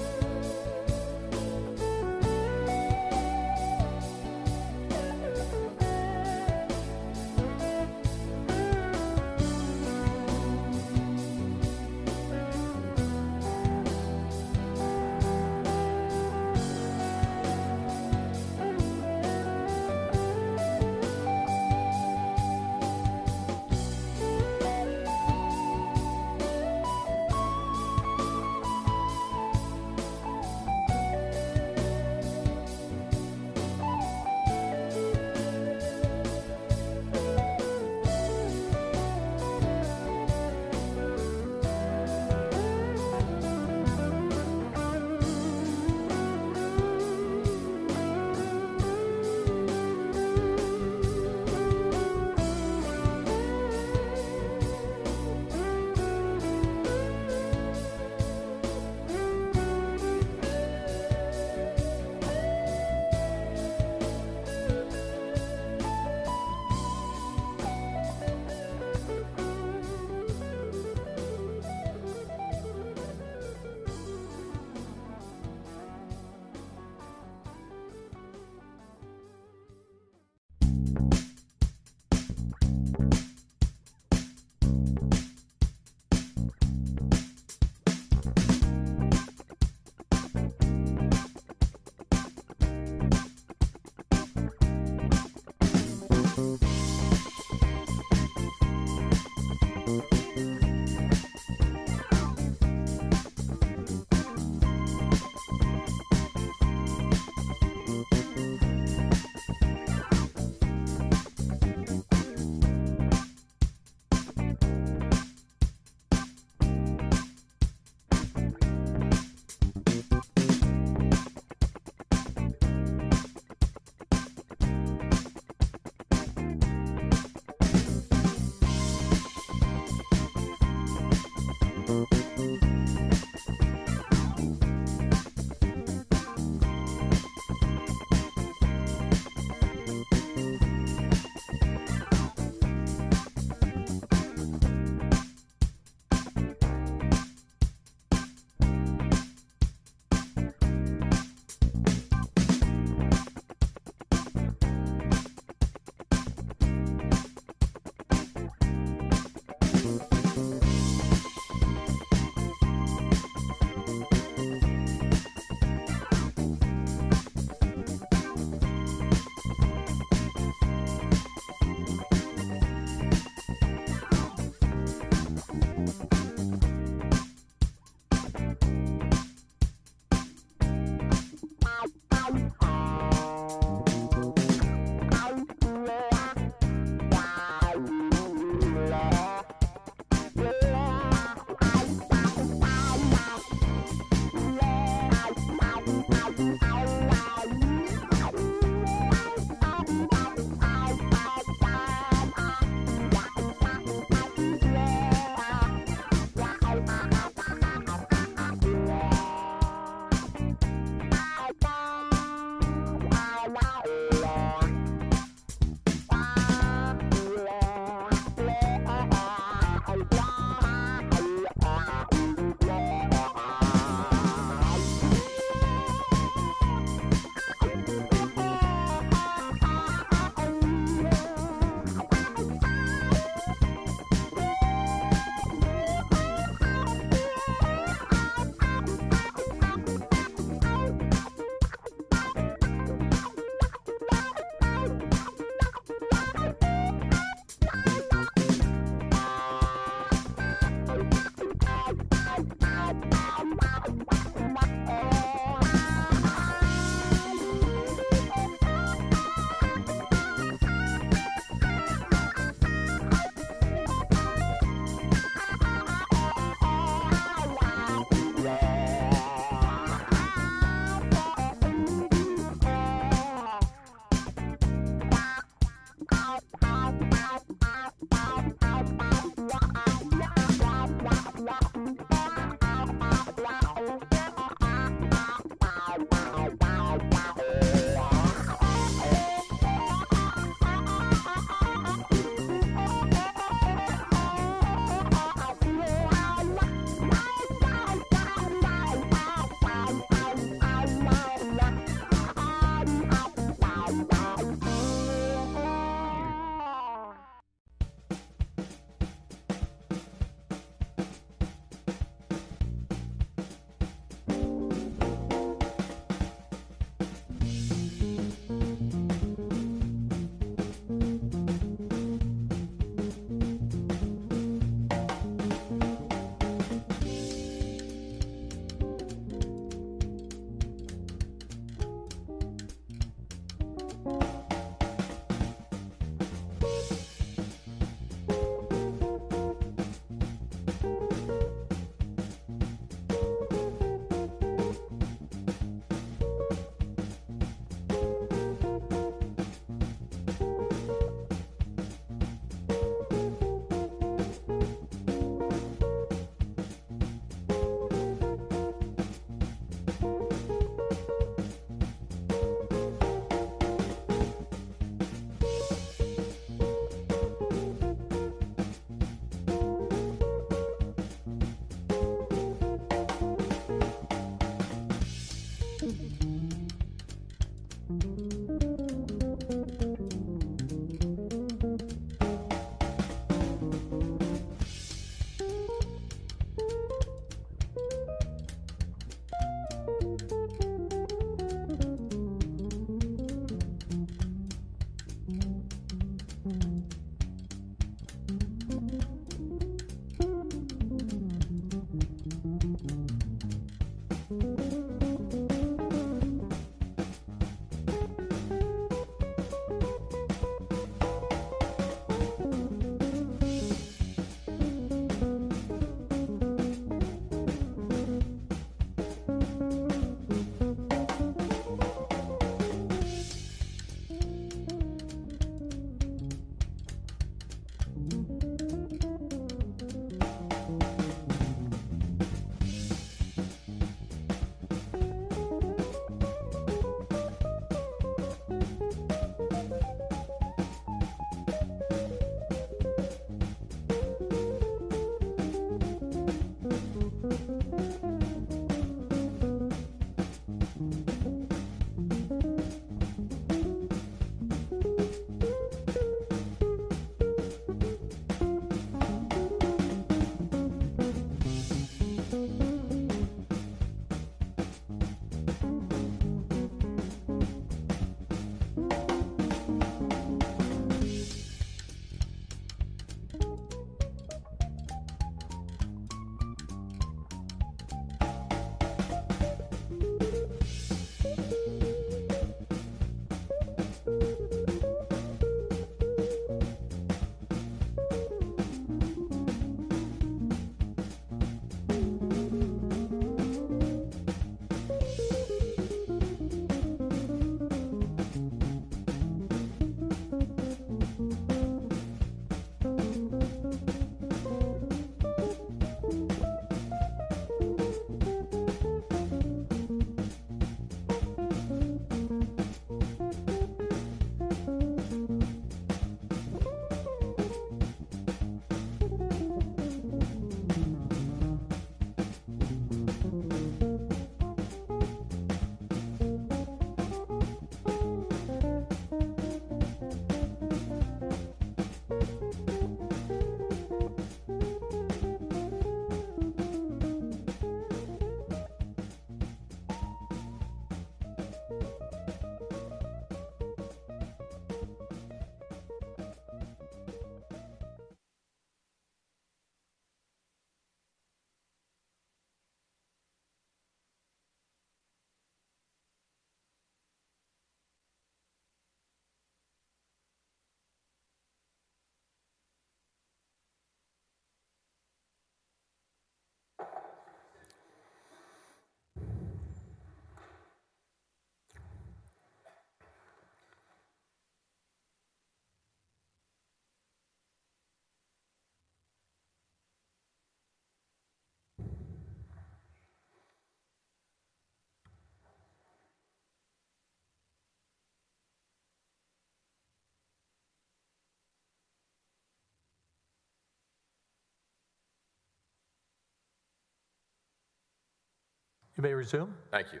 You may resume. Thank you.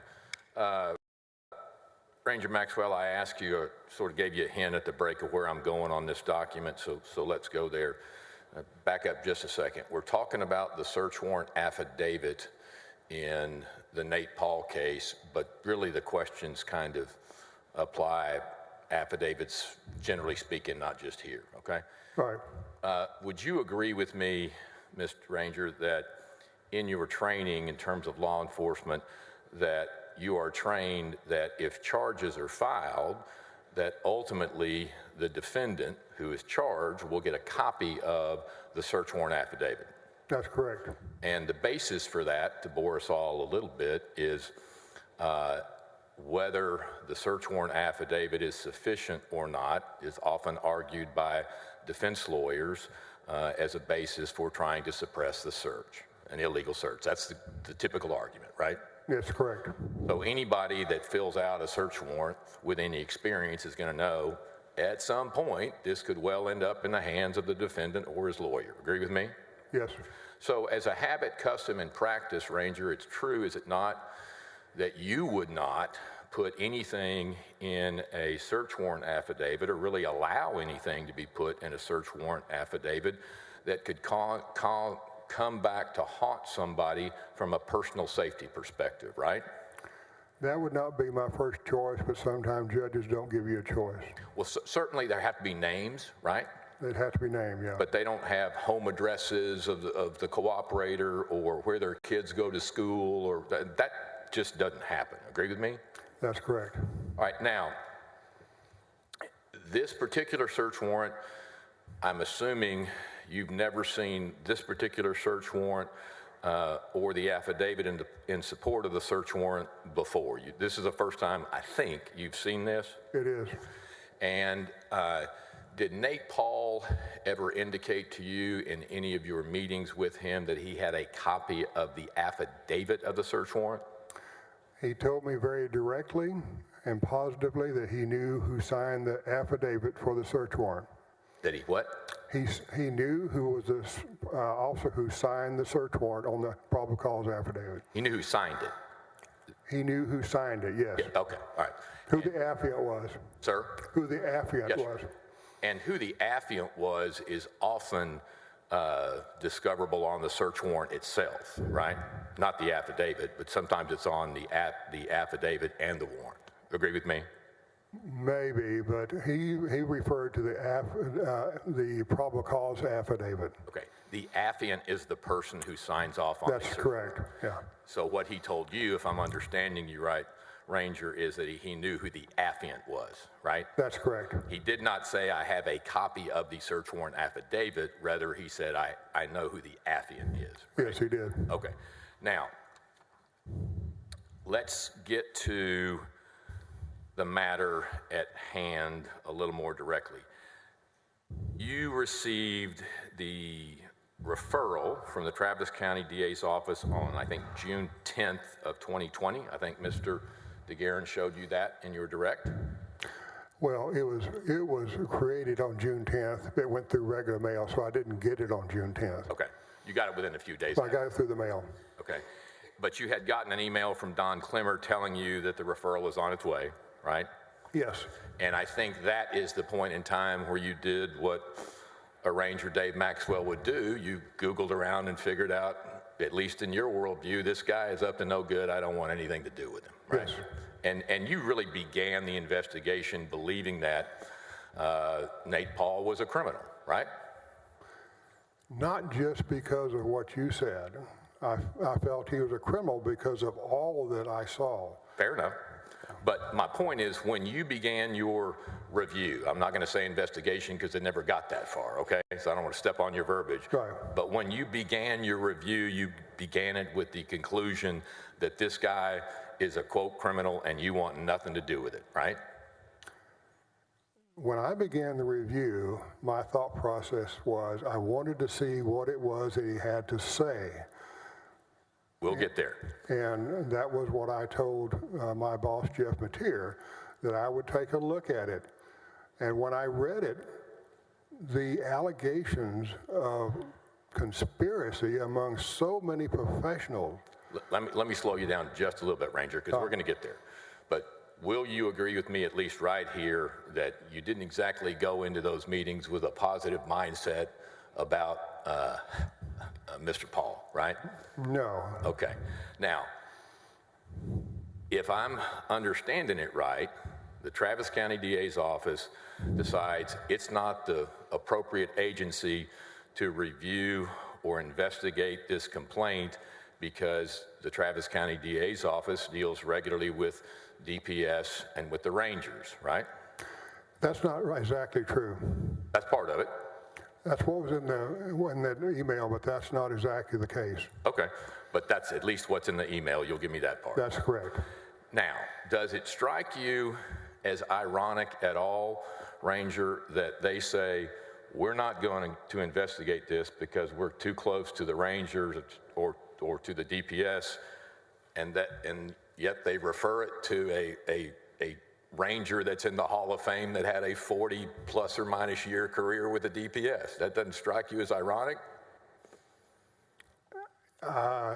Ranger Maxwell, I asked you, sort of gave you a hint at the break of where I'm going on this document, so let's go there. Back up just a second. We're talking about the search warrant affidavit in the Nate Paul case, but really the questions kind of apply affidavits, generally speaking, not just here, okay? Right. Would you agree with me, Mr. Ranger, that in your training in terms of law enforcement, that you are trained that if charges are filed, that ultimately the defendant who is charged will get a copy of the search warrant affidavit? That's correct. And the basis for that, to bore us all a little bit, is whether the search warrant affidavit is sufficient or not is often argued by defense lawyers as a basis for trying to suppress the search, an illegal search. That's the typical argument, right? Yes, correct. So anybody that fills out a search warrant with any experience is going to know at some point this could well end up in the hands of the defendant or his lawyer. Agree with me? Yes. So as a habit, custom, and practice, Ranger, it's true, is it not, that you would not put anything in a search warrant affidavit or really allow anything to be put in a search warrant affidavit that could come back to haunt somebody from a personal safety perspective, right? That would not be my first choice, but sometimes judges don't give you a choice. Well, certainly there have to be names, right? They'd have to be named, yeah. But they don't have home addresses of the cooperator or where their kids go to school, or that just doesn't happen. Agree with me? That's correct. All right, now, this particular search warrant, I'm assuming you've never seen this particular search warrant or the affidavit in support of the search warrant before. This is the first time, I think, you've seen this? It is. And did Nate Paul ever indicate to you in any of your meetings with him that he had a copy of the affidavit of the search warrant? He told me very directly and positively that he knew who signed the affidavit for the search warrant. That he what? He knew who was the officer who signed the search warrant on the probable cause affidavit. He knew who signed it? He knew who signed it, yes. Yeah, okay, all right. Who the affiant was. Sir? Who the affiant Yes. was. And who the affiant was is often discoverable on the search warrant itself, right? Not the affidavit, but sometimes it's on the affidavit and the warrant. Agree with me? Maybe, but he referred to the probable cause affidavit. Okay. The affiant is the person who signs off on That's the search correct, warrant. yeah. So what he told you, if I'm understanding you right, Ranger, is that he knew who the affiant was, right? That's correct. He did not say, I have a copy of the search warrant affidavit. Rather, he said, I know who the affiant is. Right? Yes, he did. Okay. Now, let's get to the matter at hand a little more directly. You received the referral from the Travis County DA's office on, I think, June 10th of 2020. I think Mr. DeGuerin showed you that in your direct. Well, it was created on June 10th. It went through regular mail, so I didn't get it on June 10th. Okay. You got it within a few days. So I got it through the mail. Okay. But you had gotten an email from Don Clemmer telling you that the referral is on its way, right? Yes. And I think that is the point in time where you did what a Ranger Dave Maxwell would do. You Googled around and figured out, at least in your worldview, this guy is up to no good. I don't want anything to do with him, right? Yes. And you really began the investigation believing that Nate Paul was a criminal, right? Not just because of what you said. I felt he was a criminal because of all that I saw. Fair enough. But my point is, when you began your review, I'm not going to say investigation because it never got that far, okay? So I don't want to step on your verbiage. Right. But when you began your review, you began it with the conclusion that this guy is a, quote, criminal and you want nothing to do with it, right? When I began the review, my thought process was I wanted to see what it was that he had to say. We'll get there. And that was what I told my boss, Jeff Mateer, that I would take a look at it. And when I read it, the allegations of conspiracy among so many professionals. let me slow you down just a little bit, Ranger, because we're going to get there. But will you agree with me, at least right here, that you didn't exactly go into those meetings with a positive mindset about Mr. Paul, right? No. Okay. Now, if I'm understanding it right, the Travis County DA's office decides it's not the appropriate agency to review or investigate this complaint because the Travis County DA's office deals regularly with DPS and with the Rangers, right? That's not exactly true. That's part of it. That's what was in the email, but that's not exactly the case. Okay, but that's at least what's in the email. You'll give me that part. That's correct. Now, does it strike you as ironic at all, Ranger, that they say, we're not going to investigate this because we're too close to the Rangers or to the DPS, and yet they refer it to a Ranger that's in the Hall of Fame that had a 40 plus or minus year career with the DPS? That doesn't strike you as ironic? I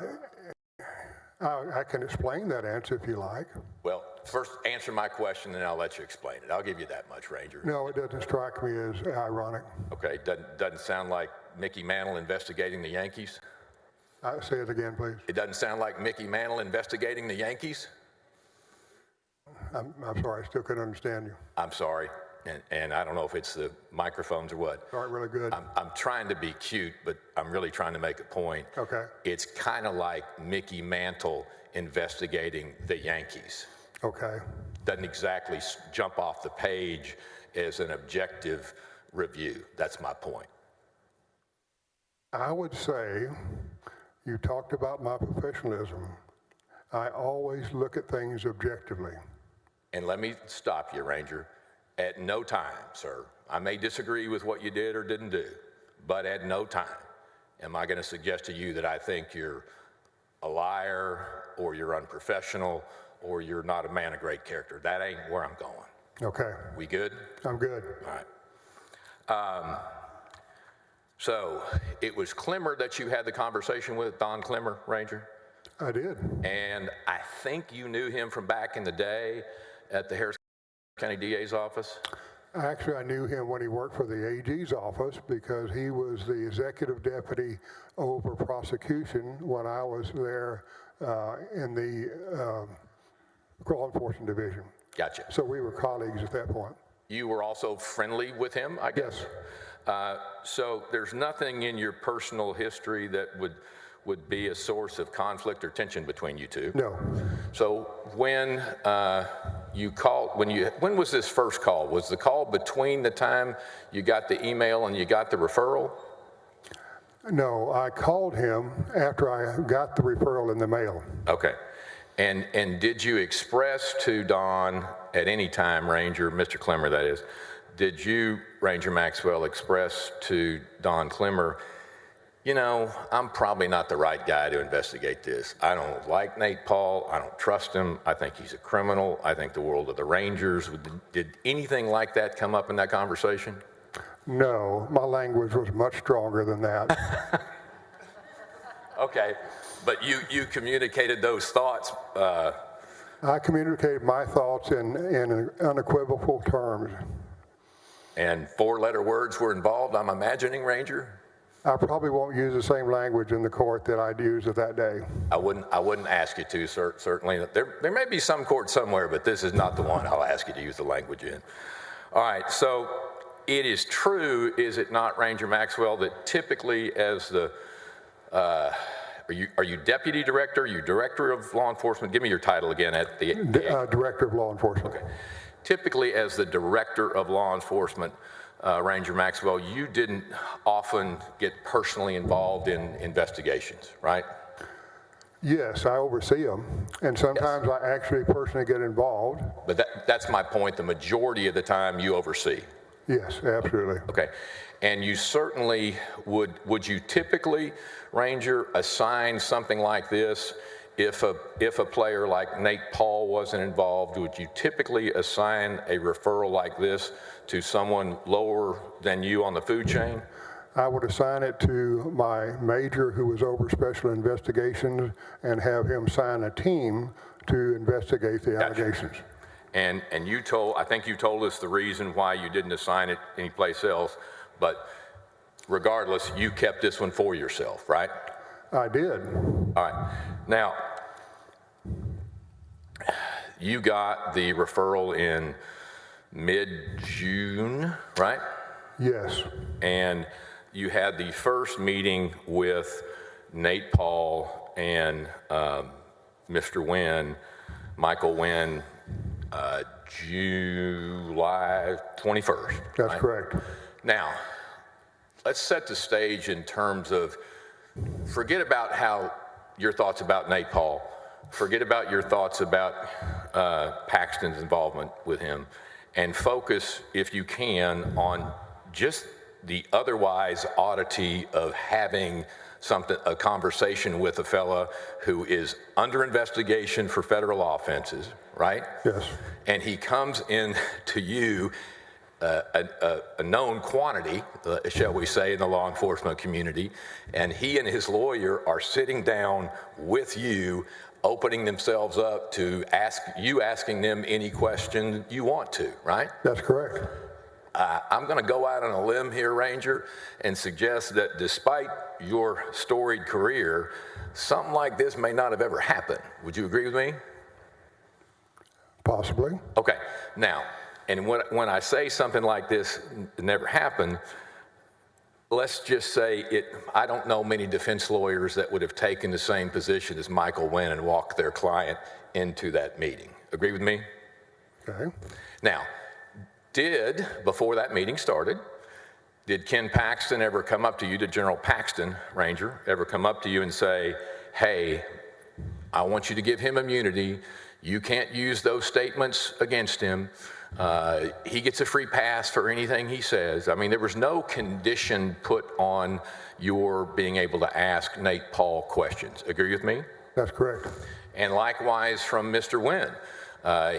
can explain that answer if you like. Well, first answer my question, and I'll let you explain it. I'll give you that much, Ranger. No, it doesn't strike me as ironic. Okay, doesn't sound like Mickey Mantle investigating the Yankees? Say it again, please. It doesn't sound like Mickey Mantle investigating the Yankees? I'm sorry, I still couldn't understand you. I'm sorry, and I don't know if it's the microphones or what. Aren't really good. I'm trying to be cute, but I'm really trying to make a point. Okay. It's kind of like Mickey Mantle investigating the Yankees. Okay. Doesn't exactly jump off the page as an objective review. That's my point. I would say you talked about my professionalism. I always look at things objectively. And let me stop you, Ranger. At no time, sir, I may disagree with what you did or didn't do, but at no time am I going to suggest to you that I think you're a liar or you're unprofessional or you're not a man of great character. That ain't where I'm going. Okay. We good? I'm good. All right. So it was Clemmer that you had the conversation with, Don Clemmer, Ranger? I did. And I think you knew him from back in the day at the Harris County DA's office? Actually, I knew him when he worked for the AG's office because he was the executive deputy over prosecution when I was there in the law enforcement division. Gotcha. So we were colleagues at that point. You were also friendly with him, I guess? Yes. So there's nothing in your personal history that would be a source of conflict or tension between you two? No. So when you called, when was this first call? Was the call between the time you got the email and you got the referral? No, I called him after I got the referral in the mail. Okay. And did you express to Don at any time, Ranger, Mr. Clemmer that is, did you, Ranger Maxwell, express to Don Clemmer, you know, I'm probably not the right guy to investigate this. I don't like Nate Paul. I don't trust him. I think he's a criminal. I think the world of the Rangers. Did anything like that come up in that conversation? No, my language was much stronger than that. Okay, but you communicated those thoughts. I communicated my thoughts in unequivocal terms. And four-letter words were involved, I'm imagining, Ranger? I probably won't use the same language in the court that I'd used at that day. I wouldn't ask you to, certainly. There may be some court somewhere, but this is not the one I'll ask you to use the language in. All right, so it is true, is it not, Ranger Maxwell, that typically as the, are you deputy director, are you director of law enforcement? Give me your title again at the... Director of law enforcement. Okay. Typically as the director of law enforcement, Ranger Maxwell, you didn't often get personally involved in investigations, right? Yes, I oversee them, and sometimes yes. I actually personally get involved. But that's my point, the majority of the time you oversee. Yes, absolutely. Okay, and you certainly would you typically, Ranger, assign something like this if a player like Nate Paul wasn't involved? Would you typically assign a referral like this to someone lower than you on the food chain? I would assign it to my major who was over special investigations and have him sign a team to investigate the allegations. And you told, I think you told us the reason why you didn't assign it anyplace else, but regardless, you kept this one for yourself, right? I did. All right. Now, you got the referral in mid-June, right? Yes. And you had the first meeting with Nate Paul and Mr. Wynn, Michael Wynn, July 21st. That's right? correct. Now, let's set the stage in terms of, forget about how your thoughts about Nate Paul, forget about your thoughts about Paxton's involvement with him, and focus, if you can, on just the otherwise oddity of having a conversation with a fella who is under investigation for federal offenses, right? Yes. And he comes in to you, a known quantity, shall we say, in the law enforcement community, and he and his lawyer are sitting down with you, opening themselves up to asking them any question you want to, right? That's correct. I'm going to go out on a limb here, Ranger, and suggest that despite your storied career, something like this may not have ever happened. Would you agree with me? Possibly. Okay. Now, and when I say something like this never happened, let's just say I don't know many defense lawyers that would have taken the same position as Michael Wynn and walked their client into that meeting. Agree with me? Okay. Now, before that meeting started, did Ken Paxton ever come up to you, did General Paxton, Ranger, ever come up to you and say, hey, I want you to give him immunity. You can't use those statements against him. He gets a free pass for anything he says. I mean, there was no condition put on your being able to ask Nate Paul questions. Agree with me? That's correct. And likewise from Mr. Wynn.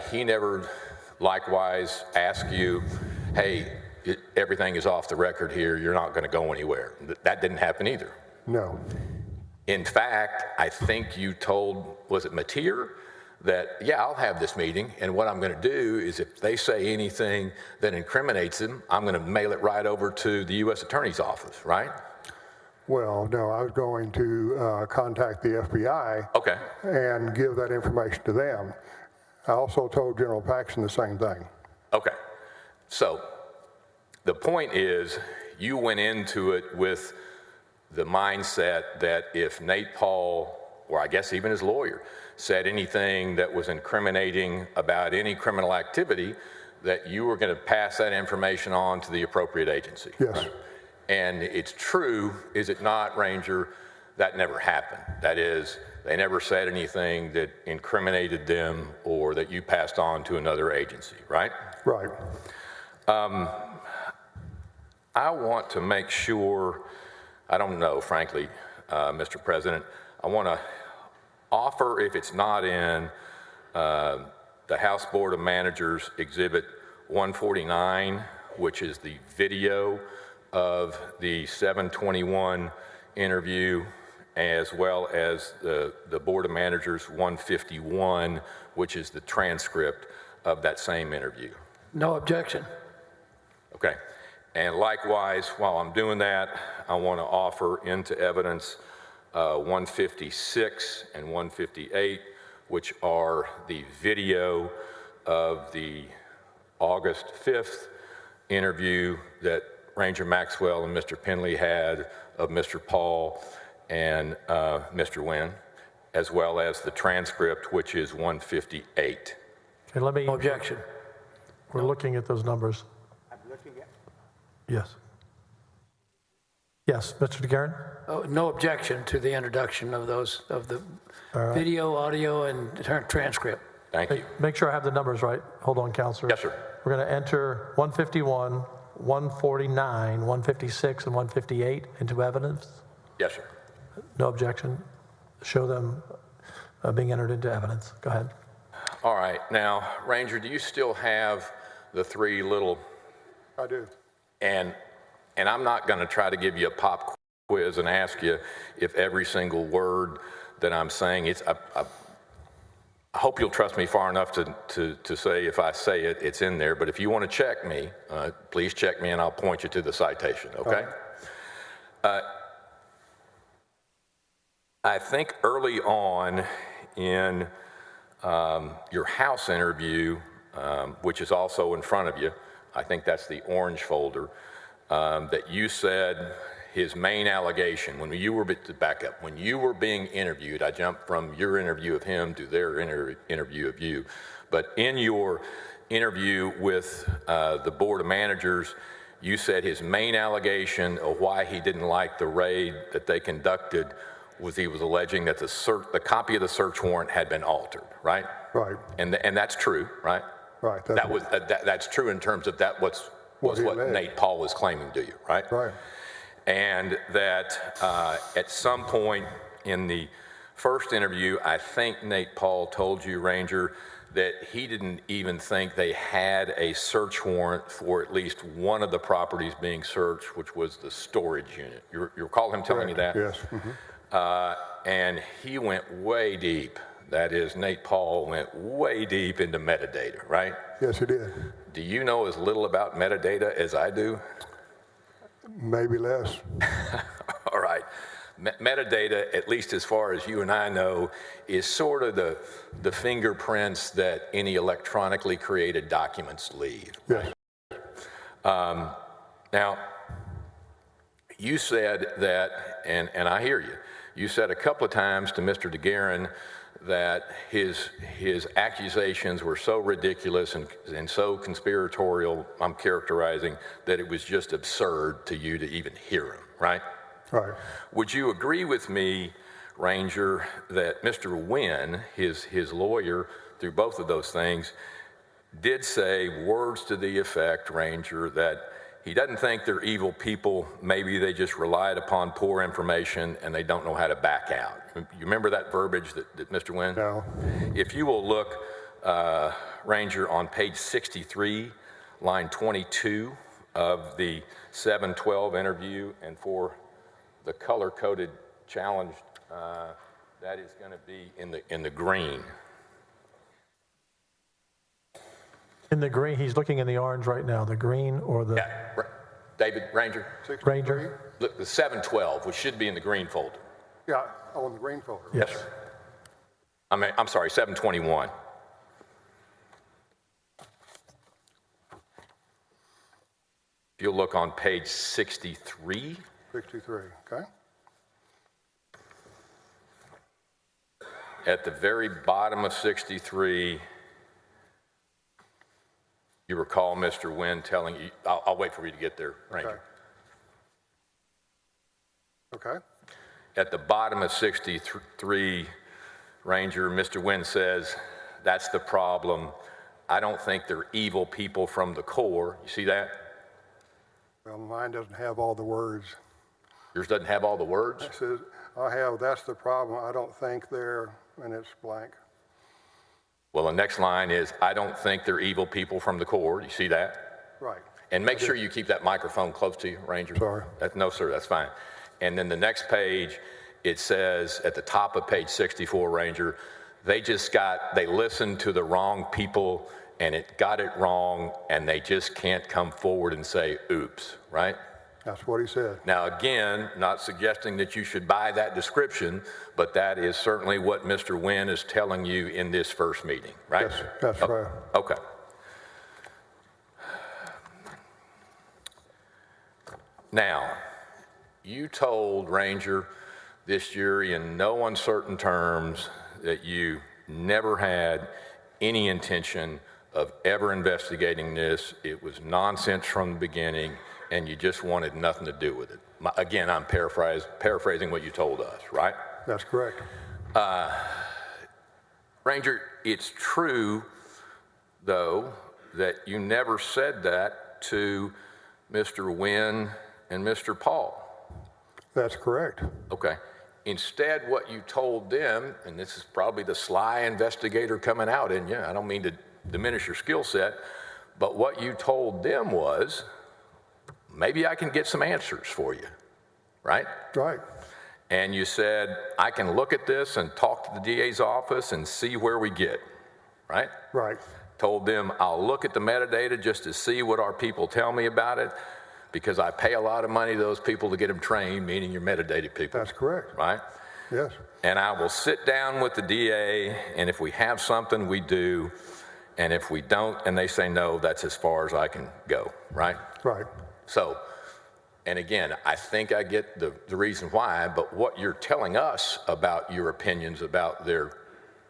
He never likewise asked you, hey, everything is off the record here. You're not going to go anywhere. That didn't happen either. No. In fact, I think you told, was it Mateer, that, yeah, I'll have this meeting, and what I'm going to do is if they say anything that incriminates them, I'm going to mail it right over to the U.S. Attorney's Office, right? Well, no, I was going to contact the FBI Okay. and give that information to them. I also told General Paxton the same thing. Okay. So the point is you went into it with the mindset that if Nate Paul, or I guess even his lawyer, said anything that was incriminating about any criminal activity, that you were going to pass that information on to the appropriate agency. Yes. Right? And it's true, is it not, Ranger, that never happened. That is, they never said anything that incriminated them or that you passed on to another agency, right? Right. I want to make sure, I don't know, frankly, Mr. President, I want to offer, if it's not in the House Board of Managers Exhibit 149, which is the video of the 721 interview, as well as the Board of Managers 151, which is the transcript of that same interview. No objection. Okay. And likewise, while I'm doing that, I want to offer into evidence 156 and 158, which are the video of the August 5th interview that Ranger Maxwell and Mr. Penley had of Mr. Paul and Mr. Wynn, as well as the transcript, which is 158. Okay, let me. No objection. We're looking at those numbers. I'm looking at. Yes. Yes, Mr. DeGarren? Oh, no objection to the introduction of those, of the video, audio, and transcript. Thank you. Make sure I have the numbers right. Hold on, Counselor. Yes, sir. We're going to enter 151, 149, 156, and 158 into evidence. Yes, sir. No objection. Show them being entered into evidence. Go ahead. All right. Now, Ranger, do you still have the three little, I do. and and I'm not going to try to give you a pop quiz and ask you if every single word that I'm saying, I hope you'll trust me far enough to say if I say it, it's in there. But if you want to check me, please check me and I'll point you to the citation, okay? I think early on in your House interview, which is also in front of you, I think that's the orange folder, that you said his main allegation, when you were, to back up, when you were being interviewed, I jumped from your interview of him to their interview of you, but in your interview with the Board of Managers, you said his main allegation of why he didn't like the raid that they conducted was he was alleging that the copy of the search warrant had been altered, right? Right. And that's true, right? Right. That's true in terms of that was what Nate Paul was claiming to you, right? Right. And that at some point in the first interview, I think Nate Paul told you, Ranger, that he didn't even think they had a search warrant for at least one of the properties being searched, which was the storage unit. You recall him telling you that? Yes. And he went way deep. That is, Nate Paul went way deep into metadata, right? Yes, he did. Do you know as little about metadata as I do? Maybe less. All right. Metadata, at least as far as you and I know, is sort of the fingerprints that any electronically created documents leave. Yes. Now, you said that, and I hear you, you said a couple of times to Mr. DeGuerin that his accusations were so ridiculous and so conspiratorial, I'm characterizing, that it was just absurd to you to even hear him, right? Right. Would you agree with me, Ranger, that Mr. Wynn, his lawyer, through both of those things, did say words to the effect, Ranger, that he doesn't think they're evil people, maybe they just relied upon poor information and they don't know how to back out. You remember that verbiage that Mr. Wynn? No. If you will look, Ranger, on page 63, line 22 of the 712 interview, and for the color-coded challenge, that is going to be in the green. In the green, he's looking in the orange right now, the green or the... Yeah, David, Ranger. Ranger? Look, the 712, which should be in the green folder. Yeah, on the green folder. Yes. Yes, sir. I'm sorry, 721. If you'll look on page 63. 63, okay. At the very bottom of 63, you recall Mr. Wynn telling you, I'll wait for you to get there, Ranger. Okay. At the bottom of 63, Ranger, Mr. Wynn says, that's the problem. I don't think they're evil people from the core. You see that? Well, mine doesn't have all the words. Yours doesn't have all the words? It says, that's the problem. I don't think they're, and it's blank. Well, the next line is, I don't think they're evil people from the core. You see that? Right. And make sure you keep that microphone close to you, Ranger. Sorry. No, sir, that's fine. And then the next page, it says at the top of page 64, Ranger, they listened to the wrong people and it got it wrong and they just can't come forward and say, oops, right? That's what he said. Now, again, not suggesting that you should buy that description, but that is certainly what Mr. Wynn is telling you in this first meeting, right? Yes, that's right. Okay. Now, you told Ranger, this jury, in no uncertain terms, that you never had any intention of ever investigating this. It was nonsense from the beginning, and you just wanted nothing to do with it. Again, I'm paraphrasing what you told us, right? That's correct. Ranger, it's true, though, that you never said that to Mr. Wynn and Mr. Paul. That's correct. Okay. Instead, what you told them, and this is probably the sly investigator coming out in you, I don't mean to diminish your skill set, but what you told them was, maybe I can get some answers for you, right? Right. And you said, I can look at this and talk to the DA's office and see where we get, right? Right. Told them, I'll look at the metadata just to see what our people tell me about it, because I pay a lot of money to those people to get them trained, meaning your metadata people. That's correct. Right? Yes. And I will sit down with the DA, and if we have something, we do. And if we don't, and they say no, that's as far as I can go, right? Right. So, and again, I think I get the reason why, but what you're telling us about your opinions about their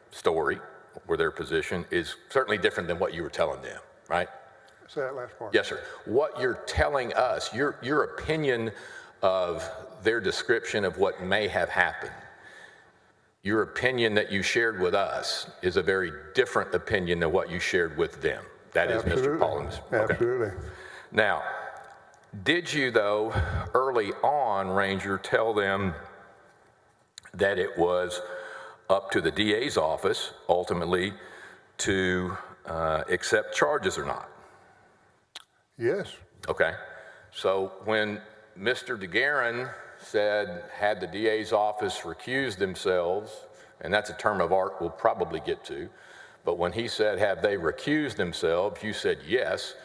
story or their position is certainly different than what you were telling them, right? Say that last part. Yes, sir. What you're telling us, your opinion of their description of what may have happened, your opinion that you shared with us is a very different opinion than what you shared with them. That is Mr. Paulins. Okay. Absolutely. Now, did you, though, early on, Ranger, tell them that it was up to the DA's office, ultimately, to accept charges or not? Yes. Okay. So when Mr. DeGuerin had the DA's office recuse themselves, and that's a term of art we'll probably get to, but when he said, have they recused themselves, you said yes,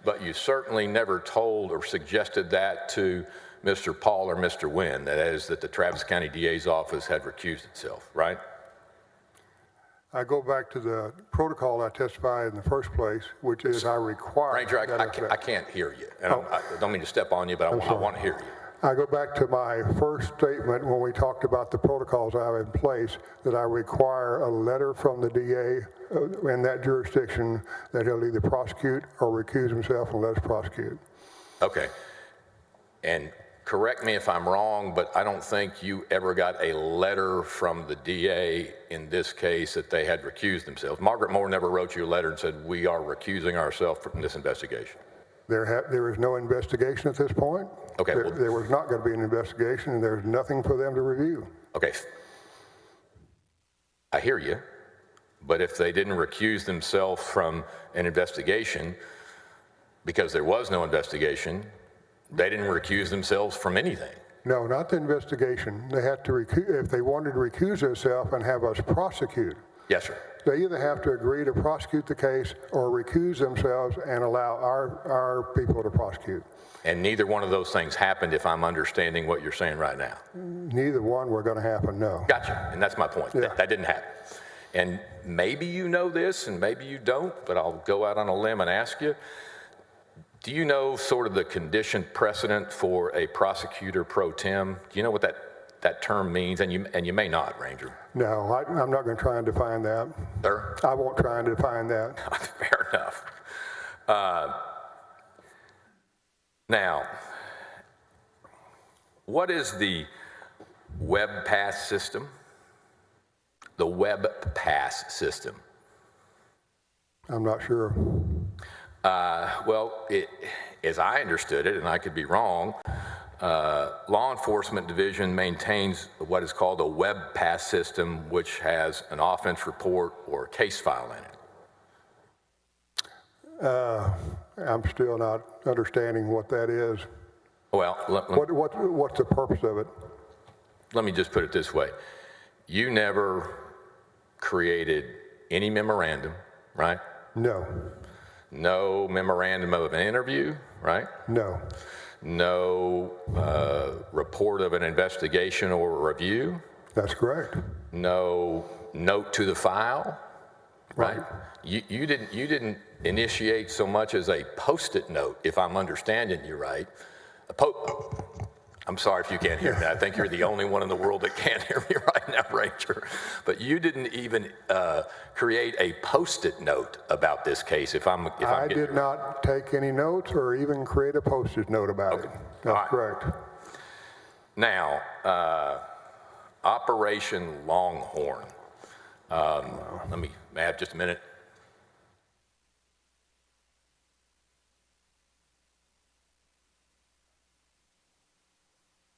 but you certainly never told or suggested that to Mr. Paul or Mr. Wynn, that is, that the Travis County DA's office had recused itself, right? I go back to the protocol I testified in the first place, which is I require. Ranger, I can't hear you. And I don't mean to step on you, but I want to hear you. I go back to my first statement when we talked about the protocols I have in place, that I require a letter from the DA in that jurisdiction that he'll either prosecute or recuse himself and let us prosecute. Okay. And correct me if I'm wrong, but I don't think you ever got a letter from the DA in this case that they had recused themselves. Margaret Moore never wrote you a letter and said, we are recusing ourselves from this investigation. There is no investigation at this point. Okay. There was not going to be an investigation, and there's nothing for them to review. Okay. I hear you. But if they didn't recuse themselves from an investigation because there was no investigation, they didn't recuse themselves from anything. No, not the investigation. They had to if they wanted to recuse themselves and have us prosecute. Yes, sir. They either have to agree to prosecute the case or recuse themselves and allow our people to prosecute. And neither one of those things happened, if I'm understanding what you're saying right now. Neither one were going to happen, no. Gotcha. And that's my point. Yeah. That didn't happen. And maybe you know this and maybe you don't, but I'll go out on a limb and ask you. Do you know sort of the conditioned precedent for a prosecutor pro tem? Do you know what that term means? And you may not, Ranger. No, I'm not going to try and define that. Sir? I won't try and define that. Fair enough. Now, what is the web pass system? The web pass system. I'm not sure. Well, as I understood it, and I could be wrong, Law Enforcement Division maintains what is called a web pass system, which has an offense report or a case file in it. I'm still not understanding what that is. Well, What's the purpose of it? let me just put it this way. You never created any memorandum, right? No. No memorandum of an interview, right? No. No report of an investigation or a review. That's correct. No note to the file, right? You didn't initiate so much as a post-it note, if I'm understanding you right. I'm sorry if you can't hear me. I think you're the only one in the world that can't hear me right now, Ranger. But you didn't even create a post-it note about this case. I did not take any notes or even create a post-it note about it. That's correct. Now, Operation Longhorn. May I have just a minute?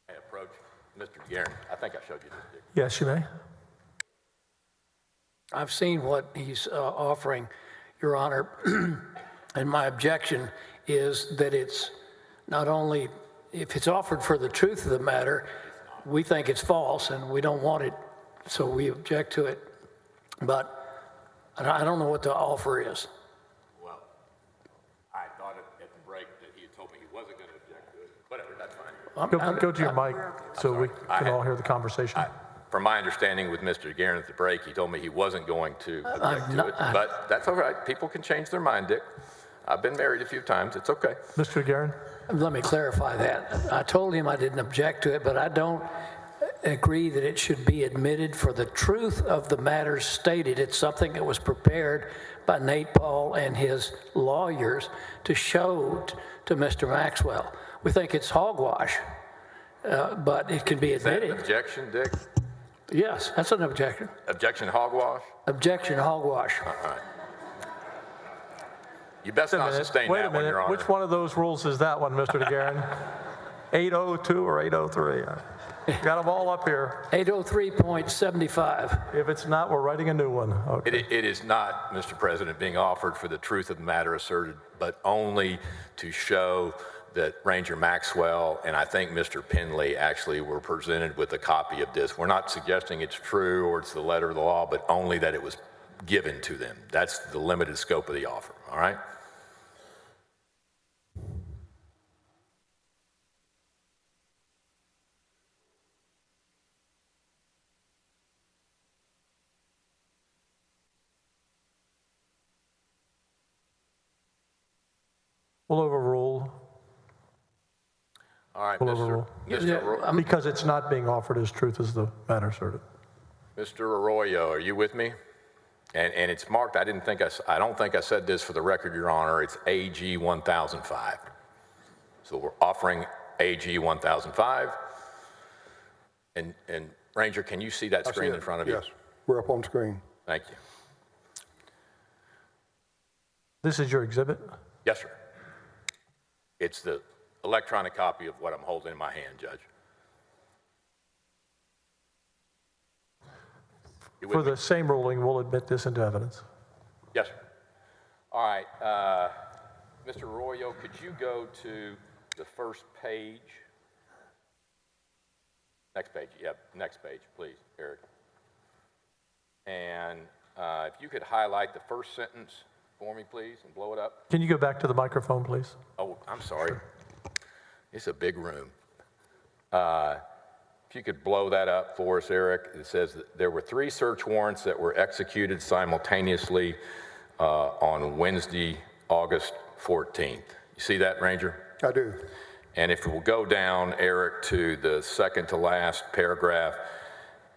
I approach Mr. DeGuerin. I think I showed you this, didn't I? Yes, you may. I've seen what he's offering, Your Honor, and my objection is that it's not only if it's offered for the truth of the matter, we think it's false and we don't want it, so we object to it. But I don't know what the offer is. Well, I thought at the break that he had told me he wasn't going to object to it. Whatever, that's fine. Go to your mic so we can all hear the conversation. From my understanding with Mr. Guerin at the break, he told me he wasn't going to object to it. But that's all right. People can change their mind, Dick. I've been married a few times. It's okay. Mr. Guerin? Let me clarify that. I told him I didn't object to it, but I don't agree that it should be admitted for the truth of the matter stated. It's something that was prepared by Nate Paul and his lawyers to show to Mr. Maxwell. We think it's hogwash, but it can be Is that admitted. an objection, Dick? Yes, that's an objection. Objection hogwash? Objection, hogwash. All right. You best not sustain Wait a that one, Your minute. Honor. Which one of those rules is that one, Mr. DeGuerin? 802 or 803? Got them all up here. 803.75. If it's not, we're writing a new one. Okay. It is not, Mr. President, being offered for the truth of the matter asserted, but only to show that Ranger Maxwell and I think Mr. Penley actually were presented with a copy of this. We're not suggesting it's true or it's the letter of the law, but only that it was given to them. That's the limited scope of the offer, all right? We'll overrule. All right, We'll overrule. Because it's not being offered as truth as the matter asserted. Mr. Arroyo, are you with me? And it's marked, I don't think I said this for the record, Your Honor, it's AG 1005. So we're offering AG 1005. And Ranger, can you see that screen in front of you? Yes, we're up on screen. Thank you. This is your exhibit? Yes, sir. It's the electronic copy of what I'm holding in my hand, Judge. For the same ruling, we'll admit this into evidence. Yes, sir. All right. Mr. Arroyo, could you go to the first page? Next page. Yep, next page, please, Eric. And if you could highlight the first sentence for me, please, and blow it up. Can you go back to the microphone, please? Oh, I'm sorry. Sure. It's a big room. If you could blow that up for us, Eric. It says that there were 3 search warrants that were executed simultaneously on Wednesday, August 14th. You see that, Ranger? I do. And if we'll go down, Eric, to the second to last paragraph,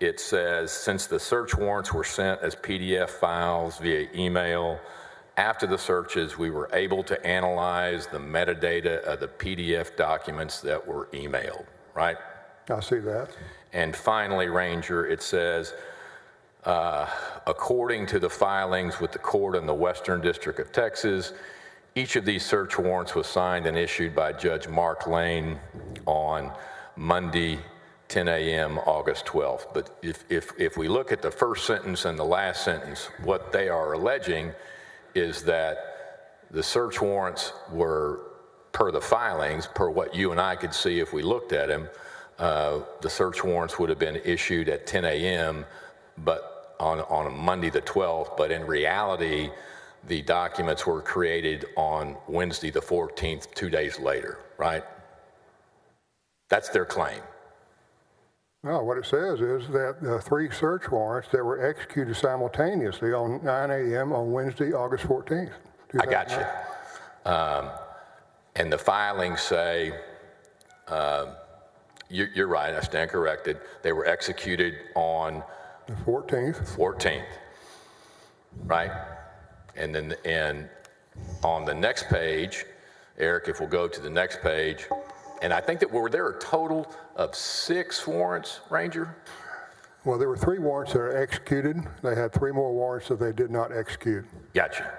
it says, since the search warrants were sent as PDF files via email, after the searches, we were able to analyze the metadata of the PDF documents that were emailed, right? I see that. And finally, Ranger, it says, according to the filings with the court in the Western District of Texas, each of these search warrants was signed and issued by Judge Mark Lane on Monday, 10 a.m., August 12th. But if we look at the first sentence and the last sentence, what they are alleging is that the search warrants were, per the filings, per what you and I could see if we looked at them, the search warrants would have been issued at 10 a.m., but on Monday the 12th, but in reality, the documents were created on Wednesday the 14th, 2 days later, right? That's their claim. No, what it says is that the 3 search warrants that were executed simultaneously on 9 a.m. on Wednesday, August 14th. I got you. And the filings say, you're right, I stand corrected. They were executed on the 14th, right? And then on the next page, Eric, if we'll go to the next page, and I think that were there a total of 6 warrants, Ranger? Well, there were 3 warrants that are executed. They had 3 more warrants that they did not execute. Gotcha.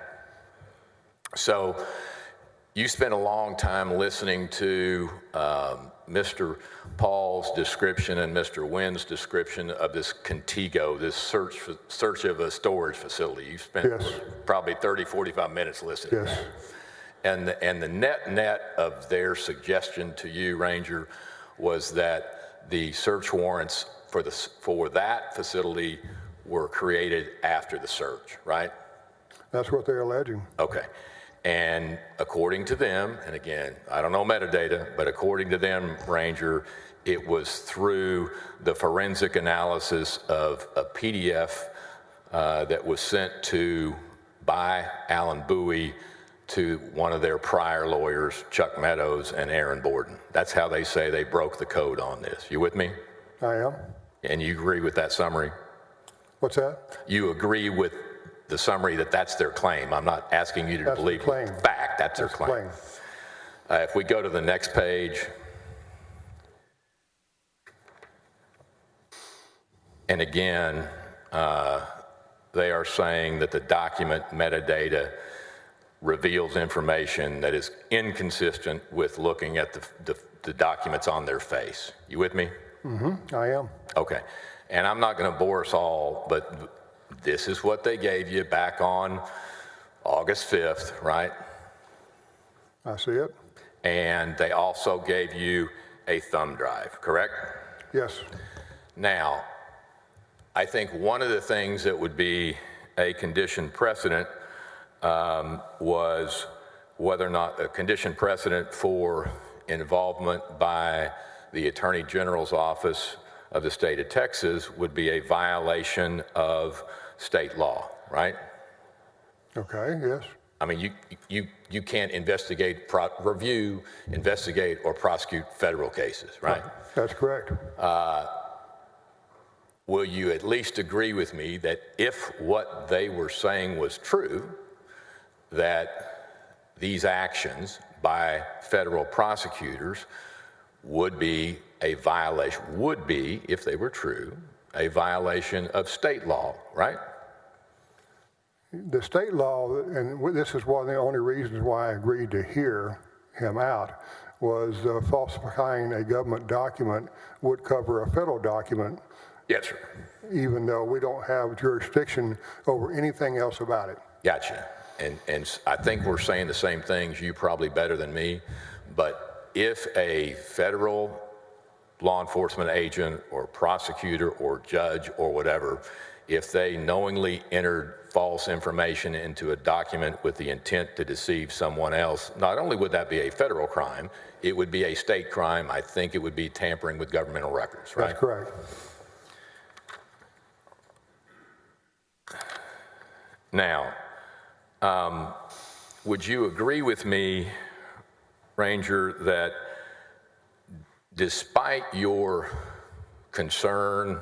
So you spent a long time listening to Mr. Paul's description and Mr. Wynn's description of this Contigo, this search of a storage facility. You spent probably 30, 45 minutes listening. Yes. And the net of their suggestion to you, Ranger, was that the search warrants for that facility were created after the search, right? That's what they're alleging. Okay. And according to them, and again, I don't know metadata, but according to them, Ranger, it was through the forensic analysis of a PDF that was sent by Alan Bowie to one of their prior lawyers, Chuck Meadows and Aaron Borden. That's how they say they broke the code on this. You with me? I am. And you agree with that summary? What's that? You agree with the summary that that's their claim? I'm not asking you to That's believe the claim. fact. That's their That's claim. If we go to the next page, and again, they are saying that the document metadata reveals information that is inconsistent with looking at the documents on their face. You with me? Mm-hmm. I am. Okay. And I'm not going to bore us all, but this is what they gave you back on August 5th, right? I see it. And they also gave you a thumb drive, correct? Yes. Now, I think one of the things that would be a condition precedent was whether or not a condition precedent for involvement by the Attorney General's office of the state of Texas would be a violation of state law, right? Okay, yes. I mean, you can't investigate, investigate, or prosecute federal cases, right? That's correct. Will you at least agree with me that if what they were saying was true, that these actions by federal prosecutors would be a violation, if they were true, a violation of state law, right? The state law, and this is one of the only reasons why I agreed to hear him out, was falsifying a government document would cover a federal document. Yes, sir. Even though we don't have jurisdiction over anything else about it. Gotcha. And I think we're saying the same things, you probably better than me, but if a federal law enforcement agent or prosecutor or judge or whatever, if they knowingly entered false information into a document with the intent to deceive someone else, not only would that be a federal crime, it would be a state crime. I think it would be tampering with governmental records, right? That's correct. Now, would you agree with me, Ranger, that despite your concern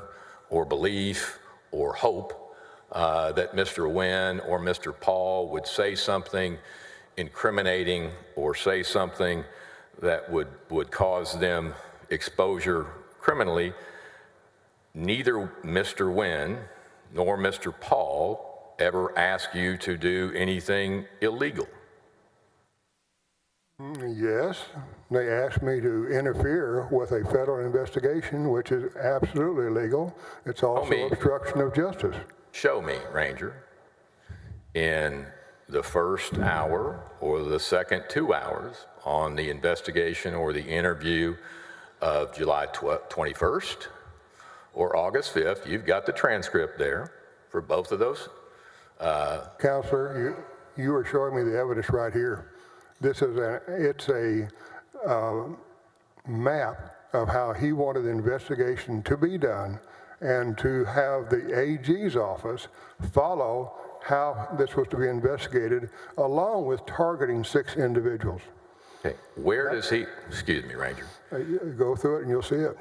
or belief or hope that Mr. Wynn or Mr. Paul would say something incriminating or say something that would cause them exposure criminally, neither Mr. Wynn nor Mr. Paul ever ask you to do anything illegal? Yes, they asked me to interfere with a federal investigation, which is absolutely illegal. It's also obstruction of justice. Show me, Ranger, in the first hour or the second 2 hours on the investigation or the interview of July 21st or August 5th, you've got the transcript there for both of those. Counselor, you are showing me the evidence right here. This is it's a map of how he wanted the investigation to be done and to have the AG's office follow how this was to be investigated, along with targeting 6 individuals. Okay, where does he, excuse me, Ranger. Go through it and you'll see it.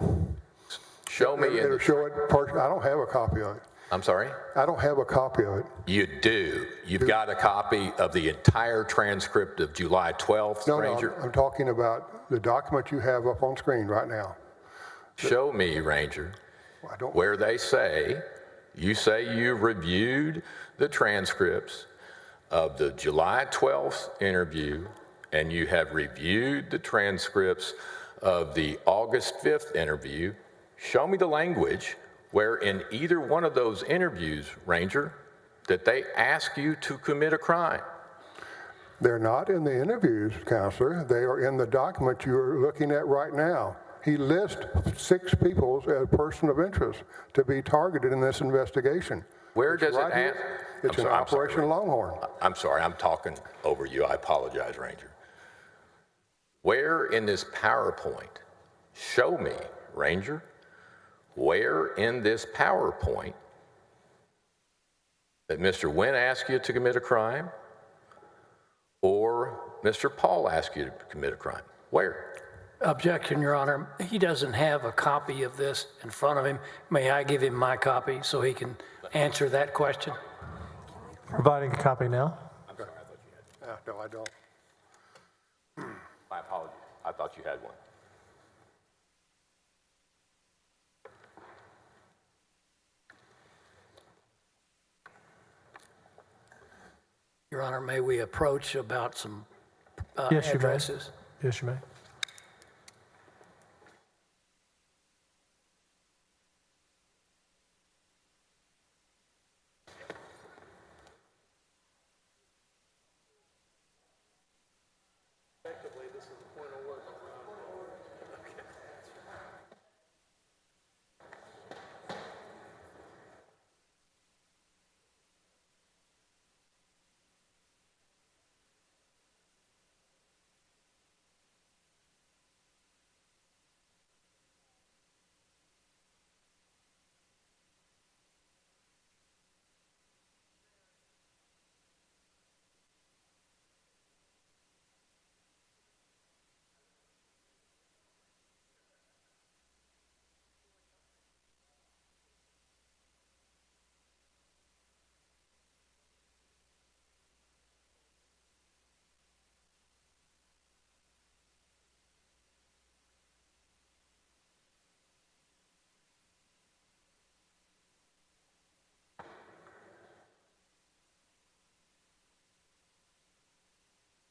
Show me. It'll show it. I don't have a copy of it. I'm sorry? I don't have a copy of it. You do. You've got a copy of the entire transcript of July 12th, Ranger? No, I'm talking about the document you have up on screen right now. Show me, Ranger, where they say you reviewed the transcripts of the July 12th interview and you have reviewed the transcripts of the August 5th interview. Show me the language where in either one of those interviews, Ranger, that they ask you to commit a crime. They're not in the interviews, Counselor. They are in the document you're looking at right now. He lists 6 people as a person of interest to be targeted in this investigation. Where It's does it right here. ask? It's in Operation Longhorn. I'm sorry, I'm talking over you. I apologize, Ranger. Where in this PowerPoint, show me, Ranger, where in this PowerPoint that Mr. Wynn asked you to commit a crime or Mr. Paul asked you to commit a crime? Where? Objection, Your Honor. He doesn't have a copy of this in front of him. May I give him my copy so he can answer that question? Providing a copy now. No, I don't. My apologies. I thought you had one. Your Honor, may we approach about some Yes, you may. addresses? Yes, you may.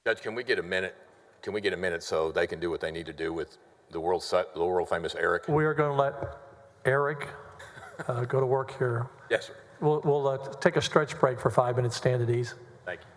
Judge, can we get a minute? Can we get a minute so they can do what they need to do with the world famous Eric? We are going to let Eric go to work here. Yes, sir. We'll take a stretch break for 5 minutes, stand at ease. Thank you.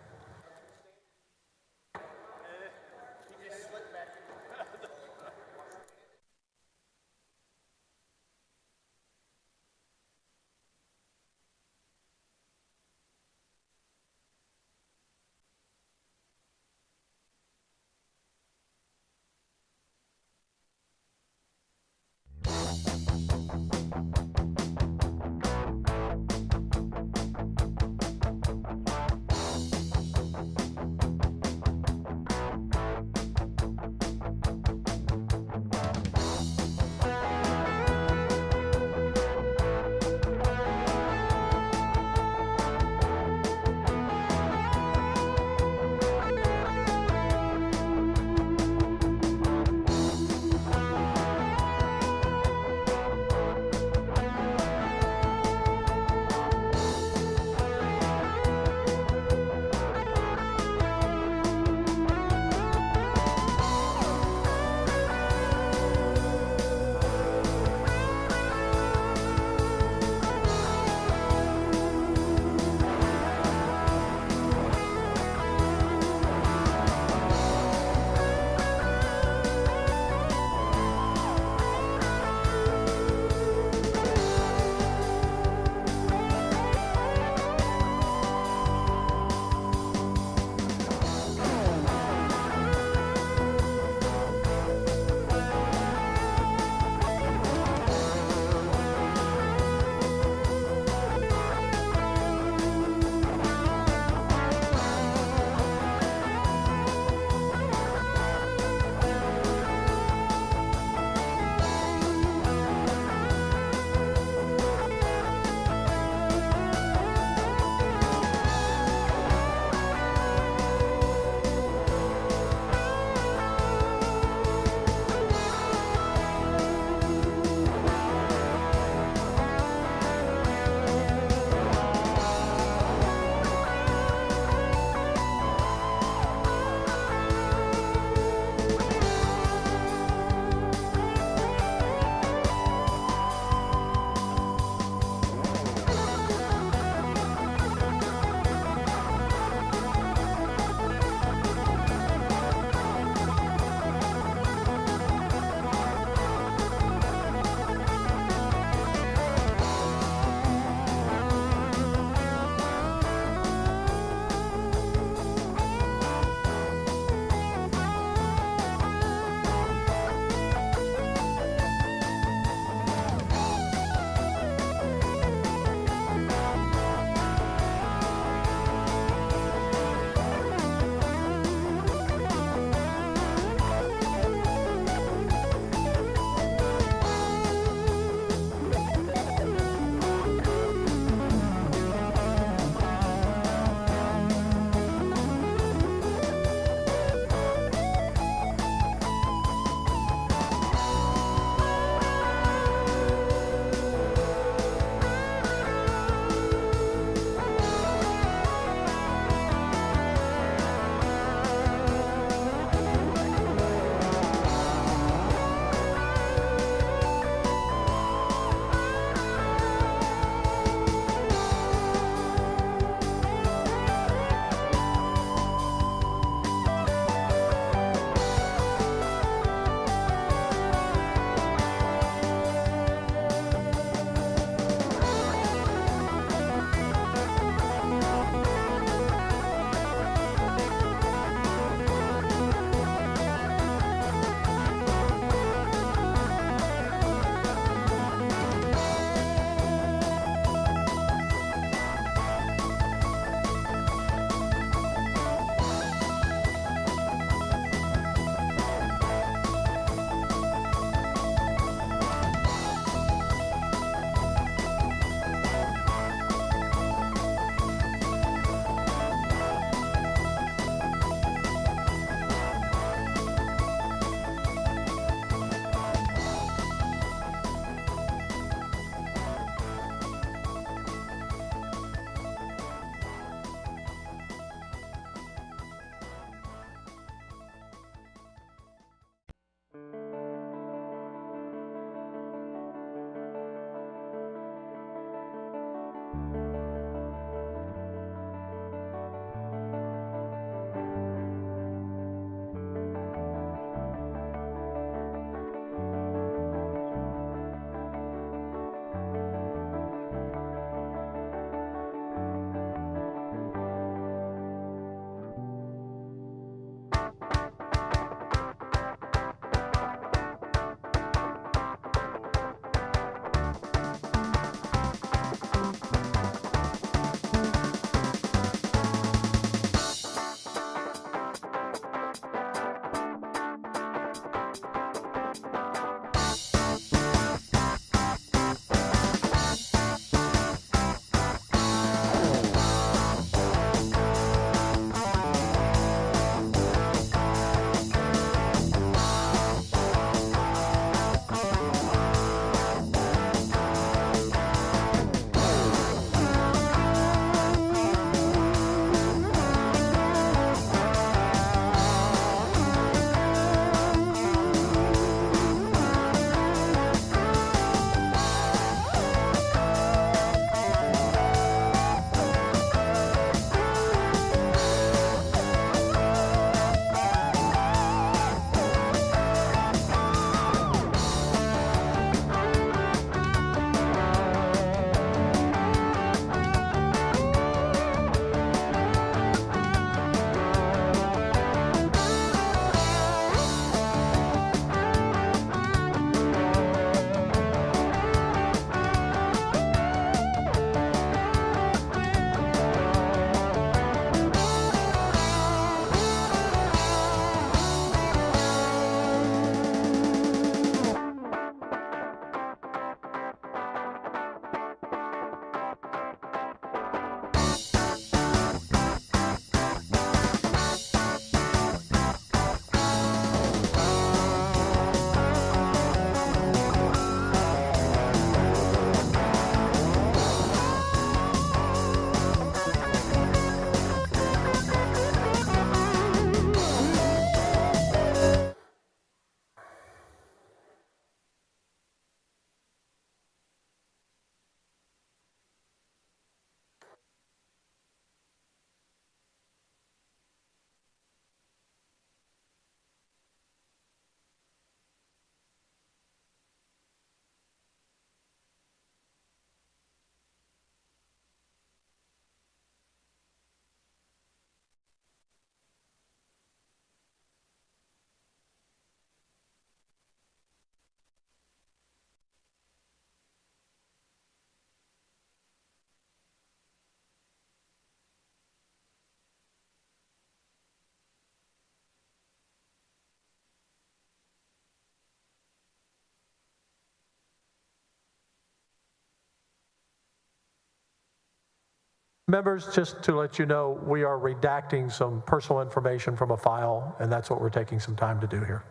Members, just to let you know, we are redacting some personal information from a file, and that's what we're taking some time to do here.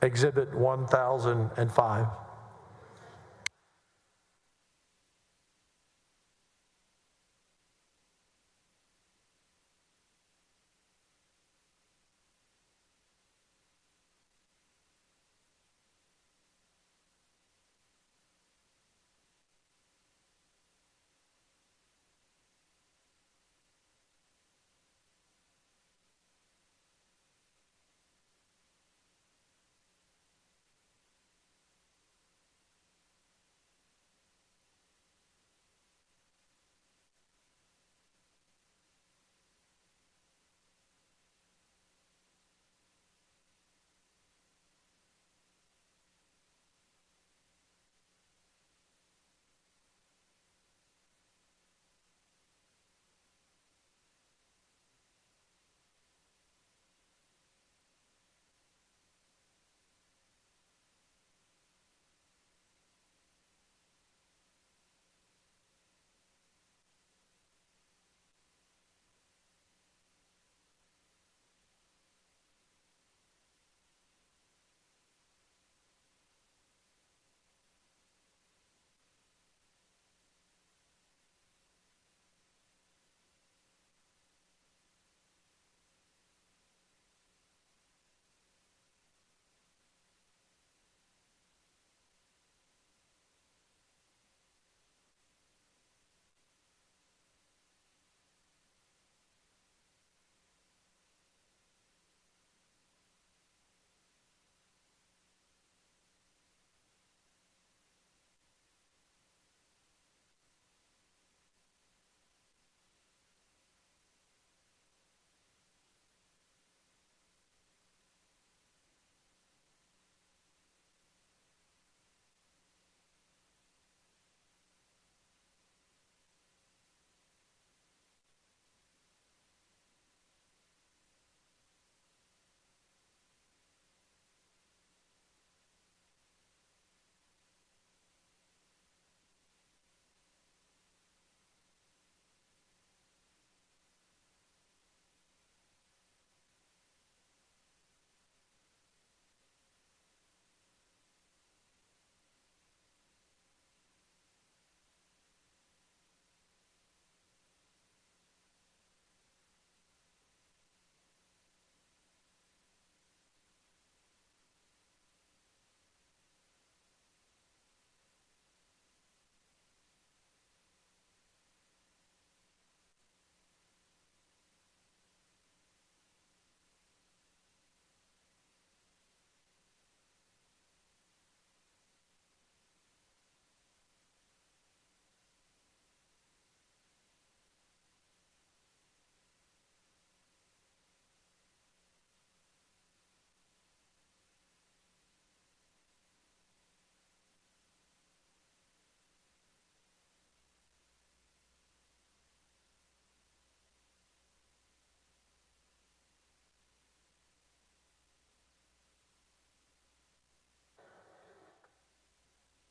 Exhibit 1005.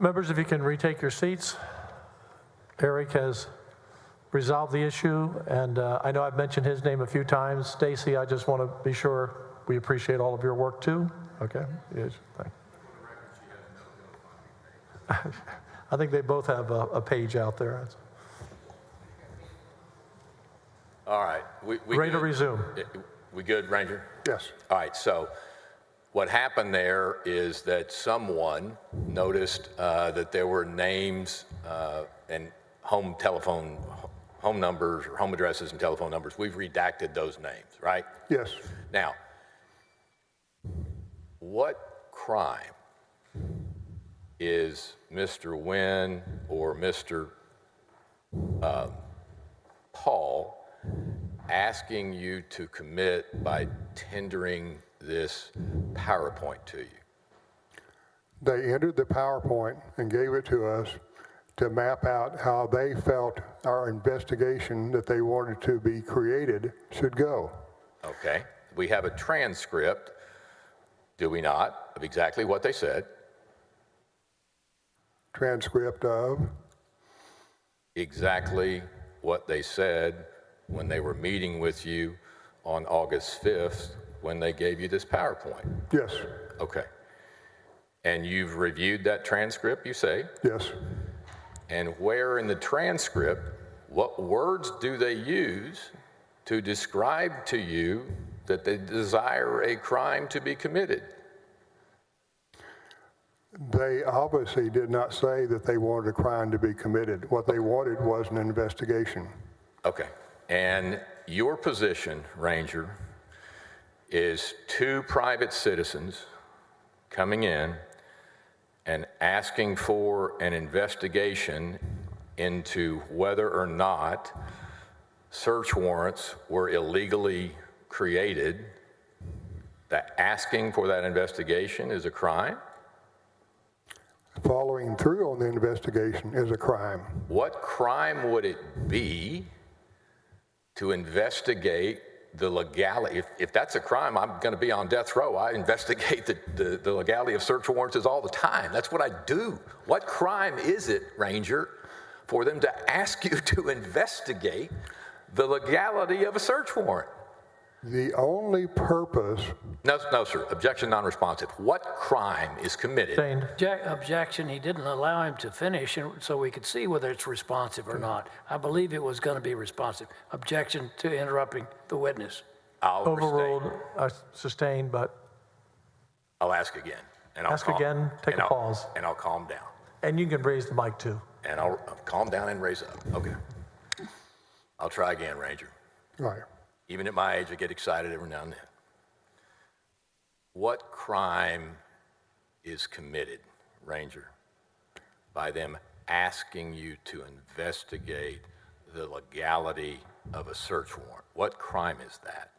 Members, if you can retake your seats. Eric has resolved the issue, and I know I've mentioned his name a few times. Stacy, I just want to be sure we appreciate all of your work too. Okay. Yes. I think they both have a page out there. All right. Ready to resume. We good, Ranger? Yes. All right. So what happened there is that someone noticed that there were names and home numbers or home addresses and telephone numbers. We've redacted those names, right? Yes. Now, what crime is Mr. Wynn or Mr. Paul asking you to commit by tendering this PowerPoint to you? They entered the PowerPoint and gave it to us to map out how they felt our investigation that they wanted to be created should go. Okay. We have a transcript, do we not, of exactly what they said? Transcript of? Exactly what they said when they were meeting with you on August 5th when they gave you this PowerPoint? Yes. Okay. And you've reviewed that transcript, you say? Yes. And where in the transcript, what words do they use to describe to you that they desire a crime to be committed? They obviously did not say that they wanted a crime to be committed. What they wanted was an investigation. Okay. And your position, Ranger, is two private citizens coming in and asking for an investigation into whether or not search warrants were illegally created, that asking for that investigation is a crime? Following through on the investigation is a crime. What crime would it be to investigate the legality? If that's a crime, I'm going to be on death row. I investigate the legality of search warrants all the time. That's what I do. What crime is it, Ranger, for them to ask you to investigate the legality of a search warrant? The only purpose... No, sir. Objection non-responsive. What crime is committed? Sustained. Objection, he didn't allow him to finish so we could see whether it's responsive or not. I believe it was going to be responsive. Objection to interrupting the witness. I'll Overruled, sustained, but I'll ask again. And I'll ask again, take a pause. And I'll calm down. And you can raise the mic too. And I'll calm down and raise up. Okay. I'll try again, Ranger. All right. Even at my age, I get excited every now and then. What crime is committed, Ranger, by them asking you to investigate the legality of a search warrant? What crime is that?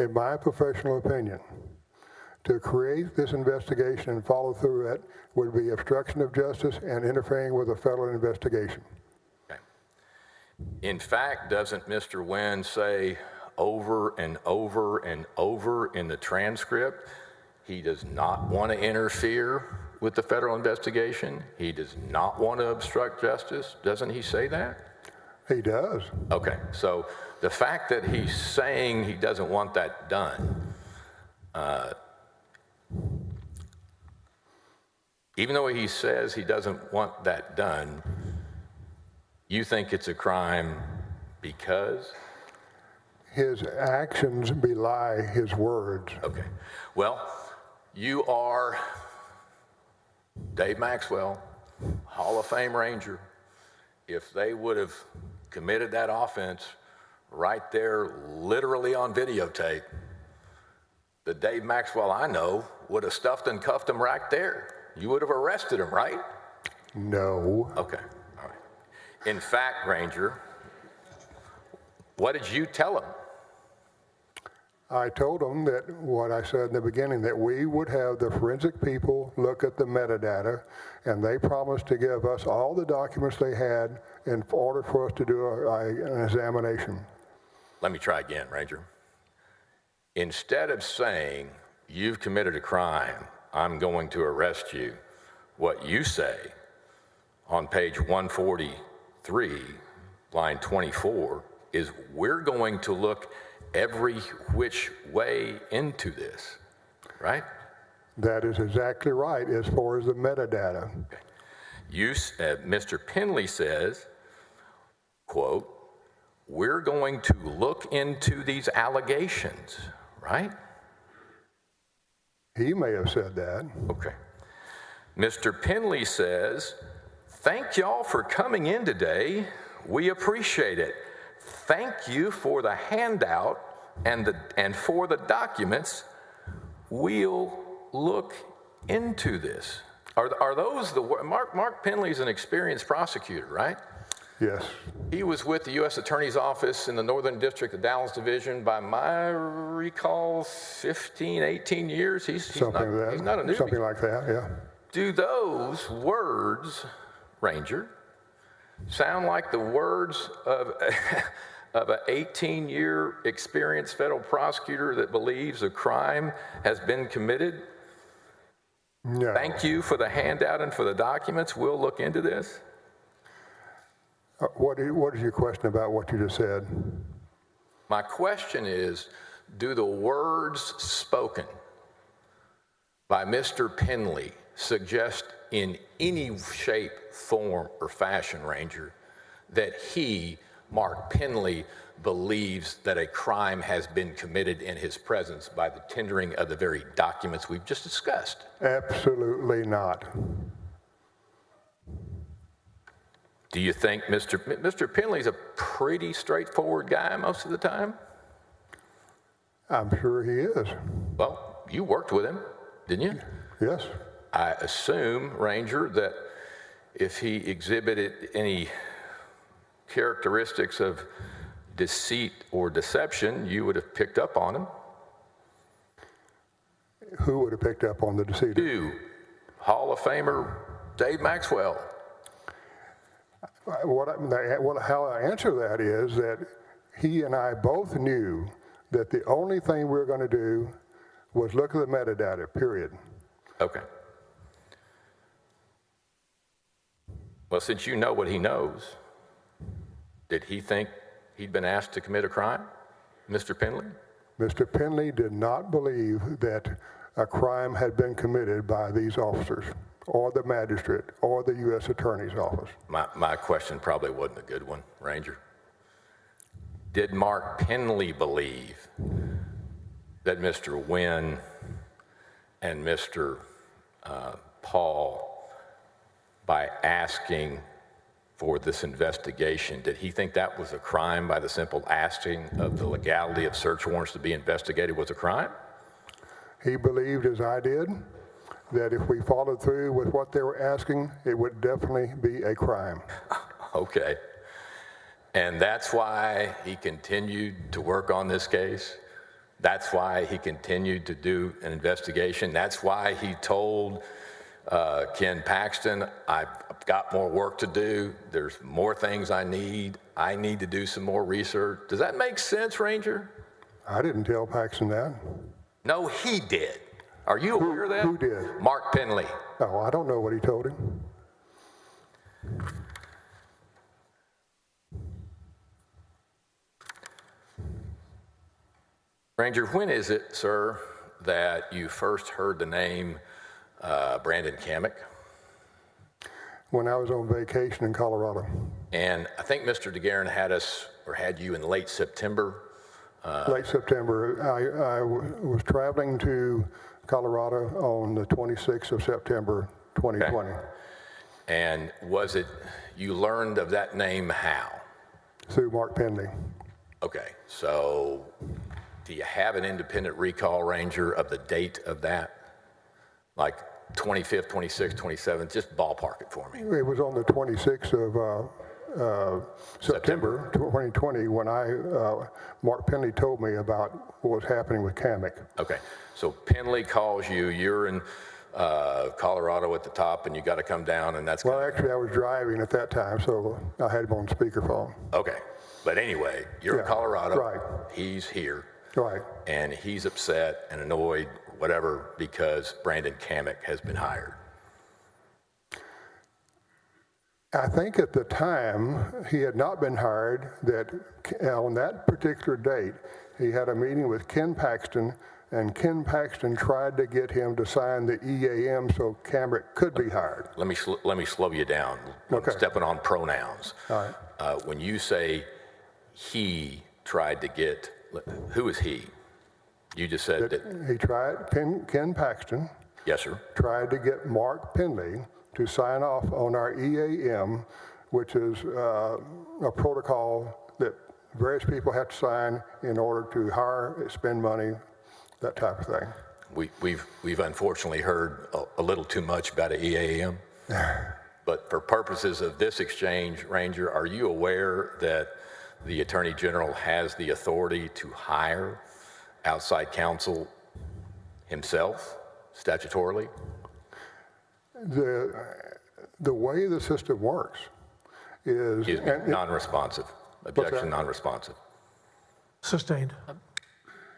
In my professional opinion, to create this investigation and follow through it would be obstruction of justice and interfering with a federal investigation. Okay. In fact, doesn't Mr. Wynn say over and over and over in the transcript he does not want to interfere with the federal investigation? He does not want to obstruct justice? Doesn't he say that? He does. Okay, so the fact that he's saying he doesn't want that done, even though he says he doesn't want that done, you think it's a crime because? His actions belie his words. Okay, well, you are Dave Maxwell, Hall of Fame Ranger. If they would have committed that offense right there, literally on videotape, the Dave Maxwell I know would have stuffed and cuffed him right there. You would have arrested him, right? No. Okay, all right. In fact, Ranger, what did you tell him? I told them that what I said in the beginning, that we would have the forensic people look at the metadata, and they promised to give us all the documents they had in order for us to do an examination. Let me try again, Ranger. Instead of saying, you've committed a crime, I'm going to arrest you, what you say on page 143, line 24, is we're going to look every which way into this, right? That is exactly right as far as the metadata. Okay. Mr. Penley says, quote, we're going to look into these allegations, right? He may have said that. Okay. Mr. Penley says, thank y'all for coming in today. We appreciate it. Thank you for the handout and for the documents. We'll look into this. Are those the Mark Penley's an experienced prosecutor, right? Yes. He was with the U.S. Attorney's Office in the Northern District of Dallas Division by my recall 15, 18 years. He's not a newbie. Something like that, yeah. Do those words, Ranger, sound like the words of an 18-year experienced federal prosecutor that believes a crime has been committed? No. Thank you for the handout and for the documents. We'll look into this. What is your question about what you just said? My question is, do the words spoken by Mr. Penley suggest in any shape, form, or fashion, Ranger, that he, Mark Penley, believes that a crime has been committed in his presence by the tendering of the very documents we've just discussed? Absolutely not. Do you think Mr. Penley's a pretty straightforward guy most of the time? I'm sure he is. Well, you worked with him, didn't you? Yes. I assume, Ranger, that if he exhibited any characteristics of deceit or deception, you would have picked up on him. Who would have picked up on the deceit? You, Hall of Famer Dave Maxwell. How I answer that is that he and I both knew that the only thing we were going to do was look at the metadata, period. Okay. Well, since you know what he knows, did he think he'd been asked to commit a crime, Mr. Penley? Mr. Penley did not believe that a crime had been committed by these officers, or the magistrate, or the U.S. Attorney's Office. My question probably wasn't a good one, Ranger. Did Mark Penley believe that Mr. Wynn and Mr. Paul, by asking for this investigation, did he think that was a crime by the simple asking of the legality of search warrants to be investigated was a crime? He believed, as I did, that if we followed through with what they were asking, it would definitely be a crime. Okay. And that's why he continued to work on this case? That's why he continued to do an investigation? That's why he told Ken Paxton, I've got more work to do. There's more things I need. I need to do some more research. Does that make sense, Ranger? I didn't tell Paxton that. No, he did. Are you aware of that? Who did? Mark Penley. Oh, I don't know what he told him. Ranger, when is it, sir, that you first heard the name Brandon Camac? When I was on vacation in Colorado. And I think Mr. DeGuerin had you in late September. Late September. I was traveling to Colorado on the 26th of September, 2020. Okay. And you learned of that name how? Through Mark Penley. Okay, so do you have an independent recall, Ranger, of the date of that? Like 25th, 26th, 27th, just ballpark it for me. It was on the 26th of September 2020 when Mark Penley told me about what was happening with camac. Okay, so Penley calls you, you're in Colorado at the top, and you got to come down, and that's... Well, actually, I was driving at that time, so I had him on speakerphone. Okay, but anyway, you're in Colorado. Right. He's here. Right. And he's upset and annoyed, whatever, because Brandon Camac has been hired. I think at the time he had not been hired, that on that particular date, he had a meeting with Ken Paxton, and Ken Paxton tried to get him to sign the EAM so Camac could be hired. Let me slow you down. Okay. I'm stepping on pronouns. All right. When you say he tried to get, who is he? You just said that. He tried, Ken Paxton. Yes, sir. Tried to get Mark Penley to sign off on our EAM, which is a protocol that various people have to sign in order to hire, spend money, that type of thing. We've unfortunately heard a little too much about an EAM. But for purposes of this exchange, Ranger, are you aware that the Attorney General has the authority to hire outside counsel himself, statutorily? The way the system works is... Non-responsive. Objection, non-responsive. Sustained.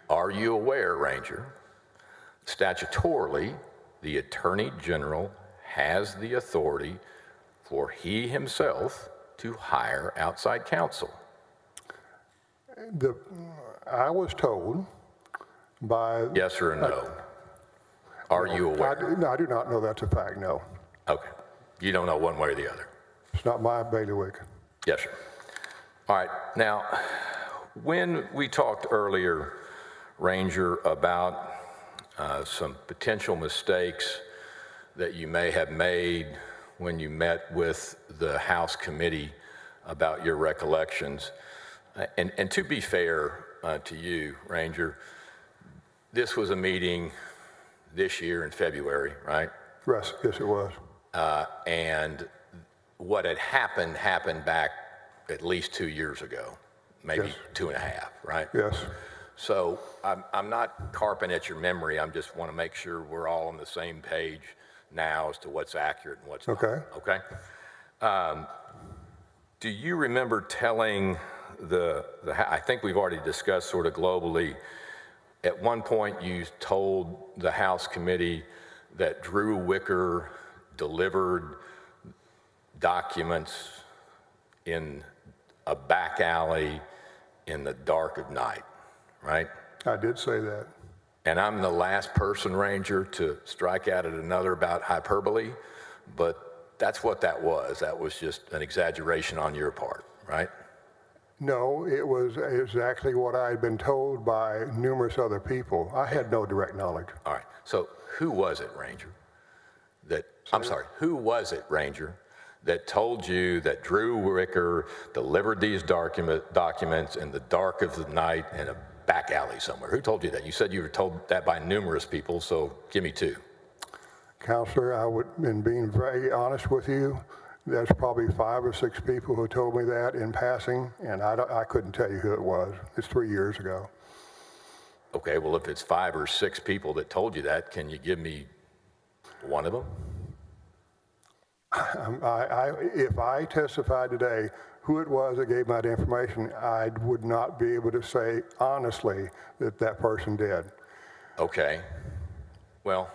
Are you aware, Ranger, statutorily, the Attorney General has the authority for he himself to hire outside counsel? I was told by... Yes or no? Are you aware? I do not know that's a fact, no. Okay. You don't know one way or the other? It's not my bailiwick. Yes, sir. All right. Now, when we talked earlier, Ranger, about some potential mistakes that you may have made when you met with the House committee about your recollections, and to be fair to you, Ranger, this was a meeting this year in February, right? Yes, it was. And what had happened back at least 2 years ago, maybe Yes. 2.5, right? Yes. So I'm not carping at your memory. I just want to make sure we're all on the same page now as to what's accurate and what's Okay. not. Okay. Do you remember telling I think we've already discussed sort of globally, at one point you told the House committee that Drew Wicker delivered documents in a back alley in the dark of night, right? I did say that. And I'm the last person, Ranger, to strike out at another about hyperbole, but that's what that was. That was just an exaggeration on your part, right? No, it was exactly what I had been told by numerous other people. I had no direct knowledge. All right. So who was it, Ranger? Who was it, Ranger, that told you that Drew Wicker delivered these documents in the dark of the night in a back alley somewhere? Who told you that? You said you were told that by numerous people, so give me two. Counselor, in being very honest with you, there's probably 5 or 6 people who told me that in passing, and I couldn't tell you who it was. It's 3 years ago. Okay, well, if it's 5 or 6 people that told you that, can you give me one of them? If I testified today who it was that gave me that information, I would not be able to say honestly that that person did. Okay. Well,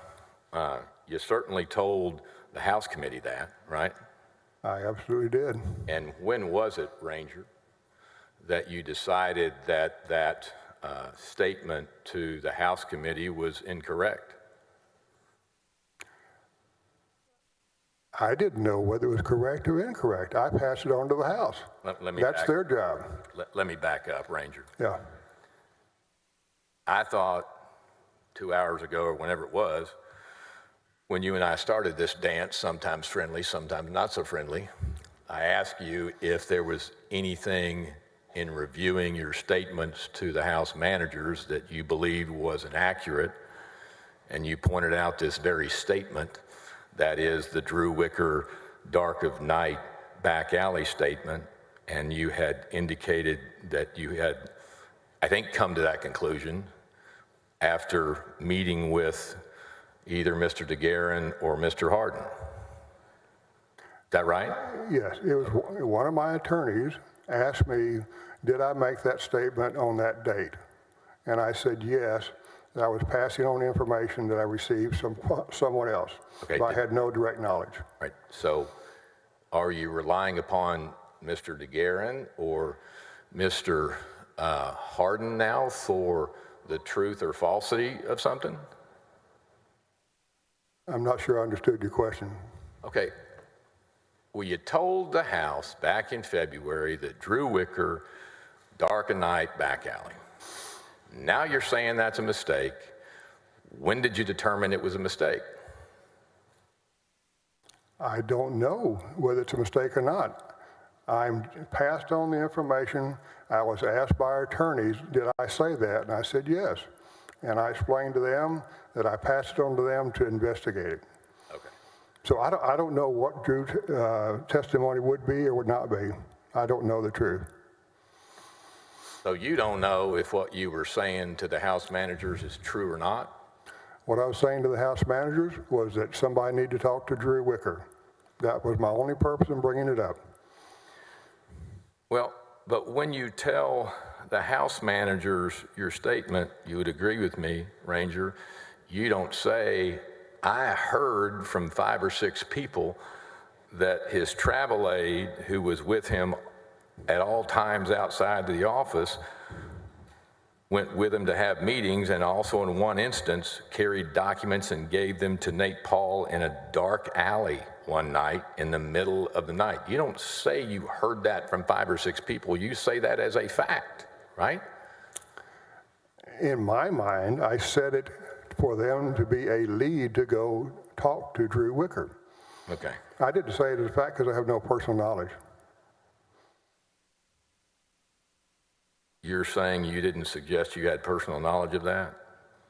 you certainly told the House committee that, right? I absolutely did. And when was it, Ranger, that you decided that that statement to the House committee was incorrect? I didn't know whether it was correct or incorrect. I passed it on to the House. That's their job. Let me back up, Ranger. Yeah. I thought 2 hours ago or whenever it was, when you and I started this dance, sometimes friendly, sometimes not so friendly, I asked you if there was anything in reviewing your statements to the House managers that you believed was inaccurate, and you pointed out this very statement, that is the Drew Wicker dark of night back alley statement, and you had indicated that you had, I think, come to that conclusion after meeting with either Mr. DeGuerin or Mr. Hardin. Is that right? Yes, it was one of my attorneys asked me, did I make that statement on that date? And I said yes, that I was passing on information that I received from someone else. Okay, but I had no direct knowledge. Right. So are you relying upon Mr. DeGuerin or Mr. Hardin now for the truth or falsity of something? I'm not sure I understood your question. Okay. Well, you told the House back in February that Drew Wicker, dark of night, back alley. Now you're saying that's a mistake. When did you determine it was a mistake? I don't know whether it's a mistake or not. I'm passed on the information. I was asked by our attorneys, did I say that? And I said yes. And I explained to them that I passed it on to them to investigate it. Okay. So I don't know what Drew's testimony would be or would not be. I don't know the truth. So you don't know if what you were saying to the House managers is true or not? What I was saying to the House managers was that somebody needed to talk to Drew Wicker. That was my only purpose in bringing it up. Well, but when you tell the House managers your statement, you would agree with me, Ranger, you don't say, I heard from 5 or 6 people that his travel aide, who was with him at all times outside the office, went with him to have meetings, and also in one instance carried documents and gave them to Nate Paul in a dark alley one night in the middle of the night. You don't say you heard that from 5 or 6 people. You say that as a fact, right? In my mind, I said it for them to be a lead to go talk to Drew Wicker. Okay. I didn't say it as a fact because I have no personal knowledge. You're saying you didn't suggest you had personal knowledge of that?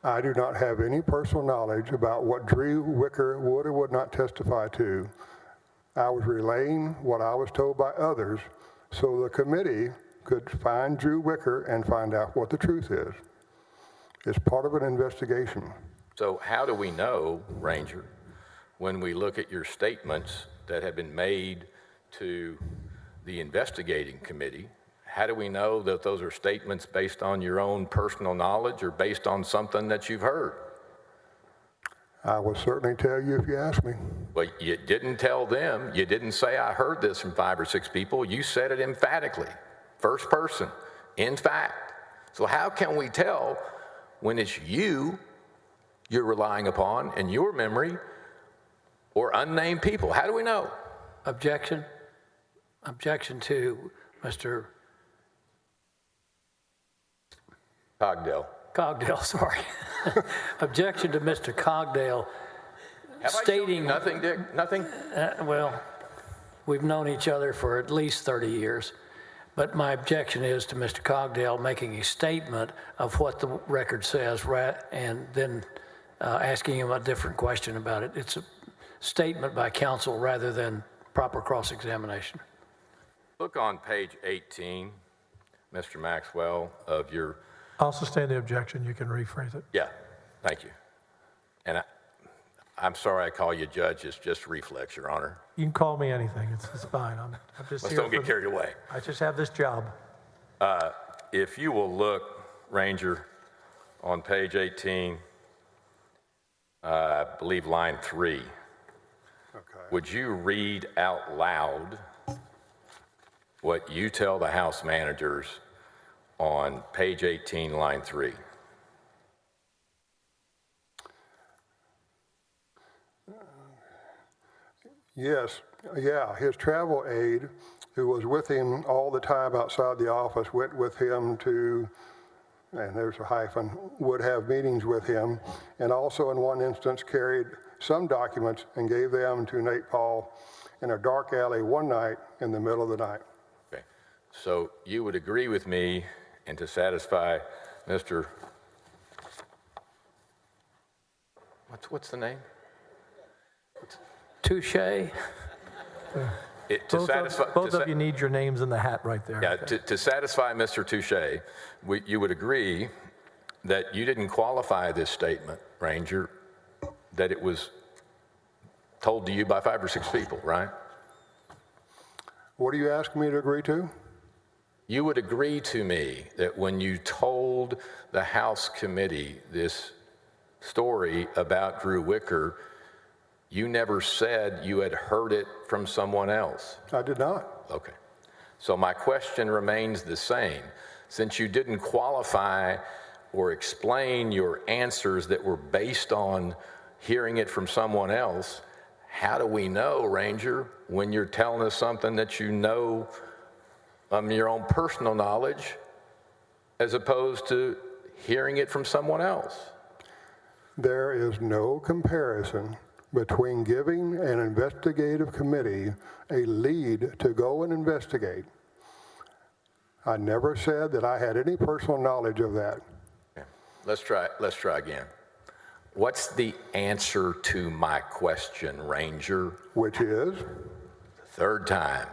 I do not have any personal knowledge about what Drew Wicker would or would not testify to. I was relaying what I was told by others so the committee could find Drew Wicker and find out what the truth is. It's part of an investigation. So how do we know, Ranger, when we look at your statements that have been made to the investigating committee, how do we know that those are statements based on your own personal knowledge or based on something that you've heard? I will certainly tell you if you ask me. But you didn't tell them. You didn't say, I heard this from 5 or 6 people. You said it emphatically, first person, in fact. So how can we tell when it's you're relying upon and your memory or unnamed people? How do we know? Objection. Objection to Mr. Cogdale, sorry. Objection to Mr. Cogdale stating... Nothing, Dick? Nothing? Well, we've known each other for at least 30 years, but my objection is to Mr. Cogdale making a statement of what the record says, and then asking him a different question about it. It's a statement by counsel rather than proper cross-examination. Look on page 18, Mr. Maxwell, of your... I'll sustain the objection. You can rephrase it. Yeah, thank you. And I'm sorry I call you judge. It's just reflex, Your Honor. You can call me anything. It's fine. I'm just Let's here don't get carried away. I just have this job. If you will look, Ranger, on page 18, I believe line 3, Okay. would you read out loud what you tell the House managers on page 18, line 3? Yes, yeah, his travel aide, who was with him all the time outside the office, went with him to, and there's a hyphen, would have meetings with him, and also in one instance carried some documents and gave them to Nate Paul in a dark alley one night in the middle of the night. Okay, so you would agree with me, and to satisfy Mr. What's the name? Touche. Both of you need your names in the hat right there. Yeah, Okay. to satisfy Mr. Touche, you would agree that you didn't qualify this statement, Ranger, that it was told to you by 5 or 6 people, right? What are you asking me to agree to? You would agree to me that when you told the House committee this story about Drew Wicker, you never said you had heard it from someone else. I did not. Okay. So my question remains the same. Since you didn't qualify or explain your answers that were based on hearing it from someone else, how do we know, Ranger, when you're telling us something that you know your own personal knowledge as opposed to hearing it from someone else? There is no comparison between giving an investigative committee a lead to go and investigate. I never said that I had any personal knowledge of that. Okay. Let's try again. What's the answer to my question, Ranger? Which is? Third time.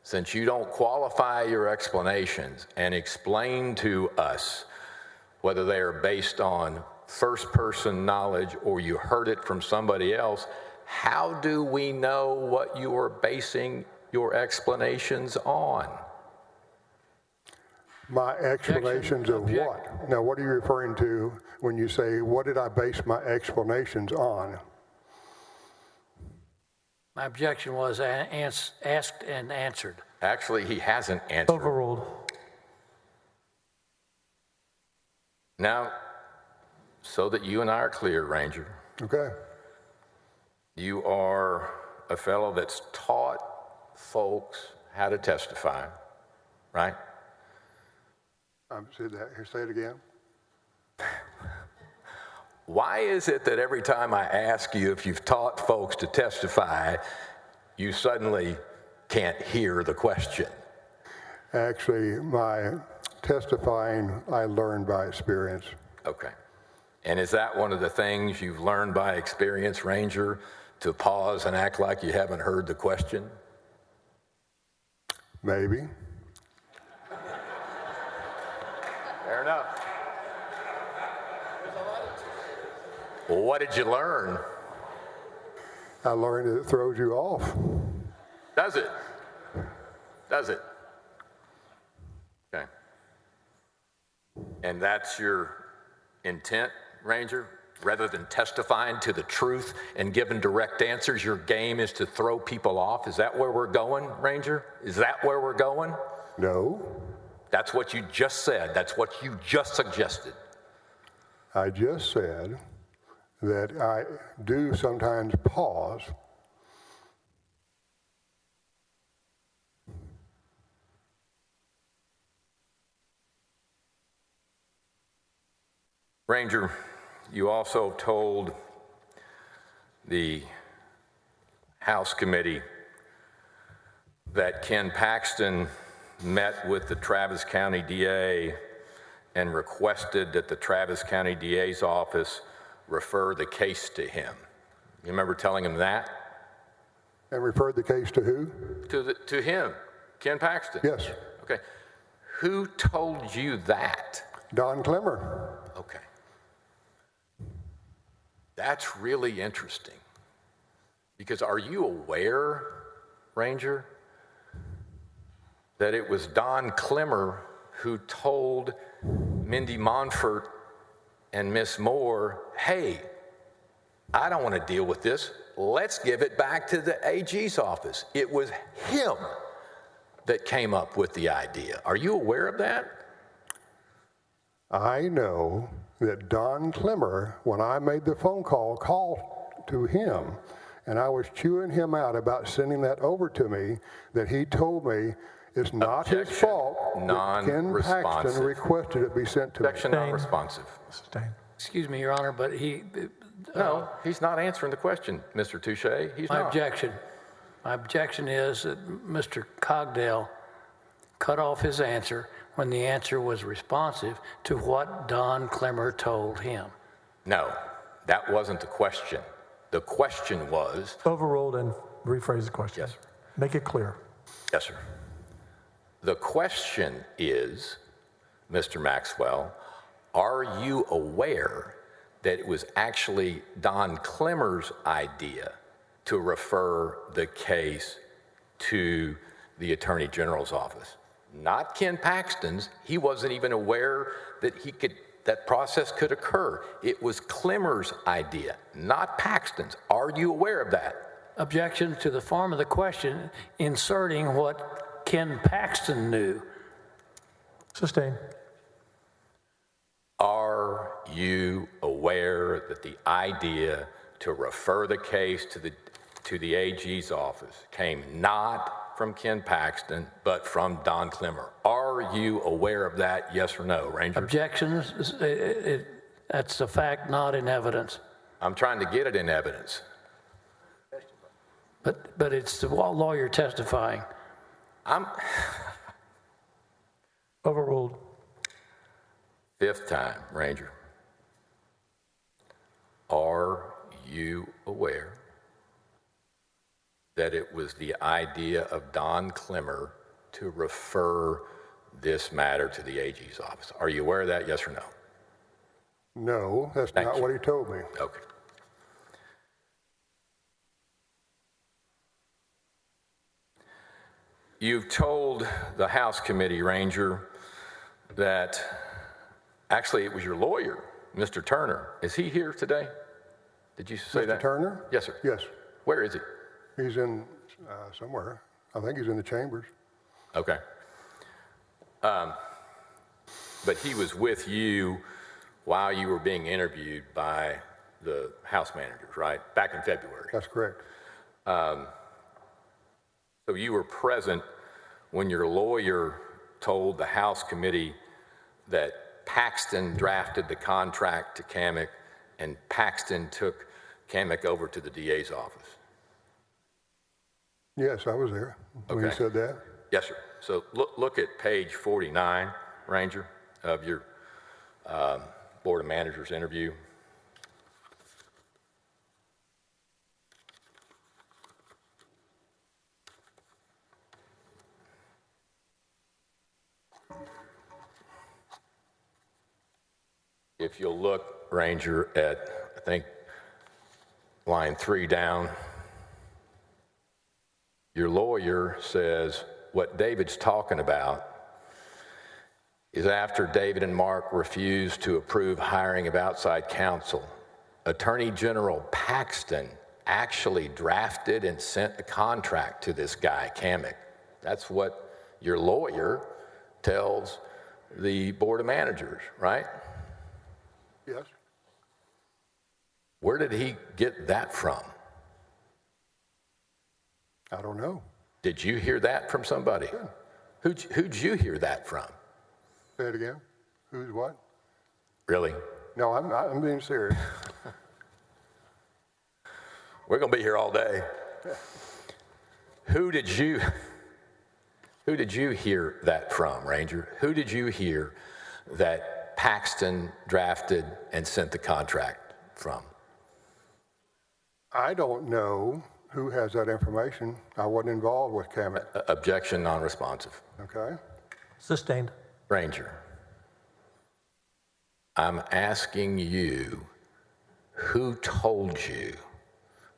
Since you don't qualify your explanations and explain to us whether they are based on first-person knowledge or you heard it from somebody else, how do we know what you are basing your explanations on? My explanations of what? Now, what are you referring to when you say, what did I base my explanations on? My objection was asked and answered. Actually, he hasn't answered. Overruled. Now, so that you and I are clear, Ranger, Okay. you are a fellow that's taught folks how to testify, right? Say it again. Why is it that every time I ask you if you've taught folks to testify, you suddenly can't hear the question? Actually, my testifying, I learned by experience. Okay. And is that one of the things you've learned by experience, Ranger, to pause and act like you haven't heard the question? Maybe. Fair enough. Well, what did you learn? I learned that it throws you off. Does it? Does it? Okay. And that's your intent, Ranger? Rather than testifying to the truth and giving direct answers, your game is to throw people off? Is that where we're going, Ranger? Is that where we're going? No. That's what you just said. That's what you just suggested. I just said that I do sometimes pause. Ranger, you also told the House committee that Ken Paxton met with the Travis County DA and requested that the Travis County DA's office refer the case to him. You remember telling him that? And referred the case to who? To him, Ken Paxton. Yes. Okay. Who told you that? Don Clemmer. Okay. That's really interesting. Because are you aware, Ranger, that it was Don Clemmer who told Mindy Monfort and Miss Moore, hey, I don't want to deal with this. Let's give it back to the AG's office. It was him that came up with the idea. Are you aware of that? I know that Don Clemmer, when I made the phone call, called to him, and I was chewing him out about sending that over to me, that he told me it's not his Objection. fault that Ken Paxton Non-responsive. requested it be sent to me. Objection non-responsive. Sustained. Excuse me, Your Honor, but No, he's not answering the question, Mr. Touche. He's my not. objection. My objection is that Mr. Cogdell cut off his answer when the answer was responsive to what Don Clemmer told him. No, that wasn't the question. The question was, Overruled, and rephrase the question. Yes, sir. Make it clear. yes, sir. The question is, Mr. Maxwell, are you aware that it was actually Don Clemmer's idea to refer the case to the Attorney General's office? Not Ken Paxton's. He wasn't even aware that that process could occur. It was Clemmer's idea, not Paxton's. Are you aware of that? Objection to the form of the question, inserting what Ken Paxton knew. Sustained. Are you aware that the idea to refer the case to the AG's office came not from Ken Paxton, but from Don Clemmer? Are you aware of that, yes or no, Ranger? Objections, that's a fact, not in evidence. I'm trying to get it in evidence. But it's the lawyer testifying. Overruled. Fifth time, Ranger. Are you aware that it was the idea of Don Clemmer to refer this matter to the AG's office? Are you aware of that, yes or no? No, that's Thank not you. what he told me. Okay. You've told the House Committee, Ranger, that actually it was your lawyer, Mr. Turner. Is he here today? Did you say Mr. that? Turner? Yes, sir. Yes. Where is he? He's in somewhere. I think he's in the chambers. Okay. But he was with you while you were being interviewed by the House managers, right? Back in February. That's correct. So you were present when your lawyer told the House committee that Paxton drafted the contract to camac and Paxton took camac over to the DA's office. Yes, I was there when Okay. he said that. Yes, sir. So look at page 49, Ranger, of your Board of Managers interview. If you'll look, Ranger, at, I think, line 3 down, your lawyer says what David's talking about is after David and Mark refused to approve hiring of outside counsel, Attorney General Paxton actually drafted and sent the contract to this guy, camac. That's what your lawyer tells the Board of Managers, right? Yes. Where did he get that from? I don't know. Did you hear that from somebody? Sure. Who'd you hear that from? Say it again. Who's what? Really? No, I'm being serious. We're going to be here all day. Who did you hear that from, Ranger? Who did you hear that Paxton drafted and sent the contract from? I don't know who has that information. I wasn't involved with camac. Objection, non-responsive. Okay. Sustained. Ranger, I'm asking you, who told you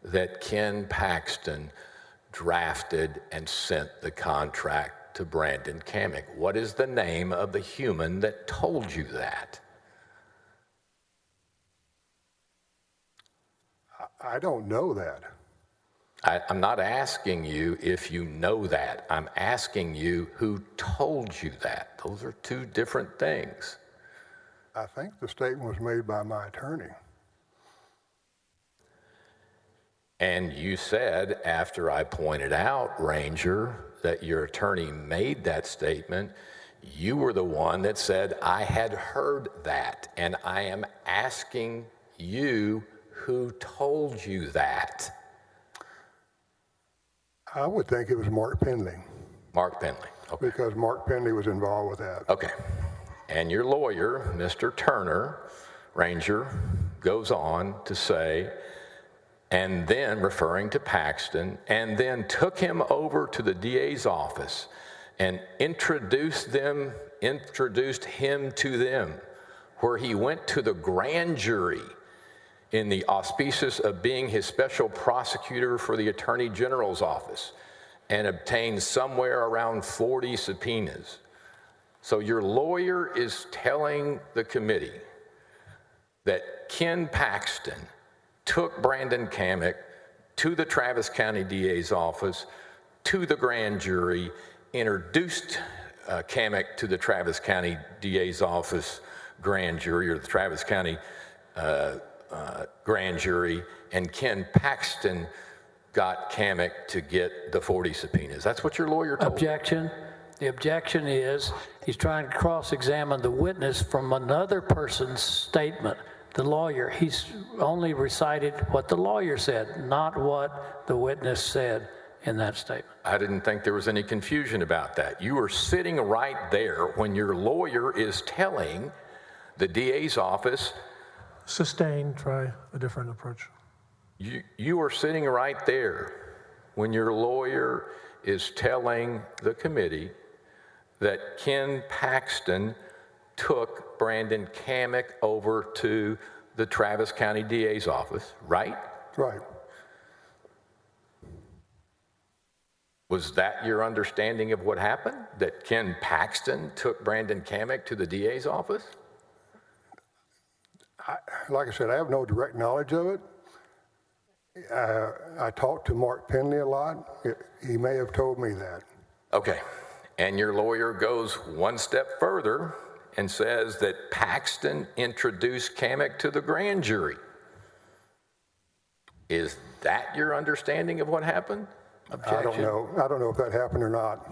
that Ken Paxton drafted and sent the contract to Brandon camac? What is the name of the human that told you that? I don't know that. I'm not asking you if you know that. I'm asking you who told you that. Those are two different things. I think the statement was made by my attorney. And you said, after I pointed out, Ranger, that your attorney made that statement, you were the one that said, I had heard that. And I am asking you who told you that. I would think it was Mark Penley. Mark Penley. Okay. Because Mark Penley was involved with that. Okay. And your lawyer, Mr. Turner, Ranger, goes on to say, and then referring to Paxton, and then took him over to the DA's office and introduced him to them, where he went to the grand jury in the auspices of being his special prosecutor for the Attorney General's office and obtained somewhere around 40 subpoenas. So your lawyer is telling the committee that Ken Paxton took Brandon camac to the Travis County DA's office, to the grand jury, introduced camac to the Travis County DA's office grand jury, or the Travis County grand jury, and Ken Paxton got camac to get the 40 subpoenas. That's what your lawyer told Objection. The objection is he's trying to cross-examine the witness from another person's statement. The lawyer, he's only recited what the lawyer said, not what the witness said in that statement. I didn't think there was any confusion about that. You were sitting right there when your lawyer is telling the DA's office. Sustained. Try a different approach. You were sitting right there when your lawyer is telling the committee that Ken Paxton took Brandon camac over to the Travis County DA's office, right? Right. Was that your understanding of what happened? That Ken Paxton took Brandon camac to the DA's office? Like I said, I have no direct knowledge of it. I talked to Mark Penley a lot. He may have told me that. Okay. And your lawyer goes one step further and says that Paxton introduced camac to the grand jury. Is that your understanding of what happened? I don't know. I don't know if that happened or not.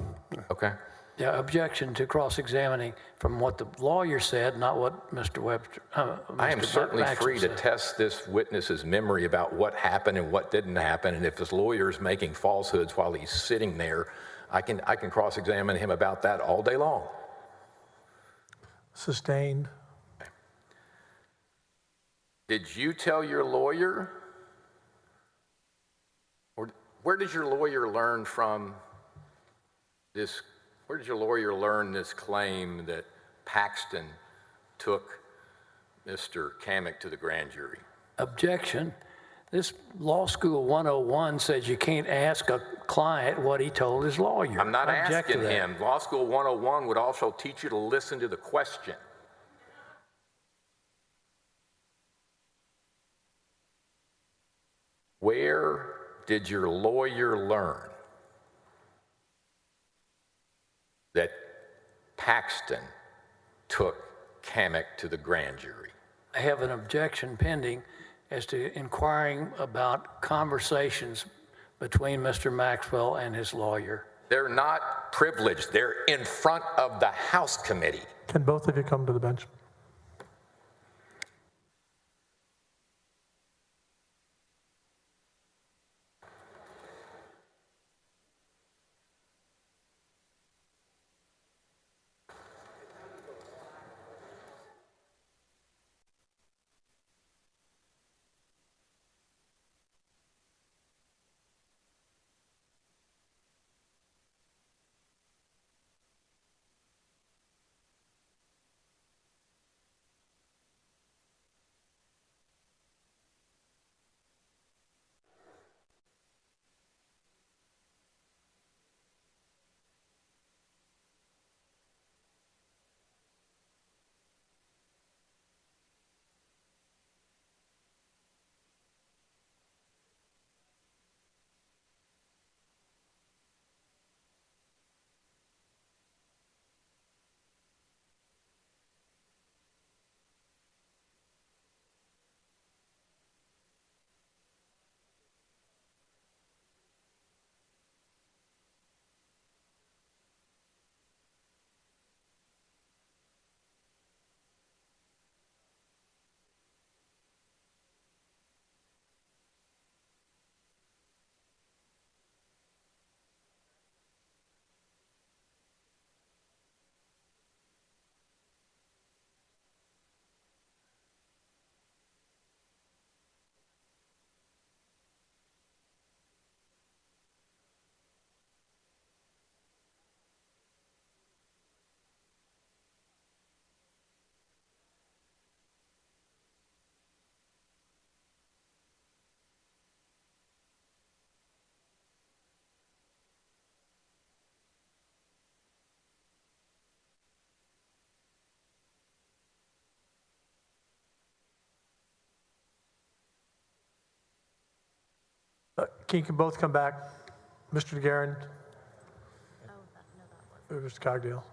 Okay. Yeah, objection to cross-examining from what the lawyer said, not what Mr. Webster. I am certainly free to test this witness's memory about what happened and what didn't happen, and if his lawyer is making falsehoods while he's sitting there, I can cross-examine him about that all day long. Sustained. Okay. Did you tell your lawyer, or where did your lawyer learn from this? Where did your lawyer learn this claim that Paxton took Mr. Camac to the grand jury? Objection. This Law School 101 says you can't ask a client what he told his lawyer. I'm not Object to asking that. him. Law School 101 would also teach you to listen to the question. Where did your lawyer learn that Paxton took Camac to the grand jury? I have an objection pending as to inquiring about conversations between Mr. Maxwell and his lawyer. They're not privileged. They're in front of the House committee. Can both of you come to the bench? Can you both come back? Mr. DeGuerin? Mr. Cogdale?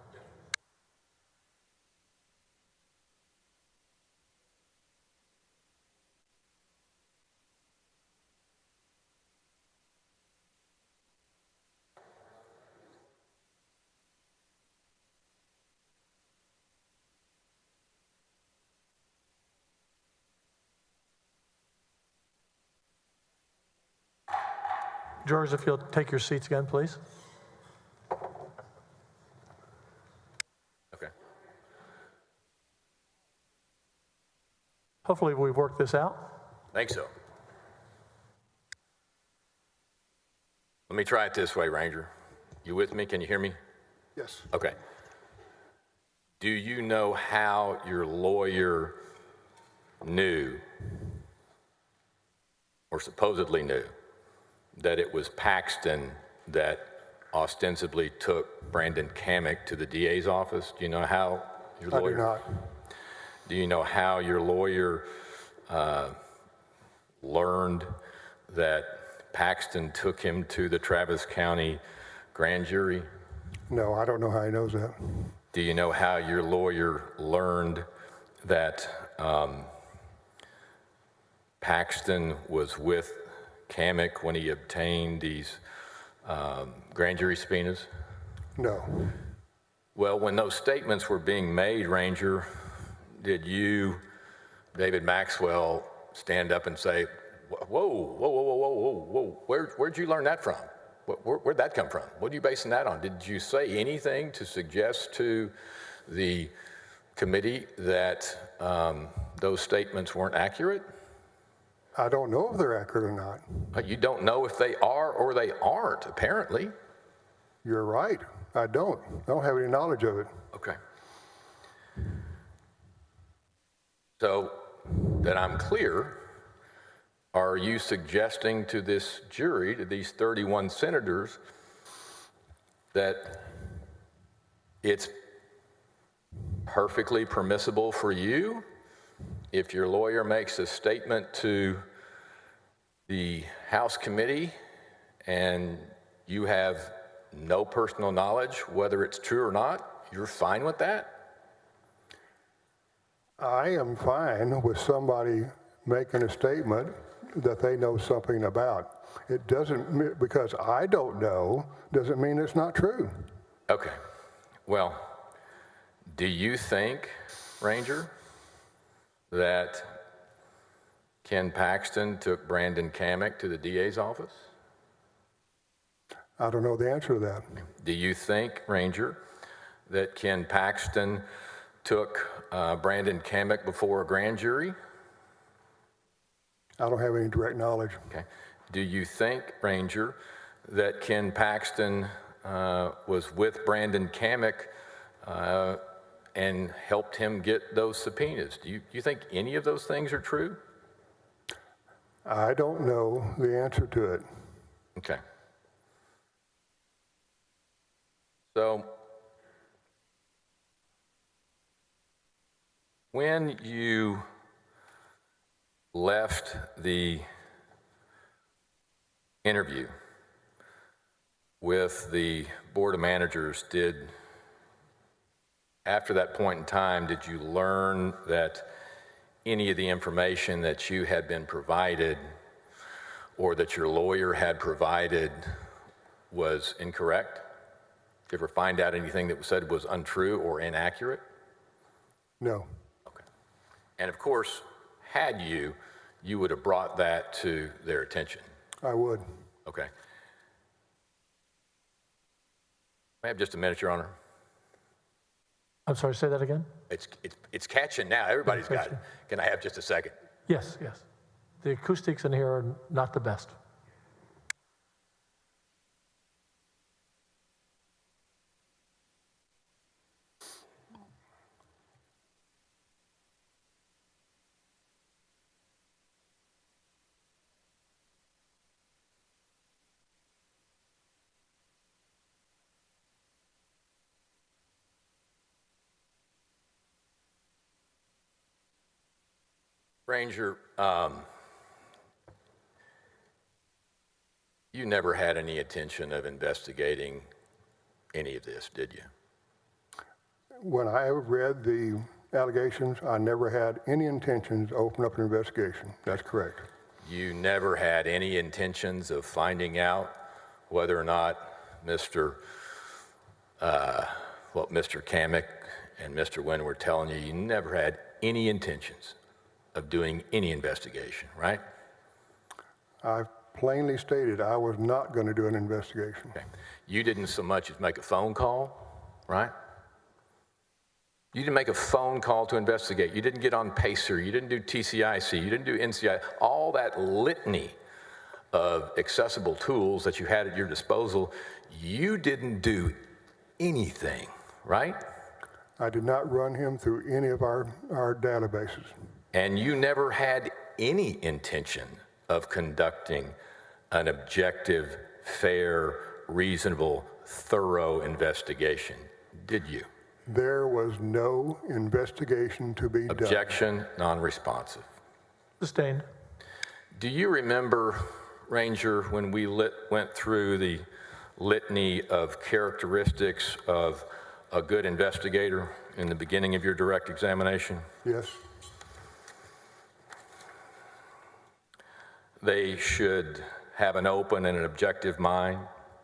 Jurors, if you'll take your seats again, please. Okay. Hopefully we've worked this out. Think so. Let me try it this way, Ranger. You with me? Can you hear me? Yes. Okay. Do you know how your lawyer knew, or supposedly knew, that it was Paxton that ostensibly took Brandon Camac to the DA's office? Do you know how your lawyer? I do not. Do you know how your lawyer learned that Paxton took him to the Travis County grand jury? No, I don't know how he knows that. Do you know how your lawyer learned that Paxton was with camac when he obtained these grand jury subpoenas? No. Well, when those statements were being made, Ranger, did you, David Maxwell, stand up and say, whoa, whoa, whoa, whoa, whoa, whoa, whoa, where'd you learn that from? Where'd that come from? What are you basing that on? Did you say anything to suggest to the committee that those statements weren't accurate? I don't know if they're accurate or not. But you don't know if they are or they aren't, apparently. You're right. I don't have any knowledge of it. Okay. So that I'm clear, are you suggesting to this jury, to these 31 senators, that it's perfectly permissible for you if your lawyer makes a statement to the House committee and you have no personal knowledge whether it's true or not, you're fine with that? I am fine with somebody making a statement that they know something about. It doesn't, because I don't know, doesn't mean it's not true. Okay. Well, do you think, Ranger, that Ken Paxton took Brandon Camac to the DA's office? I don't know the answer to that. Do you think, Ranger, that Ken Paxton took Brandon Camac before a grand jury? I don't have any direct knowledge. Okay. Do you think, Ranger, that Ken Paxton was with Brandon Camac and helped him get those subpoenas? Do you think any of those things are true? I don't know the answer to it. Okay. So, when you left the interview with the Board of Managers, after that point in time, did you learn that any of the information that you had been provided or that your lawyer had provided was incorrect? Did you ever find out anything that was said was untrue or inaccurate? No. Okay. And of course, had you would have brought that to their attention. I would. Okay. May I have just a minute, Your Honor? I'm sorry, say that again? It's catching now. Everybody's got it. Can I have just a second? Yes, yes. The acoustics in here are not the best. Ranger, you never had any intention of investigating any of this, did you? When I read the allegations, I never had any intentions to open up an investigation. That's correct. You never had any intentions of finding out whether or not Mr. Camac and Mr. Wynn were telling you, you never had any intentions of doing any investigation, right? I plainly stated I was not going to do an investigation. Okay. You didn't so much as make a phone call, right? You didn't make a phone call to investigate. You didn't get on PACER. You didn't do TCIC. You didn't do NCI. All that litany of accessible tools that you had at your disposal, you didn't do anything, right? I did not run him through any of our databases. And you never had any intention of conducting an objective, fair, reasonable, thorough investigation, did you? There was no investigation to be done. Objection, non-responsive. Sustained. Do you remember, Ranger, when we went through the litany of characteristics of a good investigator in the beginning of your direct examination? Yes. They should have an open and an objective mind,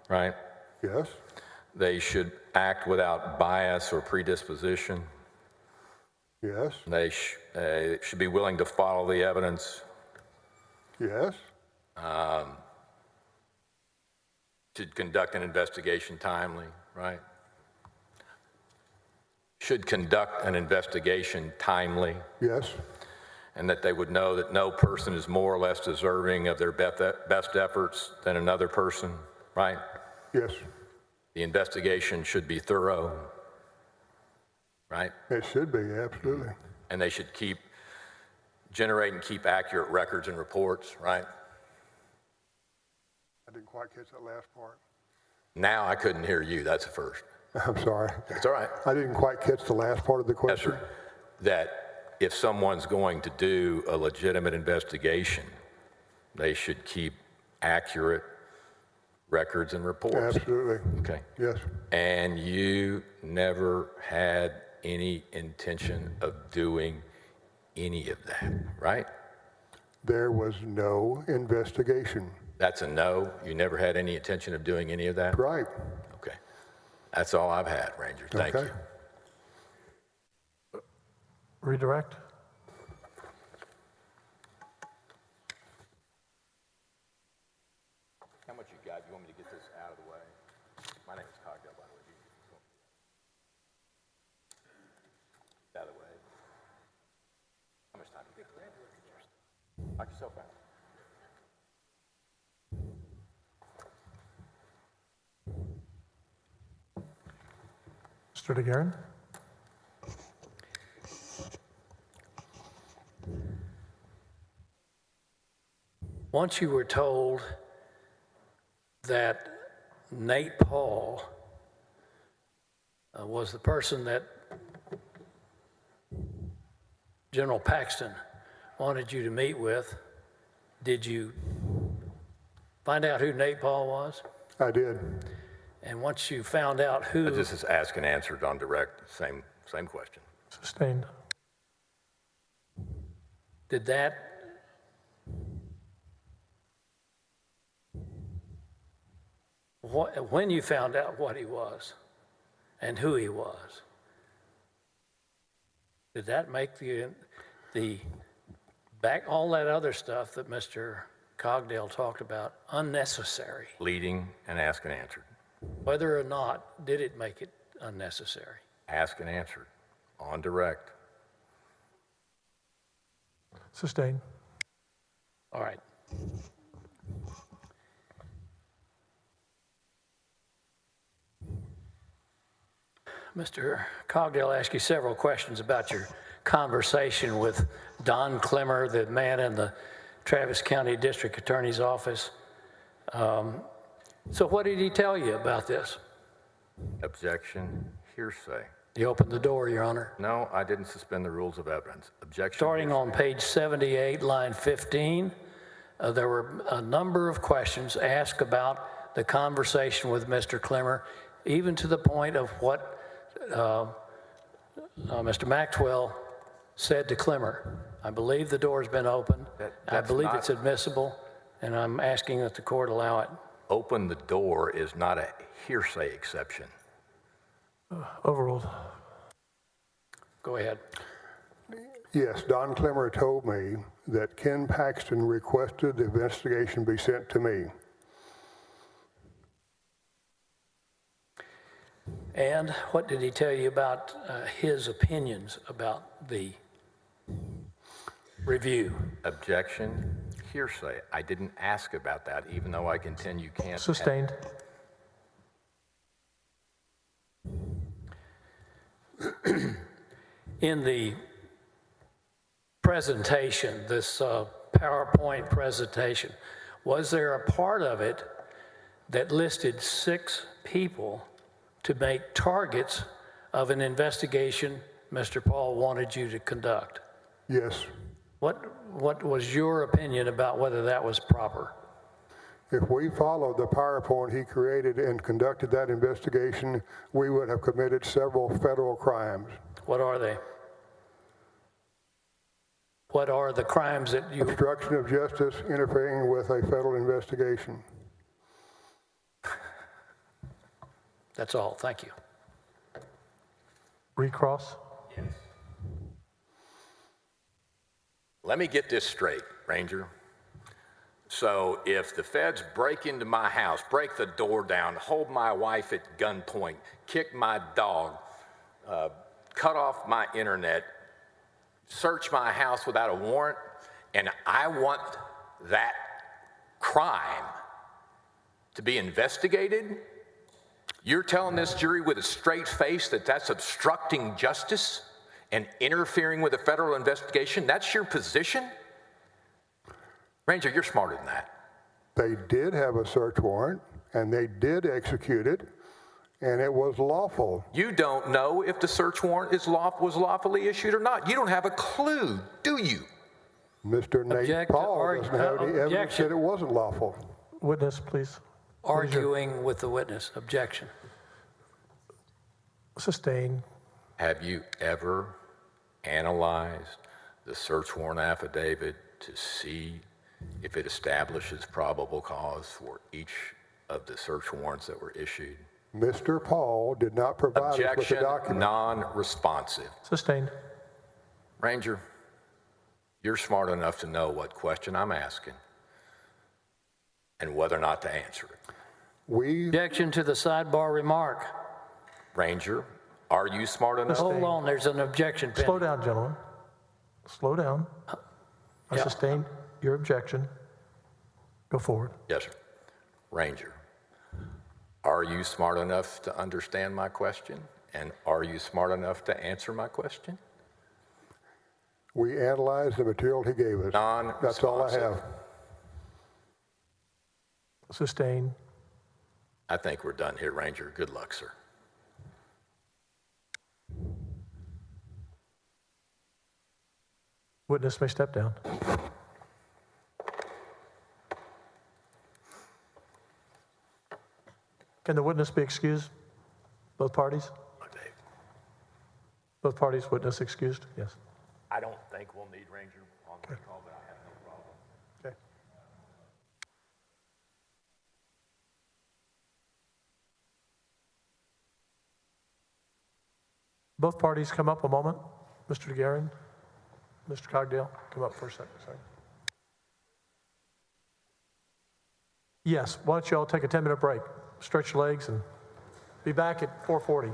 right? Yes. They should act without bias or predisposition. Yes. They should be willing to follow the evidence. Yes. Should conduct an investigation timely, right? Should conduct an investigation timely. Yes. And that they would know that no person is more or less deserving of their best efforts than another person, right? Yes. The investigation should be thorough, right? It should be, absolutely. And they should generate and keep accurate records and reports, right? I didn't quite catch that last part. Now I couldn't hear you, that's the first. I'm sorry. It's all right. I didn't quite catch the last part of the Yes, question. sir. That if someone's going to do a legitimate investigation, they should keep accurate records and reports. Absolutely. Okay. Yes. And you never had any intention of doing any of that, right? There was no investigation. That's a no? You never had any intention of doing any of that? Right. Okay. That's all I've had, Ranger. Thank Okay. you. Redirect? How much you got? You want me to get this out of the way? My name is Cogdell, by the way. Out of the way. How much time do you got? Knock yourself out. Mr. DeGuerin? Once you were told that Nate Paul was the person that General Paxton wanted you to meet with, did you find out who Nate Paul was? I did. And once you found out who... This is asked and answered on direct, same question. Sustained. Did that... When you found out what he was and who he was, did that make the back all that other stuff that Mr. Cogdell talked about unnecessary? Leading and asked and answered. Whether or not, did it make it unnecessary? Asked and answered on direct. Sustained. All right. Mr. Cogdell asked you several questions about your conversation with Don Clemmer, the man in the Travis County District Attorney's office. So what did he tell you about this? Objection, hearsay. You opened the door, Your Honor. No, I didn't suspend the rules of evidence. Objection. Starting hearsay. on page 78, line 15, there were a number of questions asked about the conversation with Mr. Clemmer, even to the point of what Mr. Maxwell said to Clemmer. I believe the door's been opened. I believe it's admissible, and I'm asking that the court allow it. Open the door is not a hearsay exception. Overruled. Go ahead. Yes, Don Clemmer told me that Ken Paxton requested the investigation be sent to me. And what did he tell you about his opinions about the review? Objection, hearsay. I didn't ask about that, even though I contend you can't. Sustained. In the presentation, this PowerPoint presentation, was there a part of it that listed 6 people to make targets of an investigation Mr. Paul wanted you to conduct? Yes. What was your opinion about whether that was proper? If we followed the PowerPoint he created and conducted that investigation, we would have committed several federal crimes. What are they? What are the crimes that you... Obstruction of justice, interfering with a federal investigation. That's all. Thank you. Recross? Let me get this straight, Ranger. So if the feds break into my house, break the door down, hold my wife at gunpoint, kick my dog, cut off my internet, search my house without a warrant, and I want that crime to be investigated, you're telling this jury with a straight face that that's obstructing justice and interfering with a federal investigation? That's your position? Ranger, you're smarter than that. They did have a search warrant, and they did execute it, and it was lawful. You don't know if the search warrant was lawfully issued or not. You don't have a clue, do you? Mr. Nate Paul doesn't have any evidence that it wasn't lawful. Witness, please. Arguing with the witness. Objection. Sustained. Have you ever analyzed the search warrant affidavit to see if it establishes probable cause for each of the search warrants that were issued? Mr. Paul did not provide us with the Objection, document. non-responsive. Sustained. Ranger, you're smart enough to know what question I'm asking and whether or not to answer it. Objection to the sidebar remark. Ranger, are you smart enough? Hold on, there's an objection pending. Slow down, gentlemen. Slow down. I Yeah. sustained your objection. Go forward. Yes, sir. Ranger, are you smart enough to understand my question? And are you smart enough to answer my question? We analyzed the material he gave us. That's all I have. Sustained. I think we're done here, Ranger. Good luck, sir. Witness may step down. Can the witness be excused? Both parties? Both parties, witness excused? Yes. I don't think we'll need Ranger on the call, but I have no problem. Okay. Both parties come up a moment. Mr. DeGuerin, Mr. Cogdale, come up for a second. Sorry. Yes, why don't you all take a 10-minute break, stretch your legs, and be back at 4:40.